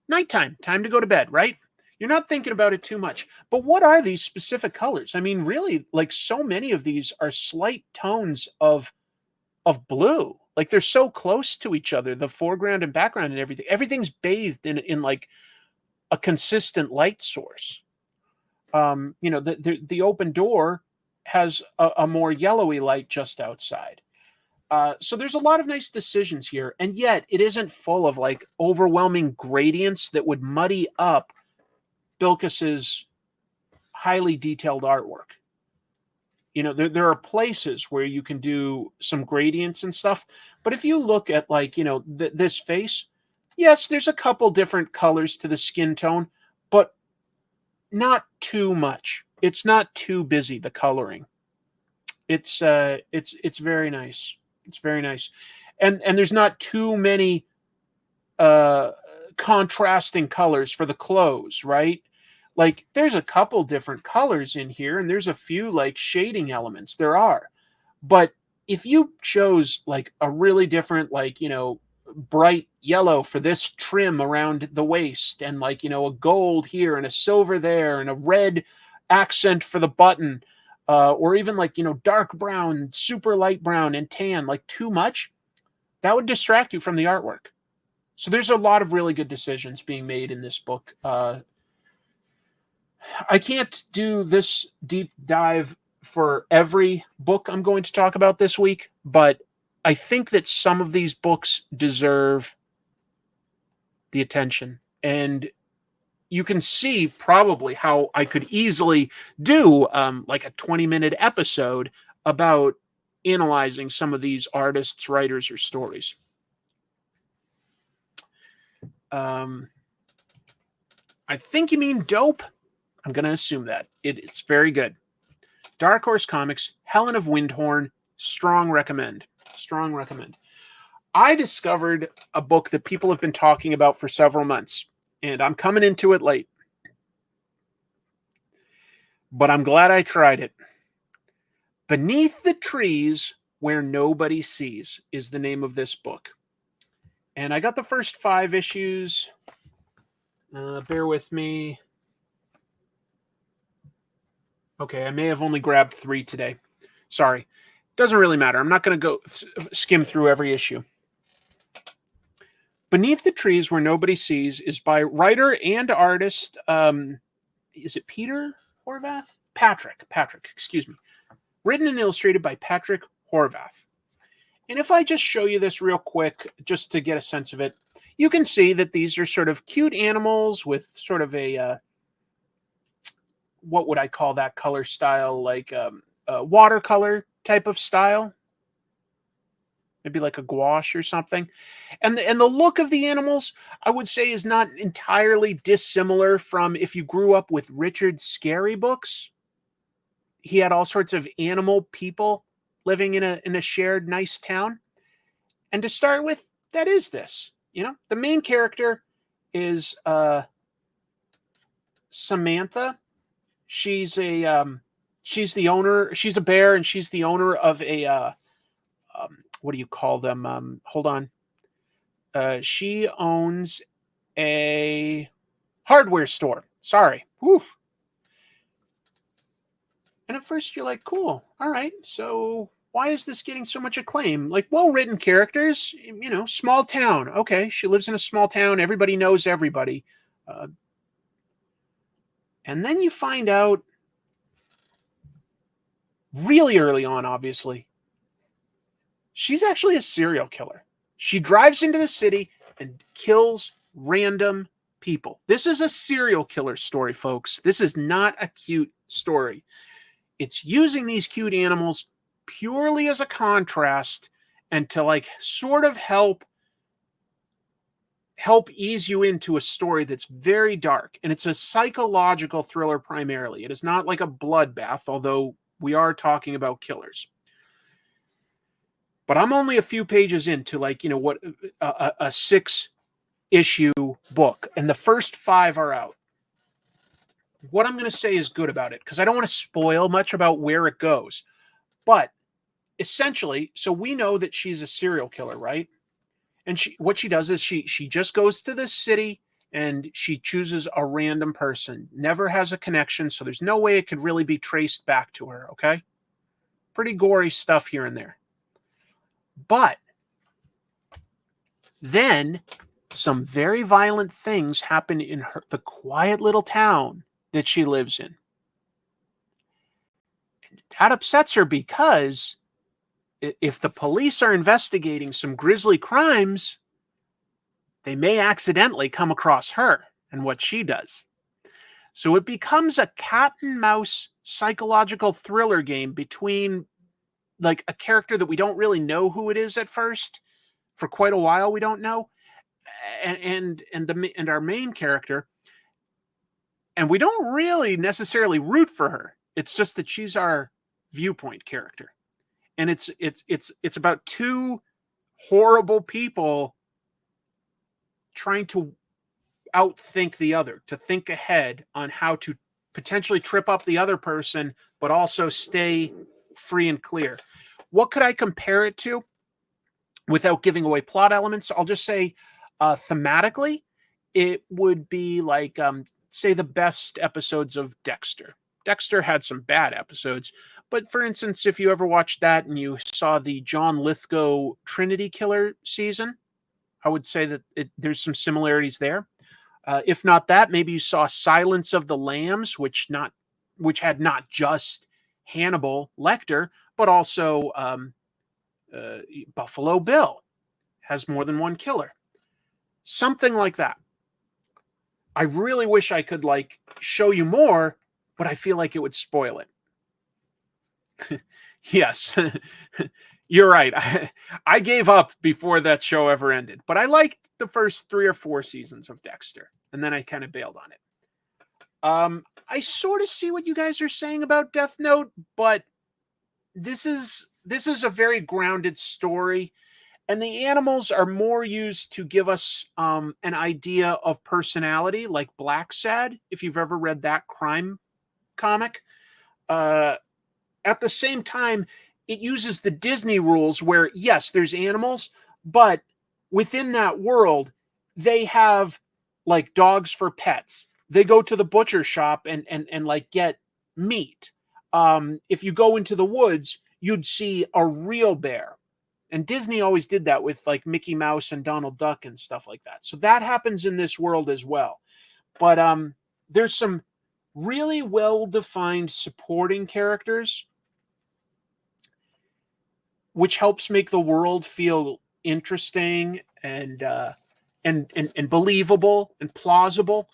nighttime, time to go to bed, right? You're not thinking about it too much. But what are these specific colors? I mean, really, like so many of these are slight tones of blue. Like they're so close to each other, the foreground and background and everything. Everything's bathed in like a consistent light source. You know, the open door has a more yellowy light just outside. So there's a lot of nice decisions here, and yet it isn't full of like overwhelming gradients that would muddy up Bilkis's highly detailed artwork. You know, there are places where you can do some gradients and stuff, but if you look at like, you know, this face, yes, there's a couple different colors to the skin tone, but not too much. It's not too busy, the coloring. It's very nice. It's very nice. And there's not too many contrasting colors for the clothes, right? Like there's a couple different colors in here, and there's a few like shading elements. There are. But if you chose like a really different, like, you know, bright yellow for this trim around the waist, and like, you know, a gold here and a silver there and a red accent for the button, or even like, you know, dark brown, super light brown, and tan, like too much, that would distract you from the artwork. So there's a lot of really good decisions being made in this book. I can't do this deep dive for every book I'm going to talk about this week, but I think that some of these books deserve the attention. And you can see probably how I could easily do like a 20-minute episode about analyzing some of these artists, writers, or stories. I think you mean dope. I'm going to assume that. It's very good. Dark Horse Comics, Helen of Wyndhorn, strong recommend. Strong recommend. I discovered a book that people have been talking about for several months, and I'm coming into it late. But I'm glad I tried it. Beneath the Trees Where Nobody Sees is the name of this book. And I got the first 5 issues. Bear with me. Okay, I may have only grabbed 3 today. Sorry. Doesn't really matter. I'm not going to go skim through every issue. Beneath the Trees Where Nobody Sees is by writer and artist, is it Peter Horvath? Patrick, excuse me. Written and illustrated by Patrick Horvath. And if I just show you this real quick, just to get a sense of it, you can see that these are sort of cute animals with sort of a, what would I call that color style? Like a watercolor type of style. Maybe like a gouache or something. And the look of the animals, I would say, is not entirely dissimilar from if you grew up with Richard Scarry books. He had all sorts of animal people living in a shared nice town. And to start with, that is this. You know, the main character is Samantha. She's the owner. She's a bear, and she's the owner of a what do you call them? Hold on. She owns a hardware store. Sorry. Whew. And at first you're like, cool. All right. So why is this getting so much acclaim? Like, well-written characters, small town. Okay. She lives in a small town. Everybody knows everybody. And then you find out really early on, obviously, she's actually a serial killer. She drives into the city and kills random people. This is a serial killer story, folks. This is not a cute story. It's using these cute animals purely as a contrast and to like sort of help ease you into a story that's very dark. And it's a psychological thriller primarily. It is not like a bloodbath, although we are talking about killers. But I'm only a few pages into what a 6-issue book, and the first 5 are out. What I'm going to say is good about it, because I don't want to spoil much about where it goes. But essentially, so we know that she's a serial killer, right? And what she does is she just goes to this city and she chooses a random person, never has a connection, so there's no way it could really be traced back to her, okay? Pretty gory stuff here and there. But then some very violent things happen in the quiet little town that she lives in. And that upsets her because if the police are investigating some grisly crimes, they may accidentally come across her and what she does. So it becomes a cat and mouse psychological thriller game between like a character that we don't really know who it is at first. For quite a while we don't know, and our main character, and we don't really necessarily root for her. It's just that she's our viewpoint character, and it's about 2 horrible people trying to outthink the other, to think ahead on how to potentially trip up the other person, but also stay free and clear. What could I compare it to without giving away plot elements? I'll just say thematically, it would be like, say, the best episodes of Dexter. Dexter had some bad episodes, but for instance, if you ever watched that and you saw the John Lithgow Trinity Killer season, I would say that there's some similarities there. If not that, maybe you saw Silence of the Lambs, which had not just Hannibal Lecter, but also Buffalo Bill has more than one killer. Something like that. I really wish I could show you more, but I feel like it would spoil it. Yes, you're right. I gave up before that show ever ended, but I liked the first 3 or 4 seasons of Dexter, and then I kind of bailed on it. I sort of see what you guys are saying about Death Note, but this is a very grounded story, and the animals are more used to give us an idea of personality, like Black Sad, if you've ever read that crime comic. At the same time, it uses the Disney rules where, yes, there's animals, but within that world, they have like dogs for pets. They go to the butcher shop and get meat. If you go into the woods, you'd see a real bear. And Disney always did that with like Mickey Mouse and Donald Duck and stuff like that. So that happens in this world as well. But there's some really well-defined supporting characters, which helps make the world feel interesting and believable and plausible.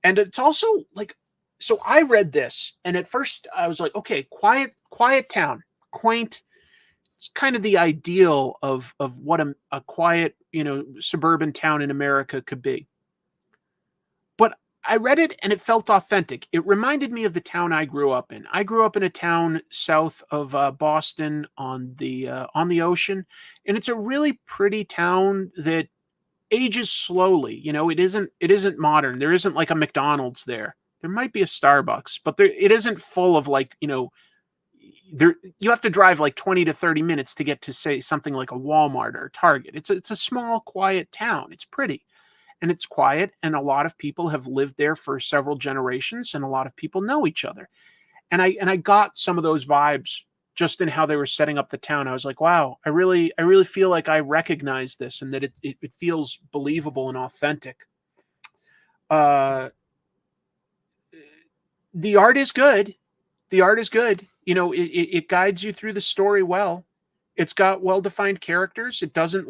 And it's also like, so I read this, and at first I was like, okay, quiet town, quaint. It's kind of the ideal of what a quiet, suburban town in America could be. But I read it and it felt authentic. It reminded me of the town I grew up in. I grew up in a town south of Boston on the ocean, and it's a really pretty town that ages slowly. It isn't modern. There isn't like a McDonald's there. There might be a Starbucks, but it isn't full of like, there you have to drive like 20 to 30 minutes to get to say something like a Walmart or a Target. It's a small, quiet town. It's pretty and it's quiet, and a lot of people have lived there for several generations, and a lot of people know each other. And I got some of those vibes just in how they were setting up the town. I was like, wow, I really feel like I recognize this, and that it feels believable and authentic. The art is good. The art is good. It guides you through the story well. It's got well-defined characters. It doesn't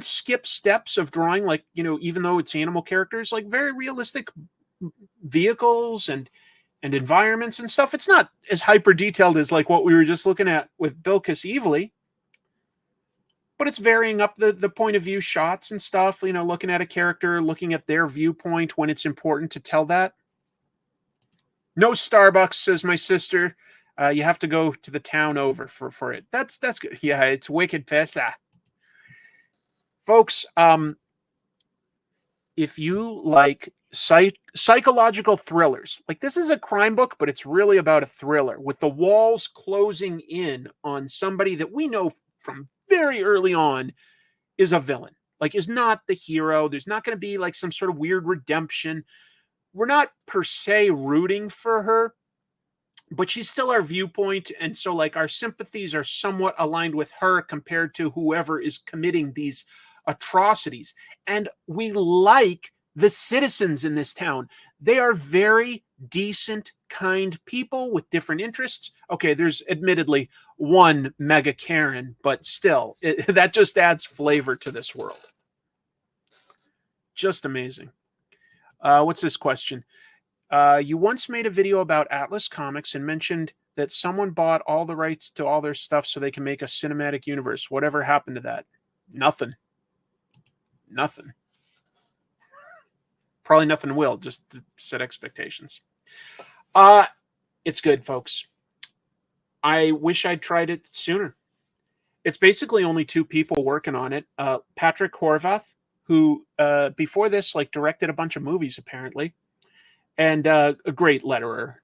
skip steps of drawing, like, even though it's animal characters, like very realistic vehicles and environments and stuff. It's not as hyper detailed as like what we were just looking at with Bilquis Evely, but it's varying up the point of view shots and stuff, looking at a character, looking at their viewpoint when it's important to tell that. No Starbucks, says my sister. You have to go to the town over for it. That's good. Yeah, it's wicked pesa. Folks, if you like psychological thrillers, like, this is a crime book, but it's really about a thriller with the walls closing in on somebody that we know from very early on is a villain, like is not the hero. There's not going to be like some sort of weird redemption. We're not per se rooting for her, but she's still our viewpoint. And so like our sympathies are somewhat aligned with her compared to whoever is committing these atrocities. And we like the citizens in this town. They are very decent, kind people with different interests. Okay, there's admittedly one mega Karen, but still, that just adds flavor to this world. Just amazing. What's this question? You once made a video about Atlas Comics and mentioned that someone bought all the rights to all their stuff so they can make a cinematic universe. Whatever happened to that? Nothing. Probably nothing will, just to set expectations. It's good, folks. I wish I'd tried it sooner. It's basically only two people working on it. Patrick Horvath, who before this like directed a bunch of movies apparently, and a great letterer,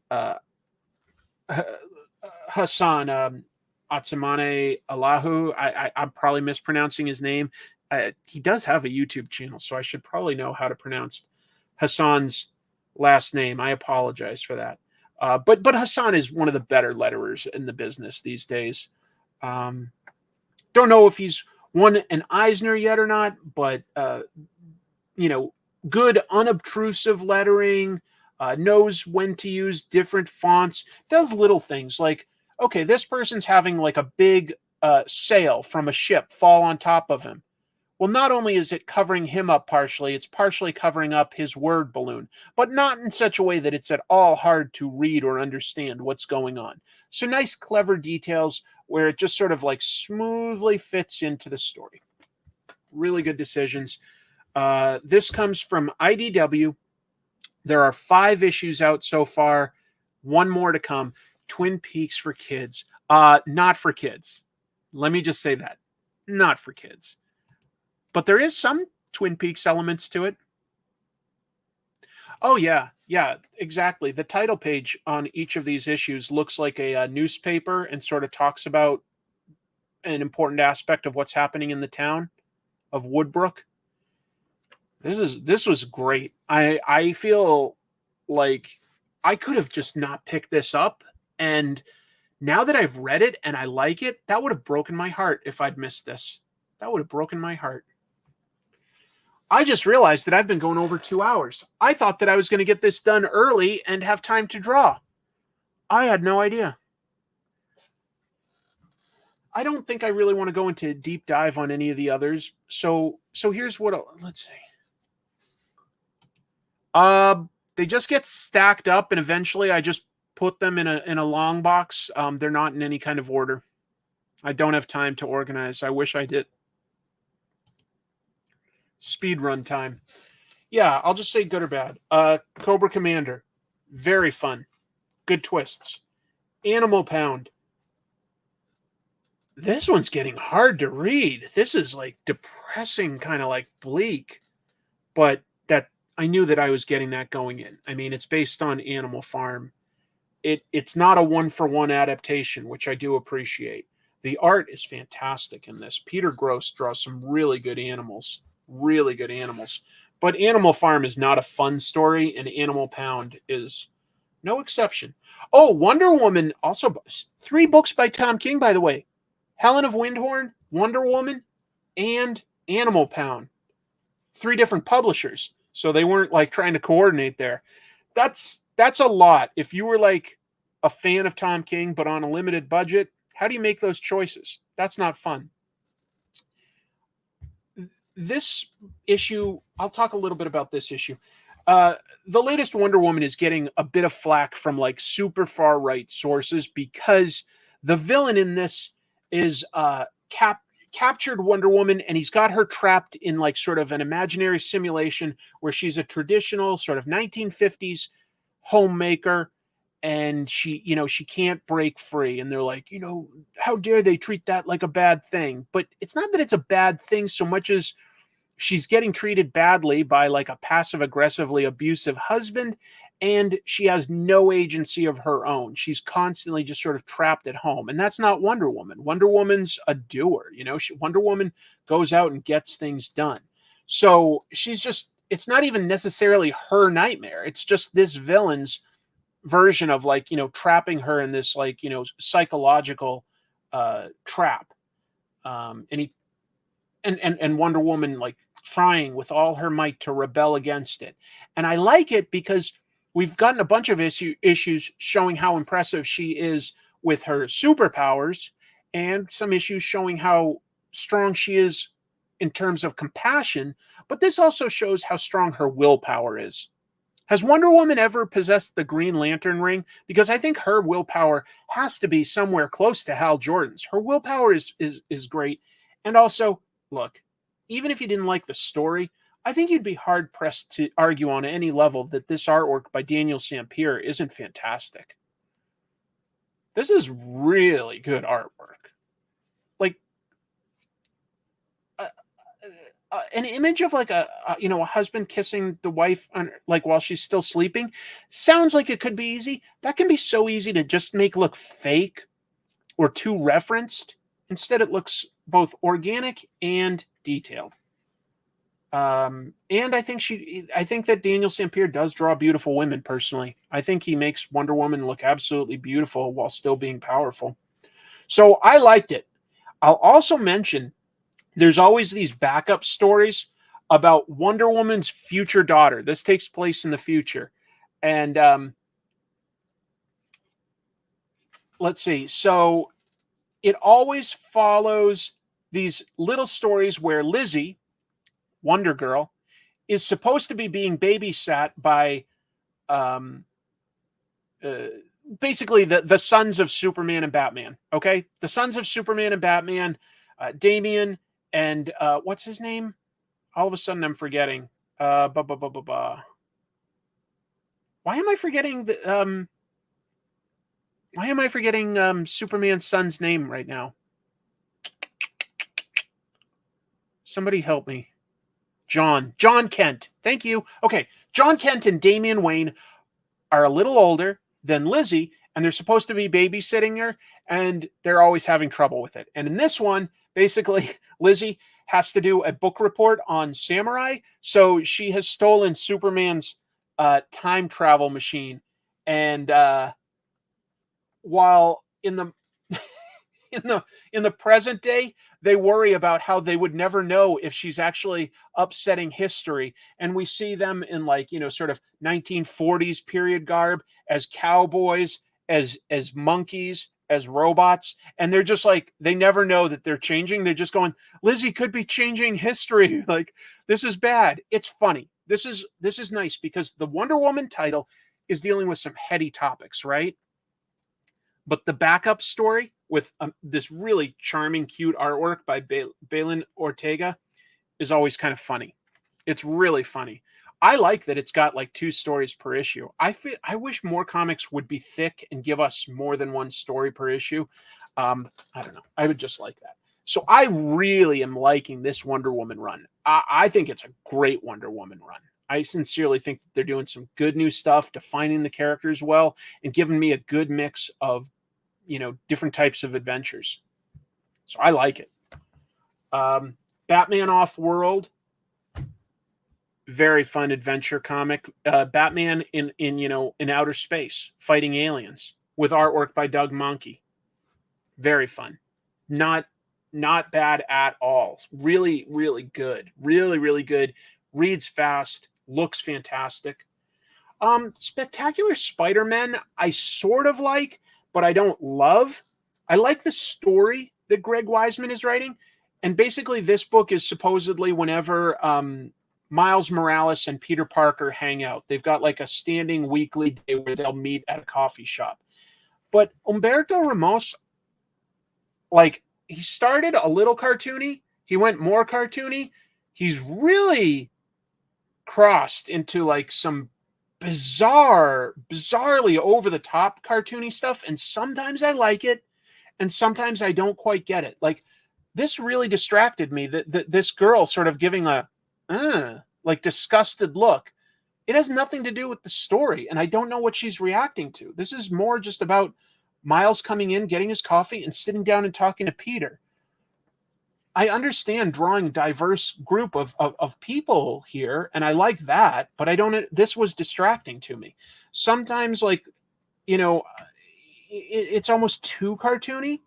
Hassan Atsamane Allahu. I'm probably mispronouncing his name. He does have a YouTube channel, so I should probably know how to pronounce Hassan's last name. I apologize for that. But Hassan is one of the better letterers in the business these days. Don't know if he's won an Eisner yet or not, but good unobtrusive lettering, knows when to use different fonts, does little things like, okay, this person's having like a big sail from a ship fall on top of him. Well, not only is it covering him up partially, it's partially covering up his word balloon, but not in such a way that it's at all hard to read or understand what's going on. So nice, clever details where it just sort of like smoothly fits into the story. Really good decisions. This comes from IDW. There are 5 issues out so far. 1 more to come. Twin Peaks for kids. Not for kids. Let me just say that. Not for kids. But there is some Twin Peaks elements to it. Oh, yeah. Yeah, exactly. The title page on each of these issues looks like a newspaper and sort of talks about an important aspect of what's happening in the town of Woodbrook. This was great. I feel like I could have just not picked this up. And now that I've read it and I like it, that would have broken my heart if I'd missed this. That would have broken my heart. I just realized that I've been going over 2 hours. I thought that I was going to get this done early and have time to draw. I had no idea. I don't think I really want to go into a deep dive on any of the others. So here's what let's see. They just get stacked up, and eventually I just put them in a long box. They're not in any kind of order. I don't have time to organize. I wish I did. Speed run time. Yeah, I'll just say good or bad. Cobra Commander, very fun. Good twists. Animal Pound. This one's getting hard to read. This is like depressing, kind of like bleak. But that I knew that I was getting that going in. I mean, it's based on Animal Farm. It's not a one-for-one adaptation, which I do appreciate. The art is fantastic in this. Peter Gross draws some really good animals. Really good animals. But Animal Farm is not a fun story, and Animal Pound is no exception. Oh, Wonder Woman, also 3 books by Tom King, by the way. Helen of Wyndhorn, Wonder Woman, and Animal Pound. 3 different publishers. So they weren't like trying to coordinate there. That's a lot. If you were like a fan of Tom King, but on a limited budget, how do you make those choices? That's not fun. This issue, I'll talk a little bit about this issue. The latest Wonder Woman is getting a bit of flack from like super far right sources because the villain in this is captured Wonder Woman, and he's got her trapped in like sort of an imaginary simulation where she's a traditional sort of 1950s homemaker, and she can't break free. And they're like, how dare they treat that like a bad thing? But it's not that it's a bad thing so much as she's getting treated badly by like a passive aggressively abusive husband, and she has no agency of her own. She's constantly just sort of trapped at home. And that's not Wonder Woman. Wonder Woman's a doer, Wonder Woman goes out and gets things done. So she's just, it's not even necessarily her nightmare. It's just this villain's version of like, trapping her in this like, psychological trap. And Wonder Woman like trying with all her might to rebel against it. And I like it because we've gotten a bunch of issues showing how impressive she is with her superpowers, and some issues showing how strong she is in terms of compassion. But this also shows how strong her willpower is. Has Wonder Woman ever possessed the Green Lantern ring? Because I think her willpower has to be somewhere close to Hal Jordan's. Her willpower is great. And also, look, even if you didn't like the story, I think you'd be hard-pressed to argue on any level that this artwork by Daniel Sampere isn't fantastic. This is really good artwork. Like, an image of like a husband kissing the wife on, like while she's still sleeping sounds like it could be easy. That can be so easy to just make look fake or too referenced. Instead, it looks both organic and detailed. And I think that Daniel Sampere does draw beautiful women personally. I think he makes Wonder Woman look absolutely beautiful while still being powerful. So I liked it. I'll also mention there's always these backup stories about Wonder Woman's future daughter. This takes place in the future. And let's see. So it always follows these little stories where Lizzie, Wonder Girl, is supposed to be being babysat by basically the sons of Superman and Batman. Okay? The sons of Superman and Batman, Damian and what's his name? All of a sudden I'm forgetting. Why am I forgetting Superman's son's name right now? Somebody help me. John Kent. Thank you. Okay. John Kent and Damian Wayne are a little older than Lizzie, and they're supposed to be babysitting her, and they're always having trouble with it. And in this one, basically, Lizzie has to do a book report on samurai, so she has stolen Superman's time travel machine. And while in the in the present day, they worry about how they would never know if she's actually upsetting history. And we see them in like, sort of 1940s period garb as cowboys, as monkeys, as robots. And they're just like, they never know that they're changing. They're just going, Lizzie could be changing history. Like, this is bad. It's funny. This is nice because the Wonder Woman title is dealing with some heady topics, right? But the backup story with this really charming, cute artwork by Balin Ortega is always kind of funny. It's really funny. I like that it's got like 2 stories per issue. I wish more comics would be thick and give us more than 1 story per issue. I don't know. I would just like that. So I really am liking this Wonder Woman run. I think it's a great Wonder Woman run. I sincerely think that they're doing some good new stuff, defining the characters well, and giving me a good mix of, different types of adventures. So I like it. Batman Off-World, very fun adventure comic. Batman in outer space fighting aliens with artwork by Doug Mahnke. Very fun. Not bad at all. Really, really good. Really, really good. Reads fast. Looks fantastic. Spectacular Spider-Man, I sort of like, but I don't love. I like the story that Greg Weisman is writing. And basically, this book is supposedly whenever Miles Morales and Peter Parker hang out. They've got like a standing weekly day where they'll meet at a coffee shop. But Humberto Ramos, like, he started a little cartoony. He went more cartoony. He's really crossed into like some bizarrely over the top cartoony stuff. And sometimes I like it, and sometimes I don't quite get it. Like, this really distracted me. That this girl sort of giving a like disgusted look. It has nothing to do with the story, and I don't know what she's reacting to. This is more just about Miles coming in, getting his coffee, and sitting down and talking to Peter. I understand drawing a diverse group of people here, and I like that, but I don't. This was distracting to me. Sometimes, like, it's almost too cartoony.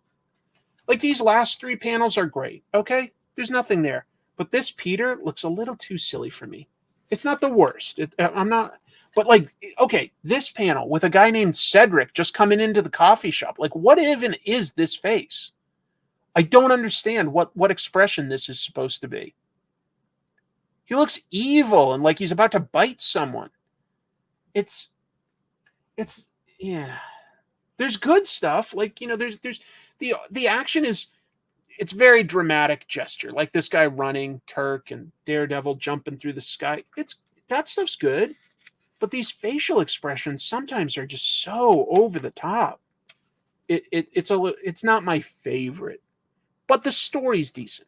Like, these last 3 panels are great. Okay, there's nothing there, but this Peter looks a little too silly for me. It's not the worst. I'm not. But, like, okay, this panel with a guy named Cedric just coming into the coffee shop. Like, what even is this face? I don't understand what expression this is supposed to be. He looks evil and like he's about to bite someone. It's yeah. There's good stuff. Like, there's the action is, it's very dramatic gesture. Like this guy running, Turk, and Daredevil jumping through the sky. That stuff's good. But these facial expressions sometimes are just so over the top. It's not my favorite. But the story's decent.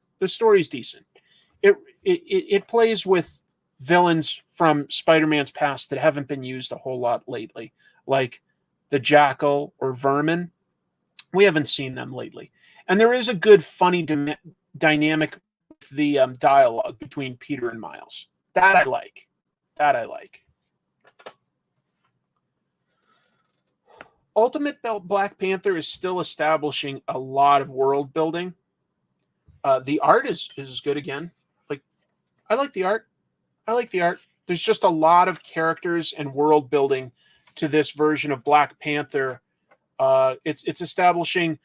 It plays with villains from Spider-Man's past that haven't been used a whole lot lately, like the Jackal or Vermin. We haven't seen them lately. And there is a good, funny dynamic with the dialogue between Peter and Miles. That I like. Ultimate Black Panther is still establishing a lot of world building. The art is good again. Like, I like the art. There's just a lot of characters and world building to this version of Black Panther. It's establishing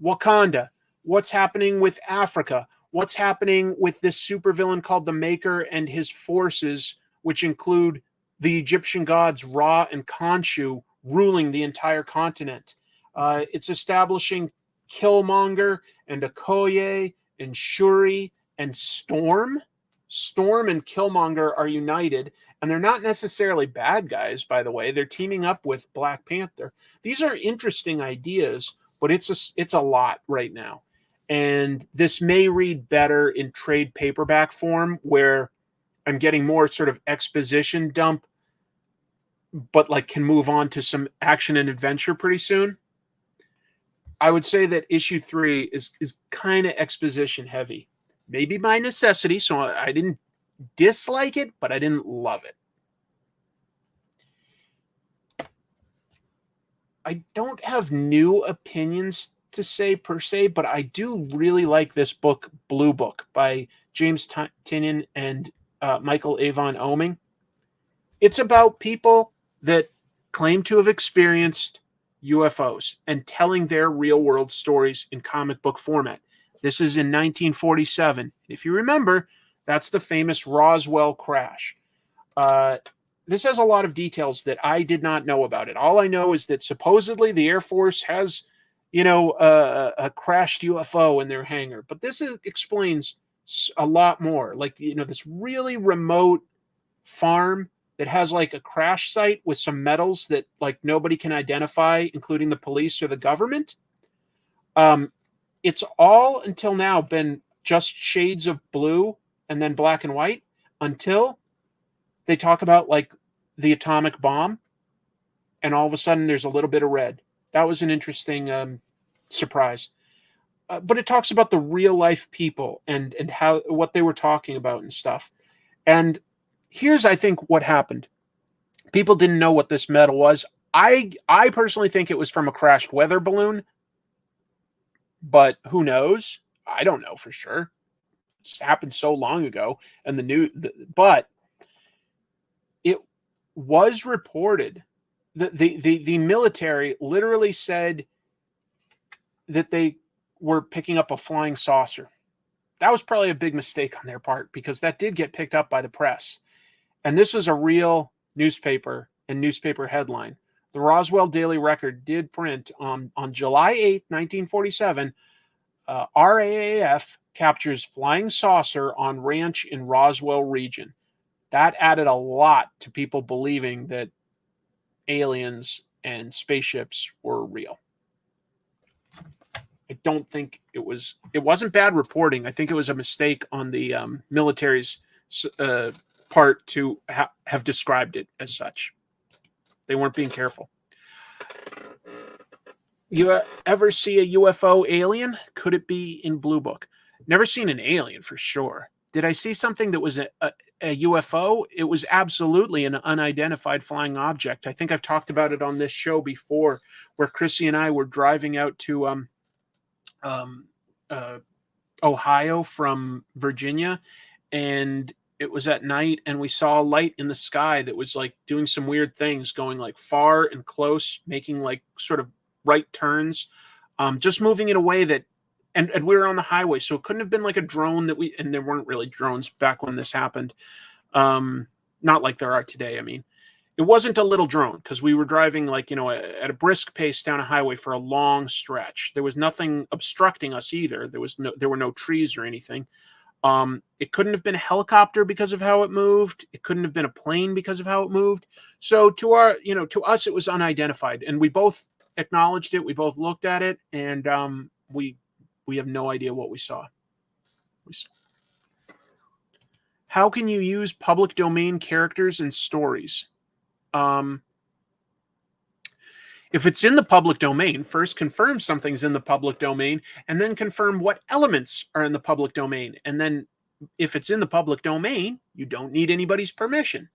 Wakanda, what's happening with Africa, what's happening with this supervillain called the Maker and his forces, which include the Egyptian gods Ra and Khonshu ruling the entire continent. It's establishing Killmonger and Okoye and Shuri and Storm. Storm and Killmonger are united, and they're not necessarily bad guys, by the way. They're teaming up with Black Panther. These are interesting ideas, but it's a lot right now. And this may read better in trade paperback form, where I'm getting more sort of exposition dump, but like can move on to some action and adventure pretty soon. I would say that issue 3 is kind of exposition heavy. Maybe by necessity, so I didn't dislike it, but I didn't love it. I don't have new opinions to say per se, but I do really like this book, Blue Book, by James Tynion and Michael Avon Oeming. It's about people that claim to have experienced UFOs and telling their real world stories in comic book format. This is in 1947. If you remember, that's the famous Roswell crash. This has a lot of details that I did not know about it. All I know is that supposedly the Air Force has, a crashed UFO in their hangar. But this explains a lot more. Like, this really remote farm that has like a crash site with some metals that like nobody can identify, including the police or the government. It's all until now been just shades of blue and then black and white until they talk about like the atomic bomb, and all of a sudden there's a little bit of red. That was an interesting surprise. But it talks about the real life people and how what they were talking about and stuff. And here's, I think, what happened. People didn't know what this metal was. I personally think it was from a crashed weather balloon, but who knows? I don't know for sure. It's happened so long ago, and but it was reported that the military literally said that they were picking up a flying saucer. That was probably a big mistake on their part, because that did get picked up by the press. And this was a real newspaper and newspaper headline. The Roswell Daily Record did print on July 8th, 1947, RAAF captures flying saucer on ranch in Roswell region. That added a lot to people believing that aliens and spaceships were real. I don't think it wasn't bad reporting. I think it was a mistake on the military's part to have described it as such. They weren't being careful. You ever see a UFO alien? Could it be in Blue Book? Never seen an alien for sure. Did I see something that was a UFO? It was absolutely an unidentified flying object. I think I've talked about it on this show before, where Chrissy and I were driving out to Ohio from Virginia, and it was at night, and we saw a light in the sky that was like doing some weird things, going like far and close, making like sort of right turns, just moving in a way that, and we were on the highway, so it couldn't have been like a drone and there weren't really drones back when this happened. Not like there are today. I mean, it wasn't a little drone, because we were driving like, at a brisk pace down a highway for a long stretch. There was nothing obstructing us either. There were no trees or anything. It couldn't have been a helicopter because of how it moved. It couldn't have been a plane because of how it moved. So to us, it was unidentified, and we both acknowledged it. We both looked at it, and we have no idea what we saw. How can you use public domain characters and stories? If it's in the public domain, first confirm something's in the public domain, and then confirm what elements are in the public domain. And then if it's in the public domain, you don't need anybody's permission.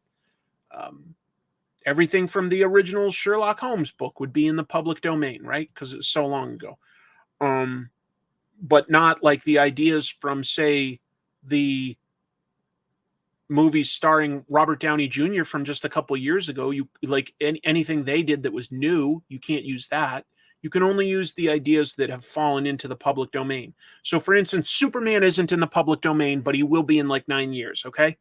Everything from the original Sherlock Holmes book would be in the public domain, right? Because it's so long ago. But not like the ideas from, say, the movies starring Robert Downey Jr. from just a couple years ago. You like anything they did that was new, you can't use that. You can only use the ideas that have fallen into the public domain. So for instance, Superman isn't in the public domain, but he will be in like 9 years, okay?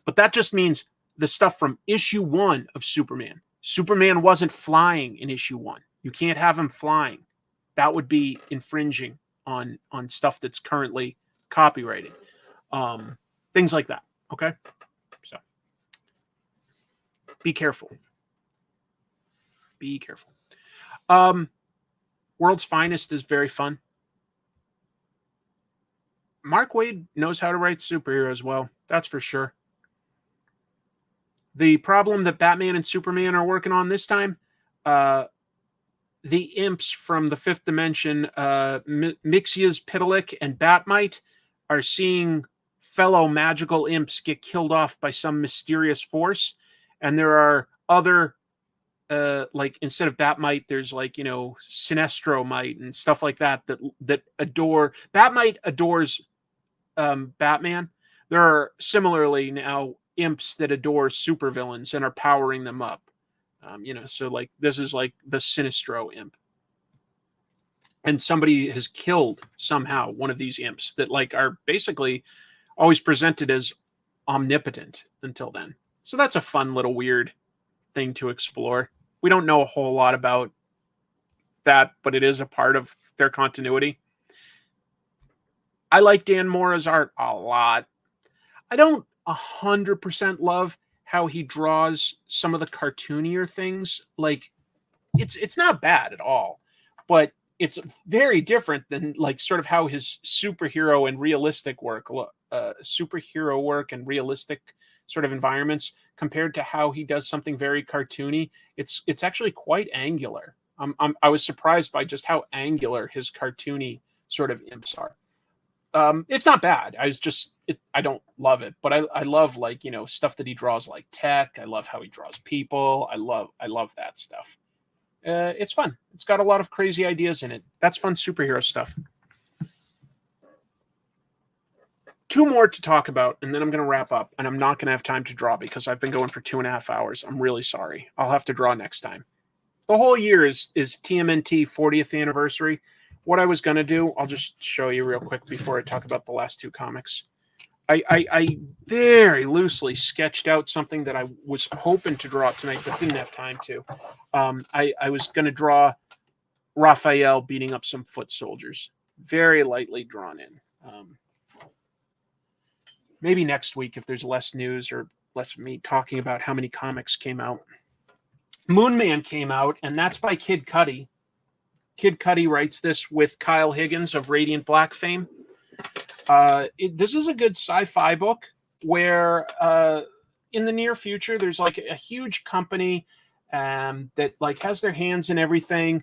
But that just means the stuff from issue 1 of Superman. Superman wasn't flying in issue 1. You can't have him flying. That would be infringing on stuff that's currently copyrighted. Things like that. Okay, so be careful. Be careful. World's Finest is very fun. Mark Waid knows how to write superheroes well. That's for sure. The problem that Batman and Superman are working on this time, the imps from the fifth dimension, Mixyzptlk and Batmite, are seeing fellow magical imps get killed off by some mysterious force, and there are other like instead of Batmite, there's like Sinestromite and stuff like that adore Batmite adores Batman. There are similarly now imps that adore supervillains and are powering them up. So like this is like the Sinestro imp. And somebody has killed somehow one of these imps that like are basically always presented as omnipotent until then. So that's a fun little weird thing to explore. We don't know a whole lot about that, but it is a part of their continuity. I like Dan Mora's art a lot. I don't 100% love how he draws some of the cartoonier things. Like it's not bad at all, but it's very different than like sort of how his superhero and realistic work superhero work and realistic sort of environments compared to how he does something very cartoony. It's actually quite angular. I was surprised by just how angular his cartoony sort of imps are. It's not bad. I don't love it, but I love, like, stuff that he draws, like tech. I love how he draws people. I love that stuff. It's fun. It's got a lot of crazy ideas in it. That's fun superhero stuff. 2 more to talk about, and then I'm going to wrap up, and I'm not going to have time to draw because I've been going for 2.5 hours. I'm really sorry. I'll have to draw next time. The whole year is TMNT 40th anniversary. What I was going to do, I'll just show you real quick before I talk about the last 2 comics. I very loosely sketched out something that I was hoping to draw tonight, but didn't have time to. I was going to draw Raphael beating up some foot soldiers. Very lightly drawn in. Maybe next week if there's less news or less of me talking about how many comics came out. Moon Man came out, and that's by Kid Cudi. Kid Cudi writes this with Kyle Higgins of Radiant Black fame. This is a good sci-fi book where in the near future there's like a huge company that like has their hands in everything.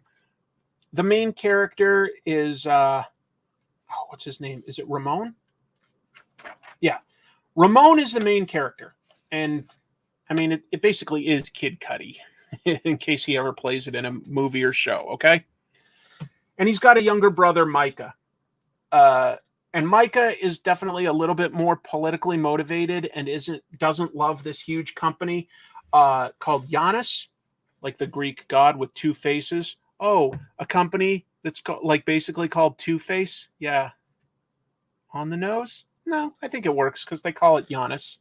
The main character is what's his name? Is it Ramon? Yeah. Ramon is the main character. And I mean, it basically is Kid Cudi in case he ever plays it in a movie or show. Okay. And he's got a younger brother, Micah. And Micah is definitely a little bit more politically motivated and doesn't love this huge company called Janus, like the Greek god with 2 faces. Oh, a company that's basically called Two-Face? Yeah. On the nose? No, I think it works because they call it Janus.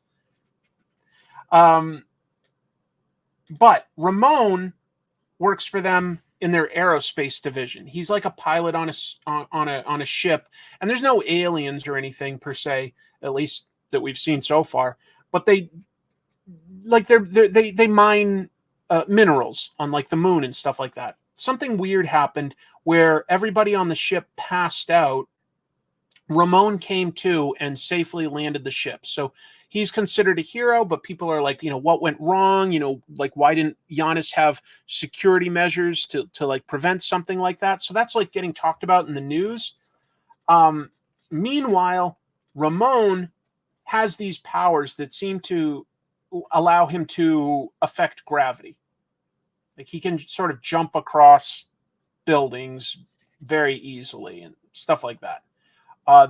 But Ramon works for them in their aerospace division. He's like a pilot on a ship, and there's no aliens or anything per se, at least that we've seen so far. But they mine minerals on like the moon and stuff like that. Something weird happened where everybody on the ship passed out. Ramon came to and safely landed the ship. So he's considered a hero, but people are like, what went wrong? Like, why didn't Giannis have security measures to like prevent something like that? So that's like getting talked about in the news. Meanwhile, Ramon has these powers that seem to allow him to affect gravity. Like he can sort of jump across buildings very easily and stuff like that.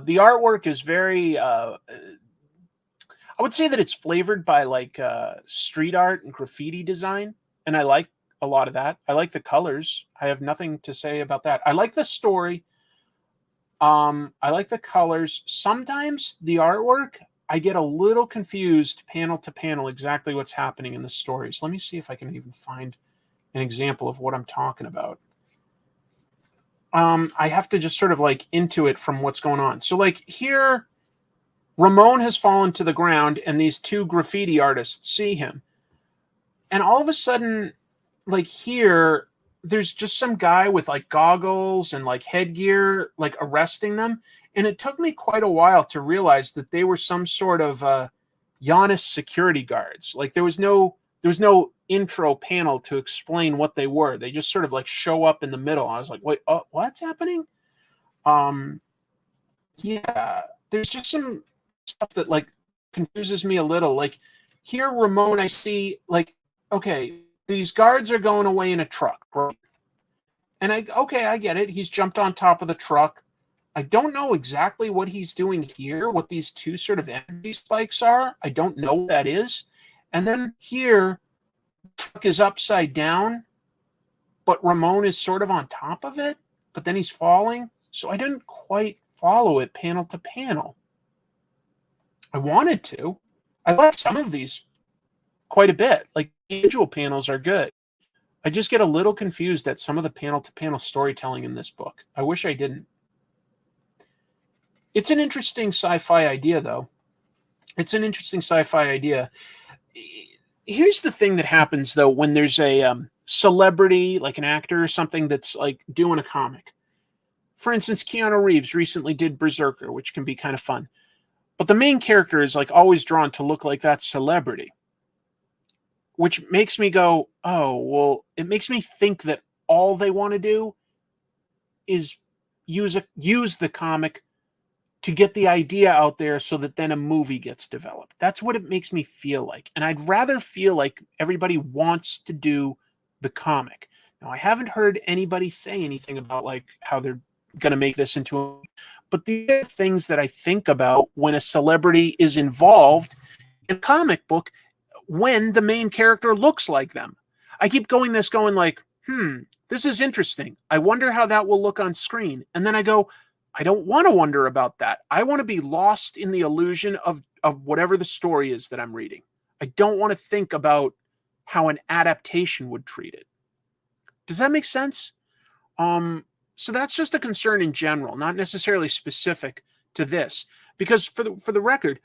The artwork is very, I would say that it's flavored by like street art and graffiti design. And I like a lot of that. I like the colors. I have nothing to say about that. I like the story. I like the colors. Sometimes the artwork, I get a little confused panel to panel exactly what's happening in the stories. Let me see if I can even find an example of what I'm talking about. I have to just sort of like intuit from what's going on. So like here, Ramon has fallen to the ground and these 2 graffiti artists see him. And all of a sudden, like here, there's just some guy with like goggles and like headgear, like arresting them. And it took me quite a while to realize that they were some sort of Giannis security guards. Like there was no intro panel to explain what they were. They just sort of like show up in the middle. I was like, wait, what's happening? Yeah, there's just some stuff that like confuses me a little. Like here, Ramon, I see like, okay, these guards are going away in a truck, right? And I get it. He's jumped on top of the truck. I don't know exactly what he's doing here, what these 2 sort of energy spikes are. I don't know what that is. And then here, truck is upside down, but Ramon is sort of on top of it, but then he's falling. So I didn't quite follow it panel to panel. I wanted to. I like some of these quite a bit. Like individual panels are good. I just get a little confused at some of the panel to panel storytelling in this book. I wish I didn't. It's an interesting sci-fi idea, though. It's an interesting sci-fi idea. Here's the thing that happens, though, when there's a celebrity, like an actor or something, that's like doing a comic. For instance, Keanu Reeves recently did Berserker, which can be kind of fun. But the main character is like always drawn to look like that celebrity, which makes me go, oh, well, it makes me think that all they want to do is use the comic to get the idea out there so that then a movie gets developed. That's what it makes me feel like. And I'd rather feel like everybody wants to do the comic. Now, I haven't heard anybody say anything about like how they're going to make this into a, but these are things that I think about when a celebrity is involved in a comic book when the main character looks like them. I keep going like, this is interesting. I wonder how that will look on screen. And then I go, I don't want to wonder about that. I want to be lost in the illusion of whatever the story is that I'm reading. I don't want to think about how an adaptation would treat it. Does that make sense? So that's just a concern in general, not necessarily specific to this. Because for the record,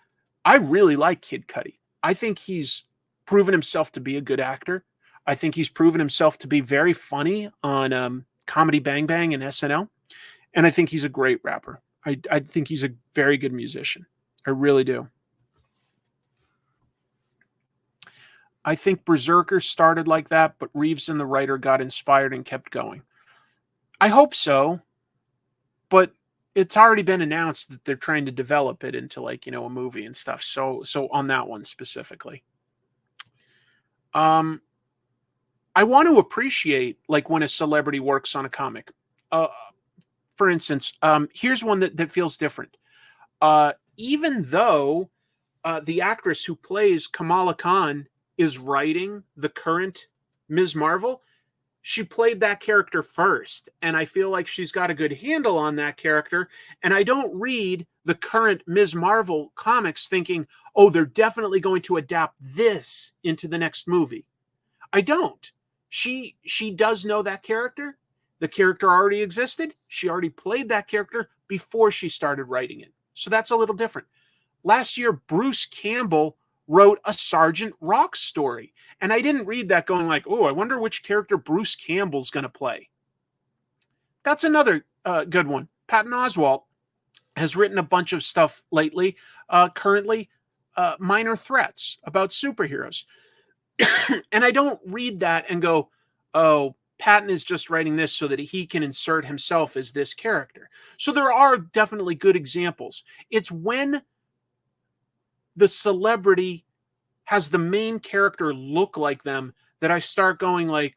I really like Kid Cudi. I think he's proven himself to be a good actor. I think he's proven himself to be very funny on Comedy Bang Bang and SNL. And I think he's a great rapper. I think he's a very good musician. I really do. I think Berserker started like that, but Reeves and the writer got inspired and kept going. I hope so, but it's already been announced that they're trying to develop it into like, a movie and stuff. So on that one specifically. I want to appreciate like when a celebrity works on a comic. For instance, here's one that feels different. Even though the actress who plays Kamala Khan is writing the current Ms. Marvel, she played that character first. And I feel like she's got a good handle on that character. And I don't read the current Ms. Marvel comics thinking, oh, they're definitely going to adapt this into the next movie. I don't. She does know that character. The character already existed. She already played that character before she started writing it. So that's a little different. Last year, Bruce Campbell wrote a Sergeant Rock story. And I didn't read that going like, oh, I wonder which character Bruce Campbell's going to play. That's another good one. Patton Oswalt has written a bunch of stuff lately, currently, Minor Threats about superheroes. And I don't read that and go, oh, Patton is just writing this so that he can insert himself as this character. So there are definitely good examples. It's when the celebrity has the main character look like them that I start going like,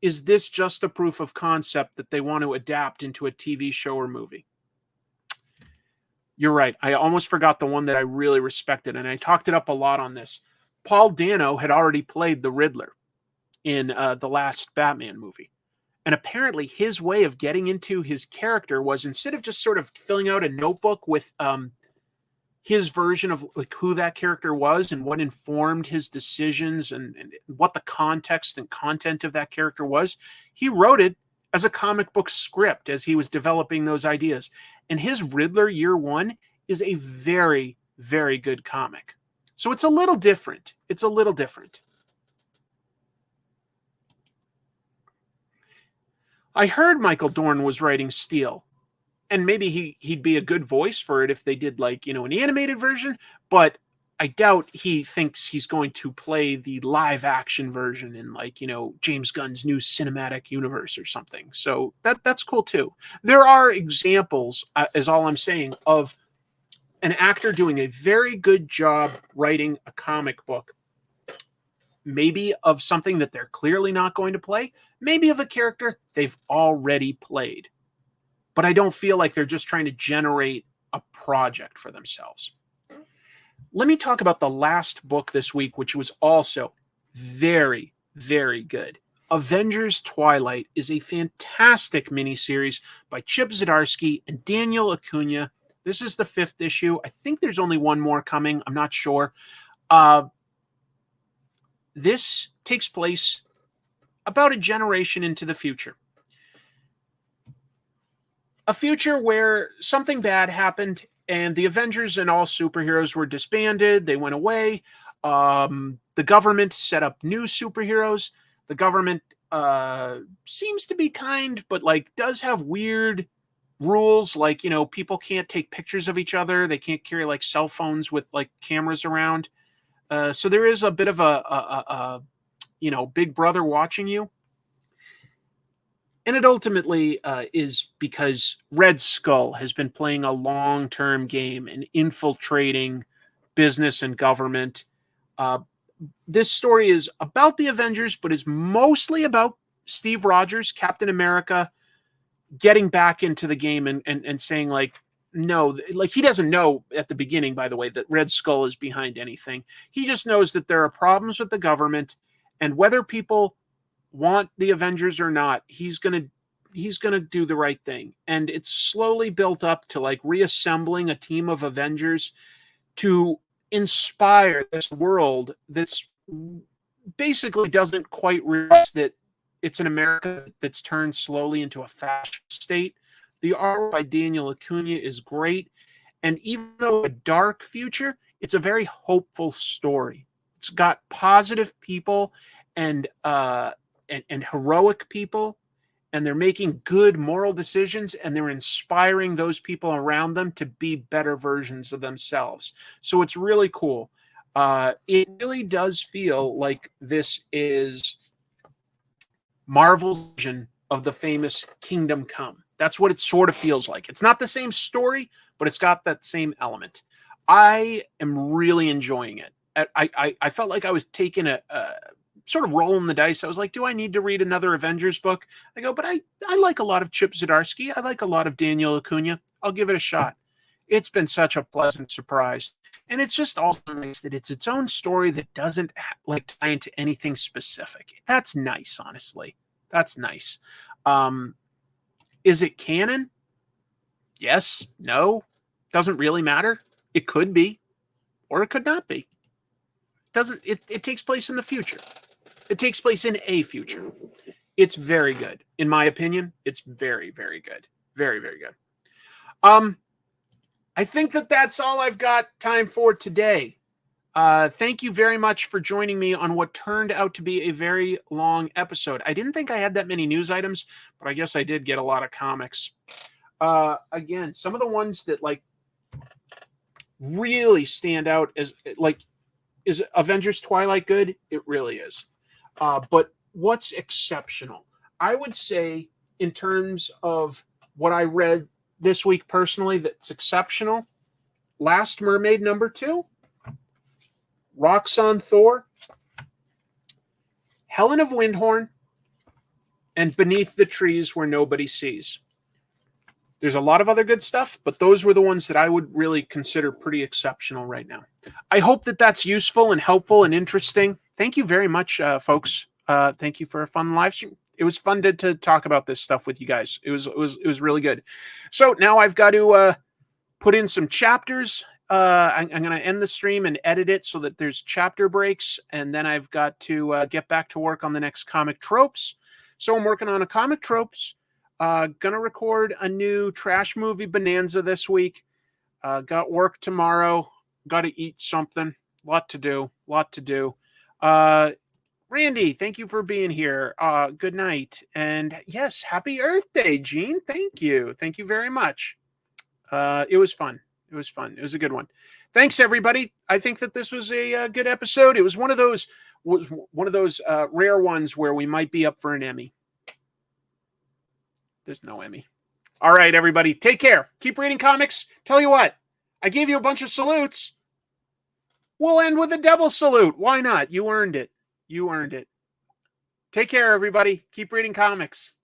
is this just a proof of concept that they want to adapt into a TV show or movie? You're right. I almost forgot the one that I really respected, and I talked it up a lot on this. Paul Dano had already played the Riddler in the last Batman movie. And apparently his way of getting into his character was, instead of just sort of filling out a notebook with his version of like who that character was and what informed his decisions and what the context and content of that character was, he wrote it as a comic book script as he was developing those ideas. And his Riddler Year One is a very, very good comic. So it's a little different. It's a little different. I heard Michael Dorn was writing Steel, and maybe he'd be a good voice for it if they did like, an animated version, but I doubt he thinks he's going to play the live action version in like, James Gunn's new cinematic universe or something. So that's cool too. There are examples, is all I'm saying, of an actor doing a very good job writing a comic book, maybe of something that they're clearly not going to play, maybe of a character they've already played. But I don't feel like they're just trying to generate a project for themselves. Let me talk about the last book this week, which was also very, very good. Avengers Twilight is a fantastic miniseries by Chip Zdarsky and Daniel Acuna. This is the 5th issue. I think there's only one more coming. I'm not sure. This takes place about a generation into the future. A future where something bad happened and the Avengers and all superheroes were disbanded. They went away. The government set up new superheroes. The government seems to be kind, but like does have weird rules, like, you know, people can't take pictures of each other. They can't carry like cell phones with like cameras around. So there is a bit of a you know, big brother watching you. And it ultimately is because Red Skull has been playing a long-term game and infiltrating business and government. This story is about the Avengers, but is mostly about Steve Rogers, Captain America, getting back into the game and saying, like, no, like, he doesn't know at the beginning, by the way, that Red Skull is behind anything. He just knows that there are problems with the government, and whether people want the Avengers or not, he's gonna do the right thing. And it's slowly built up to like reassembling a team of Avengers to inspire this world that's basically doesn't quite realize that it's an America that's turned slowly into a fascist state. The art by Daniel Acuna is great, and even though a dark future, it's a very hopeful story. It's got positive people and heroic people, and they're making good moral decisions, and they're inspiring those people around them to be better versions of themselves. So it's really cool. It really does feel like this is Marvel's version of the famous Kingdom Come. That's what it sort of feels like. It's not the same story, but it's got that same element. I am really enjoying it. I felt like I was taking a sort of rolling the dice. I was like, do I need to read another Avengers book? I go, but I like a lot of Chip Zdarsky. I like a lot of Daniel Acuna. I'll give it a shot. It's been such a pleasant surprise. And it's just also nice that it's its own story that doesn't like tie into anything specific. That's nice, honestly. That's nice. Is it canon? Yes, no, doesn't really matter. It could be, or it could not be. It takes place in the future. It takes place in a future. It's very good. In my opinion, it's very, very good. Very, very good. I think that's all I've got time for today. Thank you very much for joining me on what turned out to be a very long episode. I didn't think I had that many news items, but I guess I did get a lot of comics. Again, some of the ones that like really stand out as like, is Avengers Twilight good? It really is. But what's exceptional? I would say in terms of what I read this week personally that's exceptional, Last Mermaid #2, Roxxon Thor, Helen of Wyndhorn, and Beneath the Trees Where Nobody Sees. There's a lot of other good stuff, but those were the ones that I would really consider pretty exceptional right now. I hope that that's useful and helpful and interesting. Thank you very much, folks. Thank you for a fun live stream. It was fun to talk about this stuff with you guys. It was really good. So now I've got to put in some chapters. I'm going to end the stream and edit it so that there's chapter breaks, and then I've got to get back to work on the next comic tropes. So I'm working on a comic tropes. Gonna record a new trash movie bonanza this week. Got work tomorrow. Got to eat something. Lot to do. Randy, thank you for being here. Good night. And yes, happy Earth Day, Gene. Thank you. Thank you very much. It was fun. It was a good one. Thanks, everybody. I think that this was a good episode. It was one of those rare ones where we might be up for an Emmy. There's no Emmy. All right, everybody. Take care. Keep reading comics. Tell you what, I gave you a bunch of salutes. We'll end with a double salute. Why not? You earned it. Take care, everybody. Keep reading comics.